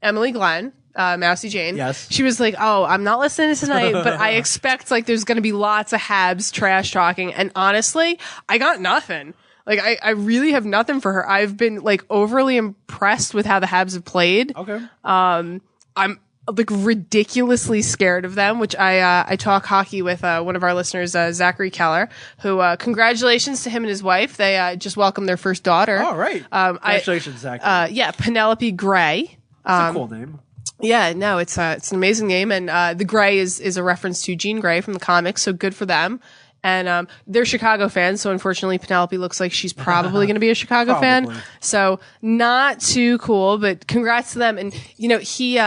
Emily Glenn, Mousy Jane. Yes. She was like, "Oh, I'm not listening tonight, but I expect like there's going to be lots of Habs trash talking." And honestly, I got nothing. Like, I really have nothing for her. I've been, like, overly impressed with how the Habs have played. Okay. I'm, like, ridiculously scared of them, which I talk hockey with one of our listeners, Zachary Keller, who, congratulations to him and his wife. They just welcomed their first daughter. Oh, right. Congratulations, Zachary. Yeah, Penelope Gray. That's a cool name. Yeah, no, it's an amazing name. And the Gray is a reference to Jean Grey from the comics, so good for them. And they're Chicago fans, so unfortunately Penelope looks like she's probably going to be a Chicago fan. So not too cool, but congrats to them. And, you know, he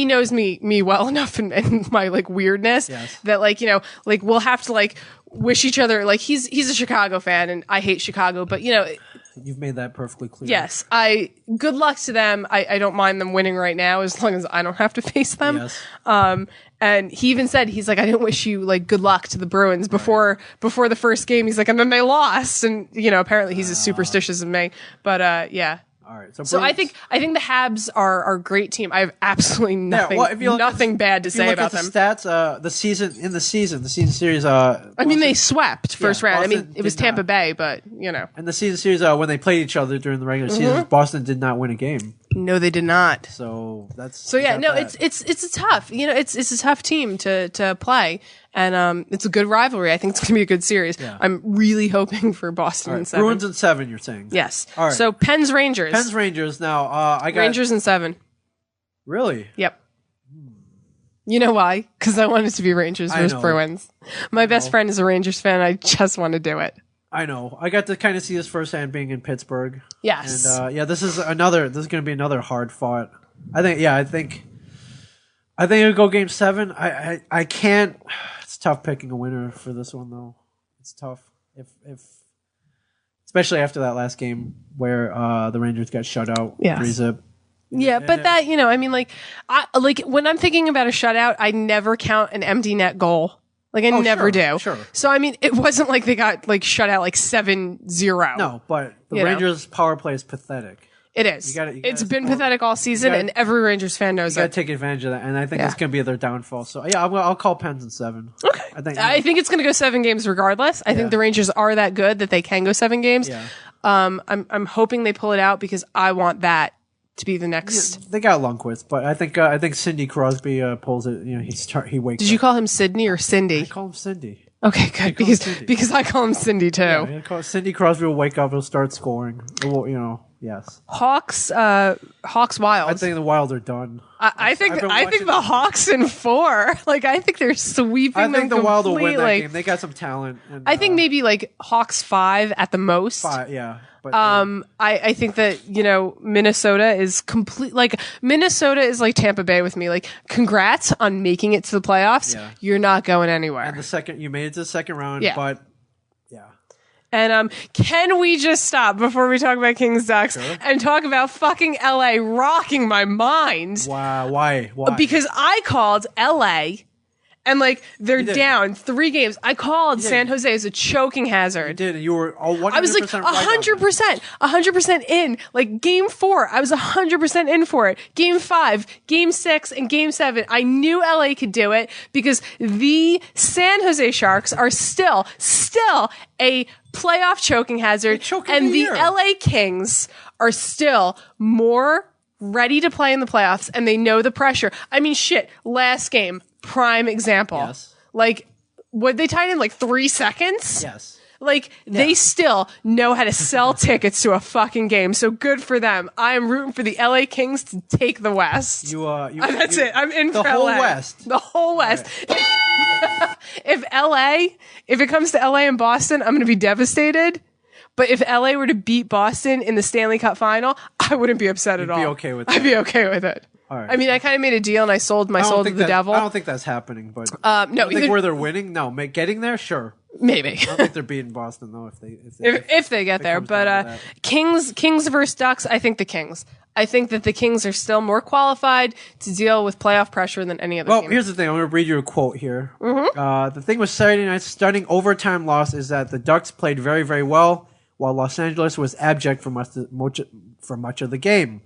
knows me well enough and my, like, weirdness that, like, you know, like, we'll have to, like, wish each other, like, he's a Chicago fan and I hate Chicago, but, you know. You've made that perfectly clear. Yes. Good luck to them. I don't mind them winning right now as long as I don't have to face them. Yes. And he even said, he's like, I didn't wish you, like, good luck to the Bruins before the first game. He's like, and then they lost. And, you know, apparently he's as superstitious as me. But, yeah. All right. So I think the Habs are a great team. I have absolutely nothing bad to say about them. Stats, the season series. I mean, they swept first round. Boston, I mean, it was Tampa Bay, but you know. And the season series, when they played each other during the regular season, Boston did not win a game. No, they did not. So it's a tough. You know, it's a tough team to play. And it's a good rivalry. I think it's going to be a good series. Yeah. I'm really hoping for Boston in 7. Bruins in 7, you're saying? Yes. All right. So Pens Rangers. Now, I got Rangers in 7. Really? Yep. You know why? Because I want it to be Rangers versus Bruins. My best friend is a Rangers fan. I just want to do it. I know. I got to kind of see this firsthand being in Pittsburgh. Yes. And this is going to be another hard fought. I think it'll go game 7. I can't. It's tough picking a winner for this one, though. It's tough. If especially after that last game where the Rangers got shut out 3-0. Yeah, but that, you know, I mean, like when I'm thinking about a shutout, I never count an empty net goal. Like, I never do. Sure. So, I mean, it wasn't like they got, like, shut out, like, 7-0. No, but the Rangers' power play is pathetic. It is. It's been pathetic all season, and every Rangers fan knows it. You got to take advantage of that, and I think it's going to be their downfall. So, yeah, I'll call Pens in 7. Okay. I think it's going to go 7 games regardless. I think the Rangers are that good that they can go 7 games. Yeah. I'm hoping they pull it out because I want that to be the next. Yeah, they got Lundqvist, but I think Cindy Crosby pulls it. You know, he wakes. Did you call him Sydney or Cindy? I call him Cindy. Okay, good because I call him Cindy too. Yeah, Cindy Crosby will wake up. He'll start scoring. Yes. Hawks Wild. I think the Wild are done. I think the Hawks in 4. Like, I think they're sweeping them. I think the Wild will win that game. They got some talent. And, I think maybe like Hawks 5 at the most. 5, yeah. But, I think that, you know, Minnesota is complete. Like, Minnesota is like Tampa Bay with me. Like, congrats on making it to the playoffs. Yeah. You're not going anywhere. And you made it to the second round, but yeah. And can we just stop before we talk about Kings Ducks and talk about fucking LA rocking my mind? Wow, why? Because I called LA. And, like, they're down 3 games. I called San Jose as a choking hazard. You did. You were 100% I was like 100% in. Like, game 4, I was 100% in for it. Game 5, game 6, and game 7, I knew LA could do it because the San Jose Sharks are still a playoff choking hazard. And the LA Kings are still more ready to play in the playoffs, and they know the pressure. I mean, shit, last game. Prime example. Yes. Like, would they tied in like 3 seconds? Yes. Like, they still know how to sell tickets to a fucking game. So good for them. I am rooting for the LA Kings to take the West. That's it. I'm in for LA. The whole West. Right. If it comes to LA and Boston, I'm going to be devastated. But if LA were to beat Boston in the Stanley Cup final, I wouldn't be upset at all. You'd be okay with that. I'd be okay with it. All right. I mean, I kind of made a deal and I sold my soul to the devil. I don't think that's happening, but no. I think where they're winning, no. Getting there, sure. Maybe. I don't think they're beating Boston though if they get there. But Kings versus Ducks, I think the Kings. I think that the Kings are still more qualified to deal with playoff pressure than any other team. Well, here's the thing. I'm going to read you a quote here. Mm-hmm. The thing with Saturday night's stunning overtime loss is that the Ducks played very, very well, while Los Angeles was abject for much of the game.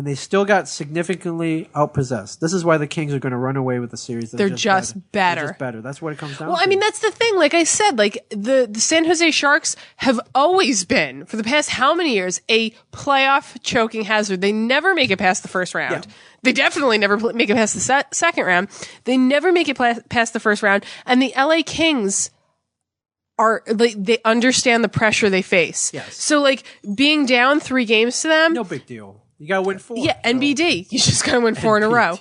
and they still got significantly outpossessed. This is why the Kings are going to run away with the series. They're just better. They're just better. That's what it comes down to. Well, I mean, that's the thing. Like I said, like the San Jose Sharks have always been, for the past how many years, a playoff choking hazard. They never make it past the first round. Yeah. They definitely never make it past the second round. They never make it past the first round. And the LA Kings are, like, they understand the pressure they face. Yes. So, like, being down 3 games to them. No big deal. You got to win 4. Yeah, NBD. You just got to win 4 in a row.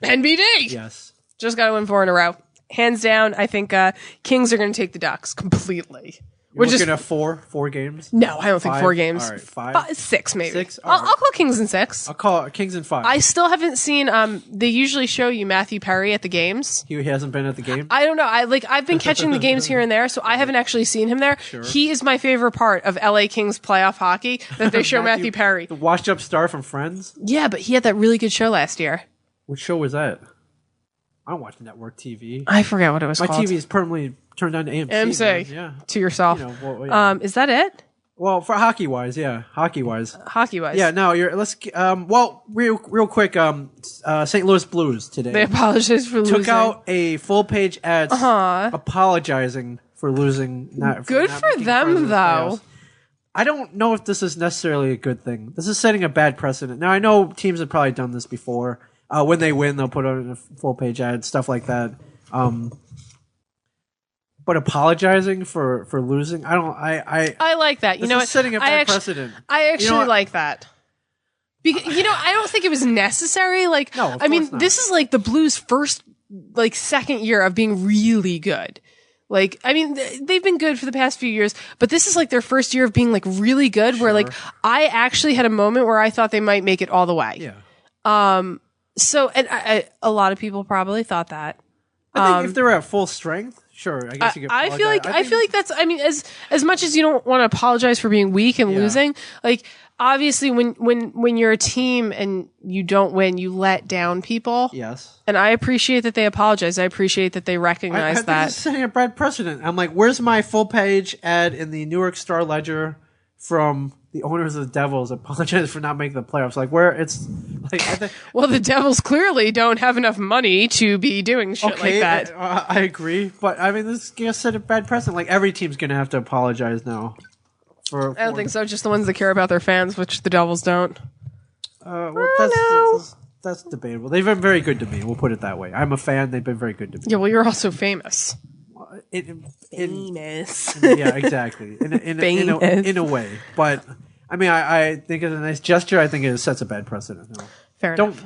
NBD. Yes. Just got to win 4 in a row. Hands down, I think Kings are going to take the Ducks completely. We're looking at 4 games? No, I don't think 4 games. All right, 5? 6 maybe. 6? I'll call Kings in 6. I'll call Kings in 5. I still haven't seen. They usually show you Matthew Perry at the games. He hasn't been at the game. I don't know. I've been catching the games here and there, so I haven't actually seen him there. Sure. He is my favorite part of LA Kings playoff hockey, that they show Matthew Perry, the washed-up star from Friends. Yeah, but he had that really good show last year. What show was that? I don't watch network TV. I forget what it was called. My TV is permanently turned on to AMC. AMC. Yeah. To yourself. You know, well, yeah. Is that it? Well, for hockey-wise, yeah. Hockey-wise. Hockey-wise. Yeah, no, let's, real quick, St. Louis Blues today. They apologized for losing. Took out a full-page ad apologizing for losing. Good for them, though. Playoffs. I don't know if this is necessarily a good thing. This is setting a bad precedent. Now, I know teams have probably done this before. When they win, they'll put out a full-page ad, stuff like that. But apologizing for losing, I like that. You know, setting a bad precedent. I actually like that. Because, I don't think it was necessary. Like, no, I mean, this is like the Blues' first, like, second year of being really good. Like, I mean, they've been good for the past few years, but this is like their first year of being like really good. Where like I actually had a moment where I thought they might make it all the way. Yeah. So, and a lot of people probably thought that. I think if they were at full strength, sure. I guess you could. I feel like that's. I mean, as much as you don't want to apologize for being weak and losing, like obviously when you're a team and you don't win, you let down people. Yes. And I appreciate that they apologize. I appreciate that they recognize I that. This is setting a bad precedent. I'm like, where's my full page ad in the New York Star Ledger from the owners of the Devils apologize for not making the playoffs? Like, where it's like, I think, well, the Devils clearly don't have enough money to be doing shit like that. I agree, but I mean, this is gonna set a bad precedent. Like, every team's gonna have to apologize now. I don't think so. Just the ones that care about their fans, which the Devils don't. That's debatable. They've been very good to me. We'll put it that way. I'm a fan. They've been very good to me. Yeah, well, you're also famous. Famous. Yeah, exactly. In a way, but I mean, I think it's a nice gesture. I think it sets a bad precedent. No. Fair enough.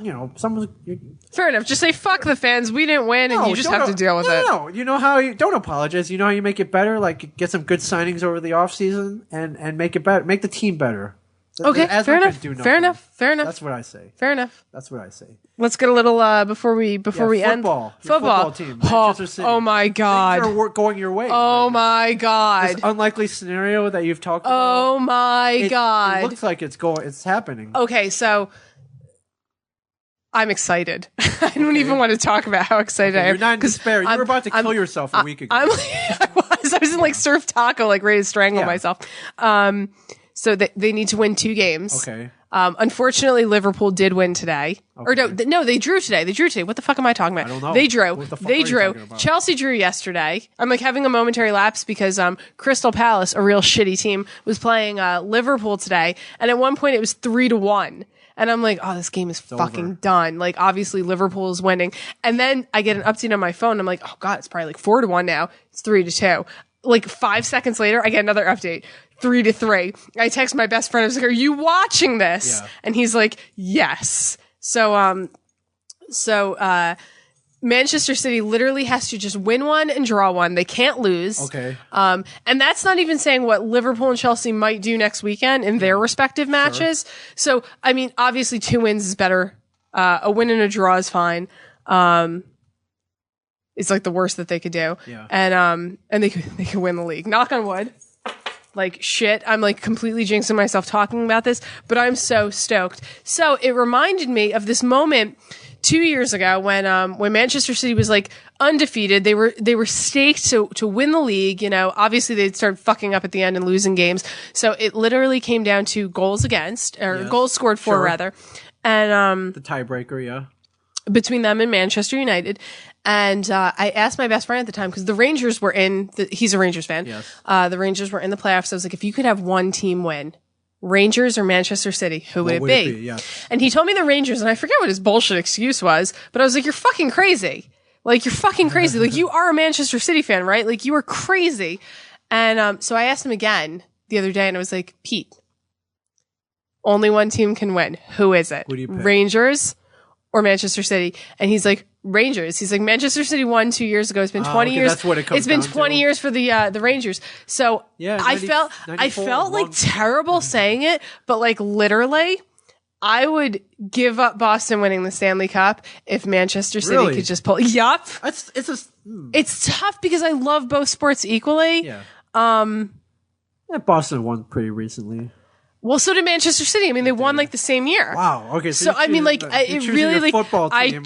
Fair enough. Just say fuck the fans. We didn't win, and you just have to deal with it. No, you know how you don't apologize. You know how you make it better. Like get some good signings over the offseason and make it better. Make the team better. Okay, fair enough. Fair enough. That's what I say. Fair enough. That's what I say. Let's get a little before we end. Football team. Manchester City. Oh my God. Things are going your way. Oh my God. This unlikely scenario that you've talked about. Oh my God. It looks like it's happening. Okay, so I'm excited. I don't even want to talk about how excited I am. You're not in despair. You were about to kill yourself a week ago. I was in like surf taco, like ready to strangle myself. So they need to win 2 games. Okay. Unfortunately, Liverpool did win today. Okay. Or no, they drew today. What the fuck am I talking about? I don't know. They drew. What the fuck are you talking about? Chelsea drew yesterday. I'm like having a momentary lapse because Crystal Palace, a real shitty team, was playing Liverpool today, and at one point it was 3-1. And I'm like, oh, this game is fucking done. Like, obviously Liverpool is winning. And then I get an update on my phone. I'm like, oh God, it's probably like 4-1 now. It's 3-2. Like 5 seconds later, I get another update. 3-3. I text my best friend. I was like, "Are you watching this?" Yeah. And he's like, "Yes." So Manchester City literally has to just win one and draw one. They can't lose. Okay. And that's not even saying what Liverpool and Chelsea might do next weekend in their respective matches. Sure. So, I mean, obviously 2 wins is better. A win and a draw is fine. It's like the worst that they could do. Yeah. And they could win the league. Knock on wood. Like shit, I'm like completely jinxing myself talking about this, but I'm so stoked. So it reminded me of this moment 2 years ago when Manchester City was like undefeated. They were staked to win the league. You know, obviously they'd start fucking up at the end and losing games. So it literally came down to goals against, or goals scored for, rather. And the tiebreaker, yeah. Between them and Manchester United. And I asked my best friend at the time, because the Rangers were he's a Rangers fan. Yes. The Rangers were in the playoffs. I was like, if you could have one team win, Rangers or Manchester City, who would it be? Yeah. And he told me the Rangers, and I forget what his bullshit excuse was, but I was like, you're fucking crazy. Like, you're fucking crazy. Like, you are a Manchester City fan, right? Like, you are crazy. And so I asked him again the other day, and I was like, Pete, only one team can win. Who is it? Who do you pick? Rangers or Manchester City? And he's like, Rangers. He's like, Manchester City won 2 years ago. It's been 20 years. That's what it comes It's been down 20 to. years for the Rangers. So Yeah, I felt like terrible saying it, but like literally, I would give up Boston winning the Stanley Cup if Manchester City could just pull. Yup. It's tough because I love both sports equally. Yeah. Boston won pretty recently. Well, so did Manchester City. I mean, they won like the same year. Wow. Okay. So I mean, like, it really like I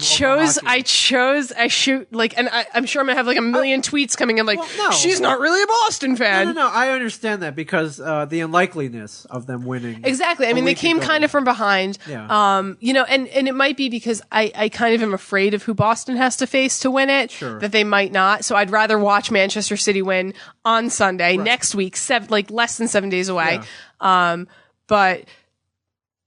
shoot like, and I'm sure I'm gonna have like a million tweets coming in like, she's not really a Boston fan. No. I understand that because the unlikeliness of them winning. Exactly. I mean, they came kind of from behind. Yeah. You know, and it might be because I kind of am afraid of who Boston has to face to win it. Sure. That they might not. So I'd rather watch Manchester City win on Sunday next week, like less than 7 days away. Yeah. But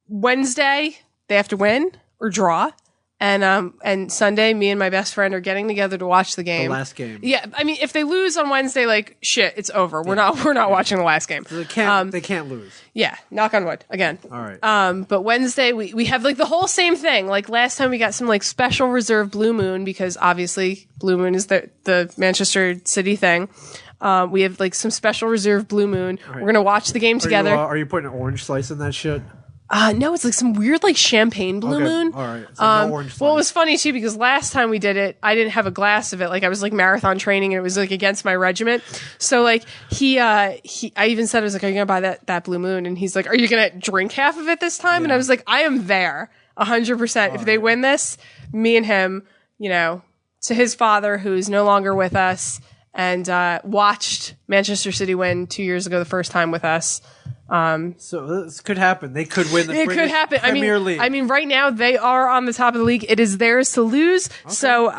Wednesday they have to win or draw, and Sunday me and my best friend are getting together to watch the game. The last game. Yeah, I mean, if they lose on Wednesday, like shit, it's over. We're not watching the last game. So they can't lose. Yeah, knock on wood again. All right. But Wednesday we have like the whole same thing. Like last time we got some like special reserve Blue Moon because obviously Blue Moon is the Manchester City thing. We have like some special reserve Blue Moon. Right. We're going to watch the game together. Are you putting an orange slice in that shit? No, it's like some weird like champagne Blue Moon. All right. So no orange slice. Well, it was funny too because last time we did it, I didn't have a glass of it. Like I was like marathon training and it was like against my regiment. So like I even said, I was like, are you going to buy that Blue Moon? And he's like, are you going to drink half of it this time? Yeah. And I was like, I am there 100%. If they win this, me and him, you know, to his father, who's no longer with us, and watched Manchester City win 2 years ago the first time with us. So this could happen. They could win the Premier League. I mean, right now they are on the top of the league. It is theirs to lose. Okay. So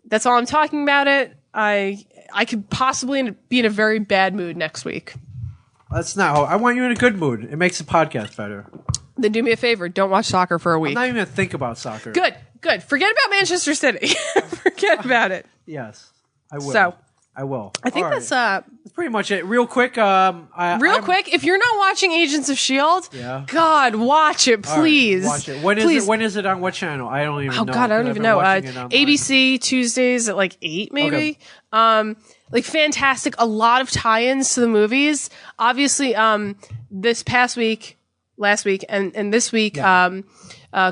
that's all I'm talking about it. I could possibly be in a very bad mood next week. That's not. I want you in a good mood. It makes the podcast better. Then do me a favor. Don't watch soccer for a week. I'm not even going to think about soccer. Good. Forget about Manchester City. Forget about it. Yes, I will. So. I will. I think that's pretty much it. Real quick. Quick, if you're not watching Agents of S.H.I.E.L.D., God, watch it, please. Right, watch it. When is it on what channel? I don't even know. Oh, God, I don't even know. ABC, Tuesdays at like 8, maybe. Okay. Like, fantastic. A lot of tie-ins to the movies. Obviously, last week, and this week,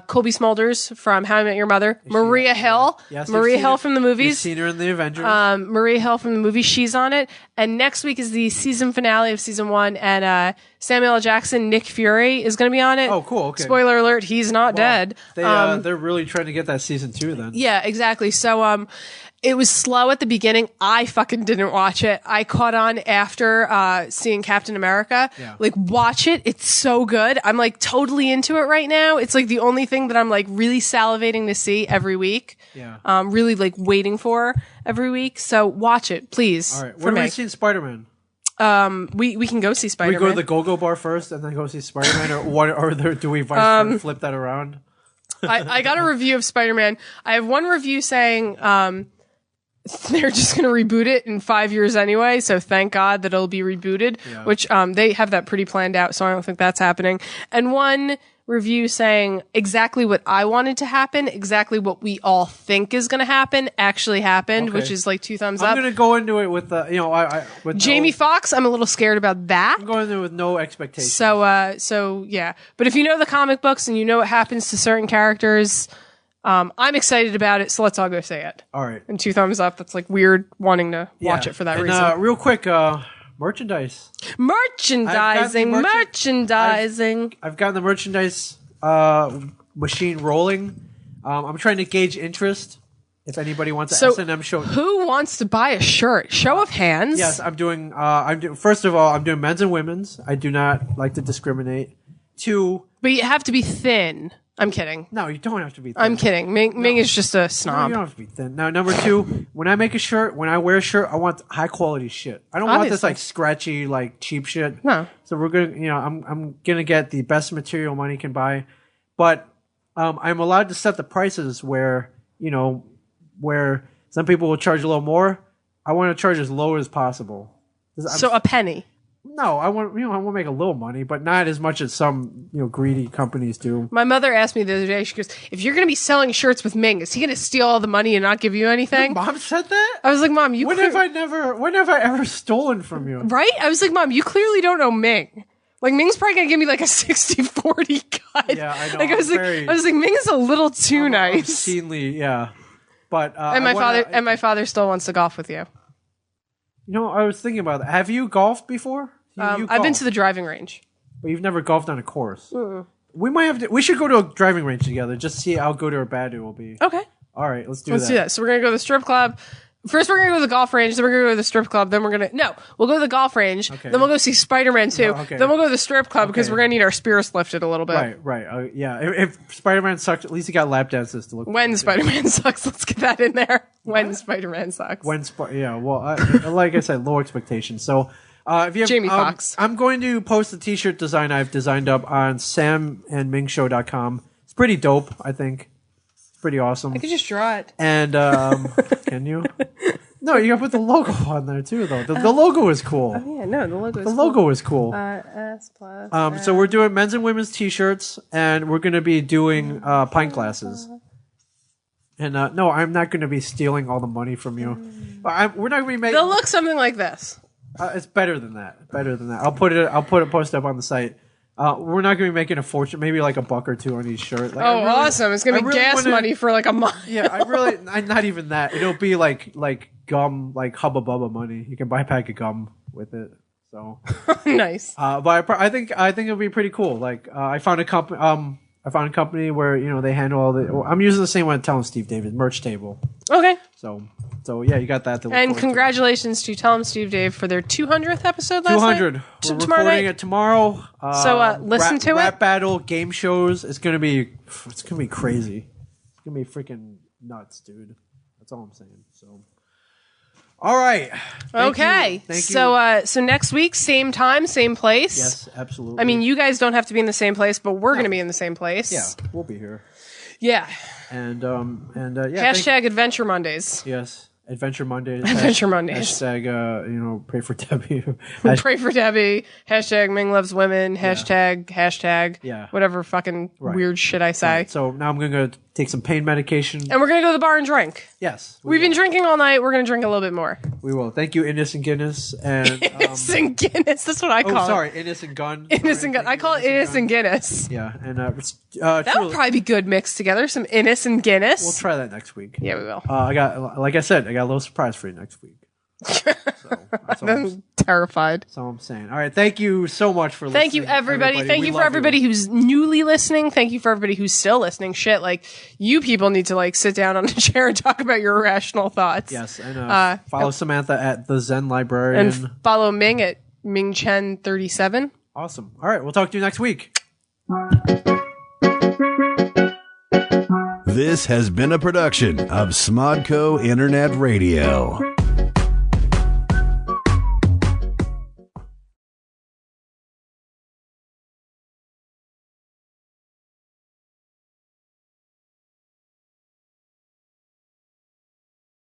Colby Smulders from How I Met Your Mother, Maria Hill, Maria Hill from the movies. You've seen her in the Avengers. Maria Hill from the movie, she's on it. And next week is the season finale of season 1, and Samuel L. Jackson, Nick Fury is going to be on it. Oh, cool. Okay. Spoiler alert: he's not dead. They're really trying to get that season 2 then. Yeah, exactly. So, it was slow at the beginning. I fucking didn't watch it. I caught on after seeing Captain America. Yeah. Like, watch it. It's so good. I'm like totally into it right now. It's like the only thing that I'm like really salivating to see every week. Yeah. Really like waiting for every week. So watch it, please. All right. When are we seeing Spider-Man? We can go see Spider-Man. We go to the Go-Go Bar first and then go see Spider-Man, do we flip that around? I got a review of Spider-Man. I have one review saying they're just going to reboot it in 5 years anyway, so thank God that it'll be rebooted, which they have that pretty planned out, so I don't think that's happening. And one review saying exactly what I wanted to happen, exactly what we all think is going to happen, actually happened, which is like 2 thumbs up. I'm going to go into it with, with Jamie Foxx, I'm a little scared about that. I'm going into it with no expectations. So yeah. But if you know the comic books and you know what happens to certain characters, I'm excited about it, so let's all go say it. All right. And 2 thumbs up. That's like weird wanting to watch it for that reason. Real quick, merchandise. Merchandising. I've gotten the merchandise machine rolling. I'm trying to gauge interest If anybody wants an So, S&M show, who wants to buy a shirt? Show of hands. yes, I'm doing. First of all, I'm doing men's and women's. I do not like to discriminate. 2, But you have to be thin. I'm kidding. no, you don't have to be thin. I'm kidding. Ming is just a No, snob. you don't have to be thin. Now, number 2, when I make a shirt, when I wear a shirt, I want high quality shit. I don't want this Obviously. like scratchy, like cheap shit. No. So we're gonna, I'm gonna get the best material money can buy, but I'm allowed to set the prices where where some people will charge a little more. I want to charge as low as possible. So a penny. No, I want I want to make a little money, but not as much as some greedy companies do. My mother asked me the other day, she goes, if you're going to be selling shirts with Ming, is he going to steal all the money and not give you anything? Mom said that? I was like, Mom, When have I ever stolen from you? Right? I was like, Mom, you clearly don't know Ming. Like, Ming's probably going to give me like a 60-40 cut. Yeah, I know. Like, I was like, Ming is a little too nice. Obscenely, yeah. But And my father still wants to golf with you. I was thinking about that. Have you golfed before? You I've been golf, to the driving range. but you've never golfed on a course. We should go to a driving range together, just to see how good or bad it will be. Okay. All right, let's do Let's do that. So we're going to go to the strip club. First, we're going to go to the golf range. Then we're going to go to the strip club. Then we'll go to the golf range. Okay. Then we'll go see Spider-Man 2. okay. Then we'll go to the strip club because Okay. we're going to need our spirits lifted a little bit. Right. Yeah. If Spider-Man sucks, at least he got lap dances to look. When Spider-Man sucks, let's get that in there. When Spider-Man sucks. Like I said, low expectations. So, if you have Jamie Foxx. I'm going to post the T-shirt design I've designed up on samandmingshow.com. It's pretty dope, I think. It's pretty awesome. I could just draw it. And can you? No, you got to put the logo on there too, though. The logo is cool. Yeah, no, the logo is The logo is cool. S plus. So we're doing men's and women's T-shirts, and we're going to be doing pint glasses. And no, I'm not going to be stealing all the money from you. We're not going to be making. They'll look something like this. It's better than that. I'll post it up on the site. We're not going to be making a fortune. Maybe like $1 or $2 on each shirt. Like, Awesome! It's going to be gas money for like a month. Yeah, I'm not even that. It'll be like gum, like Hubba Bubba money. You can buy a pack of gum with it. So Nice. but I think it'll be pretty cool. Like I found a company where they handle all the. I'm using the same one I'm telling Steve David merch table. Okay. So yeah, you got that. To look And forward to. Congratulations to Tell 'em Steve Dave for their 200th episode last 200. night. We're Tomorrow recording night. it tomorrow. So, listen to it. Rap battle, game shows. It's gonna be crazy. It's gonna be freaking nuts, dude. That's all I'm saying. So, all right. Okay. Thank you. So next week, same time, same place. Yes, absolutely. I mean, you guys don't have to be in the same place, but we're going to be in the same place. yeah, we'll be here. Yeah. And yeah. Hashtag Adventure Mondays. Yes. Adventure Mondays. Adventure Mondays. Hashtag, pray for Debbie. Pray for Debbie. Hashtag Ming loves women. Hashtag. Yeah. Whatever fucking weird shit I say. Right, so now I'm going to go take some pain medication. And we're going to go to the bar and drink. Yes. We've been drinking all night. We're going to drink a little bit more. We will. Thank you, Innocent Guinness. And, Innocent Guinness. That's what I call it. sorry. Innocent Gun. Innocent Gun. I call it Innocent Guinness. Yeah. And That would probably be good mixed togetger. Some Innocent Guinness. we'll try that next week. Yeah, we will. Like I said, I got a little surprise for you next week. So, I'm terrified. that's all I'm saying. All right. Thank you so much for listening. Thank you, everybody. Thank We you for love everybody who's newly listening. Thank you for everybody who's still listening. Shit, like, you people need to, like, sit down on a chair and talk about your irrational thoughts. Yes. And follow Samantha at the Zen Librarian. And follow Ming at Ming Chen 37. Awesome. All right. We'll talk to you next week. This has been a production of Smodco Internet Radio.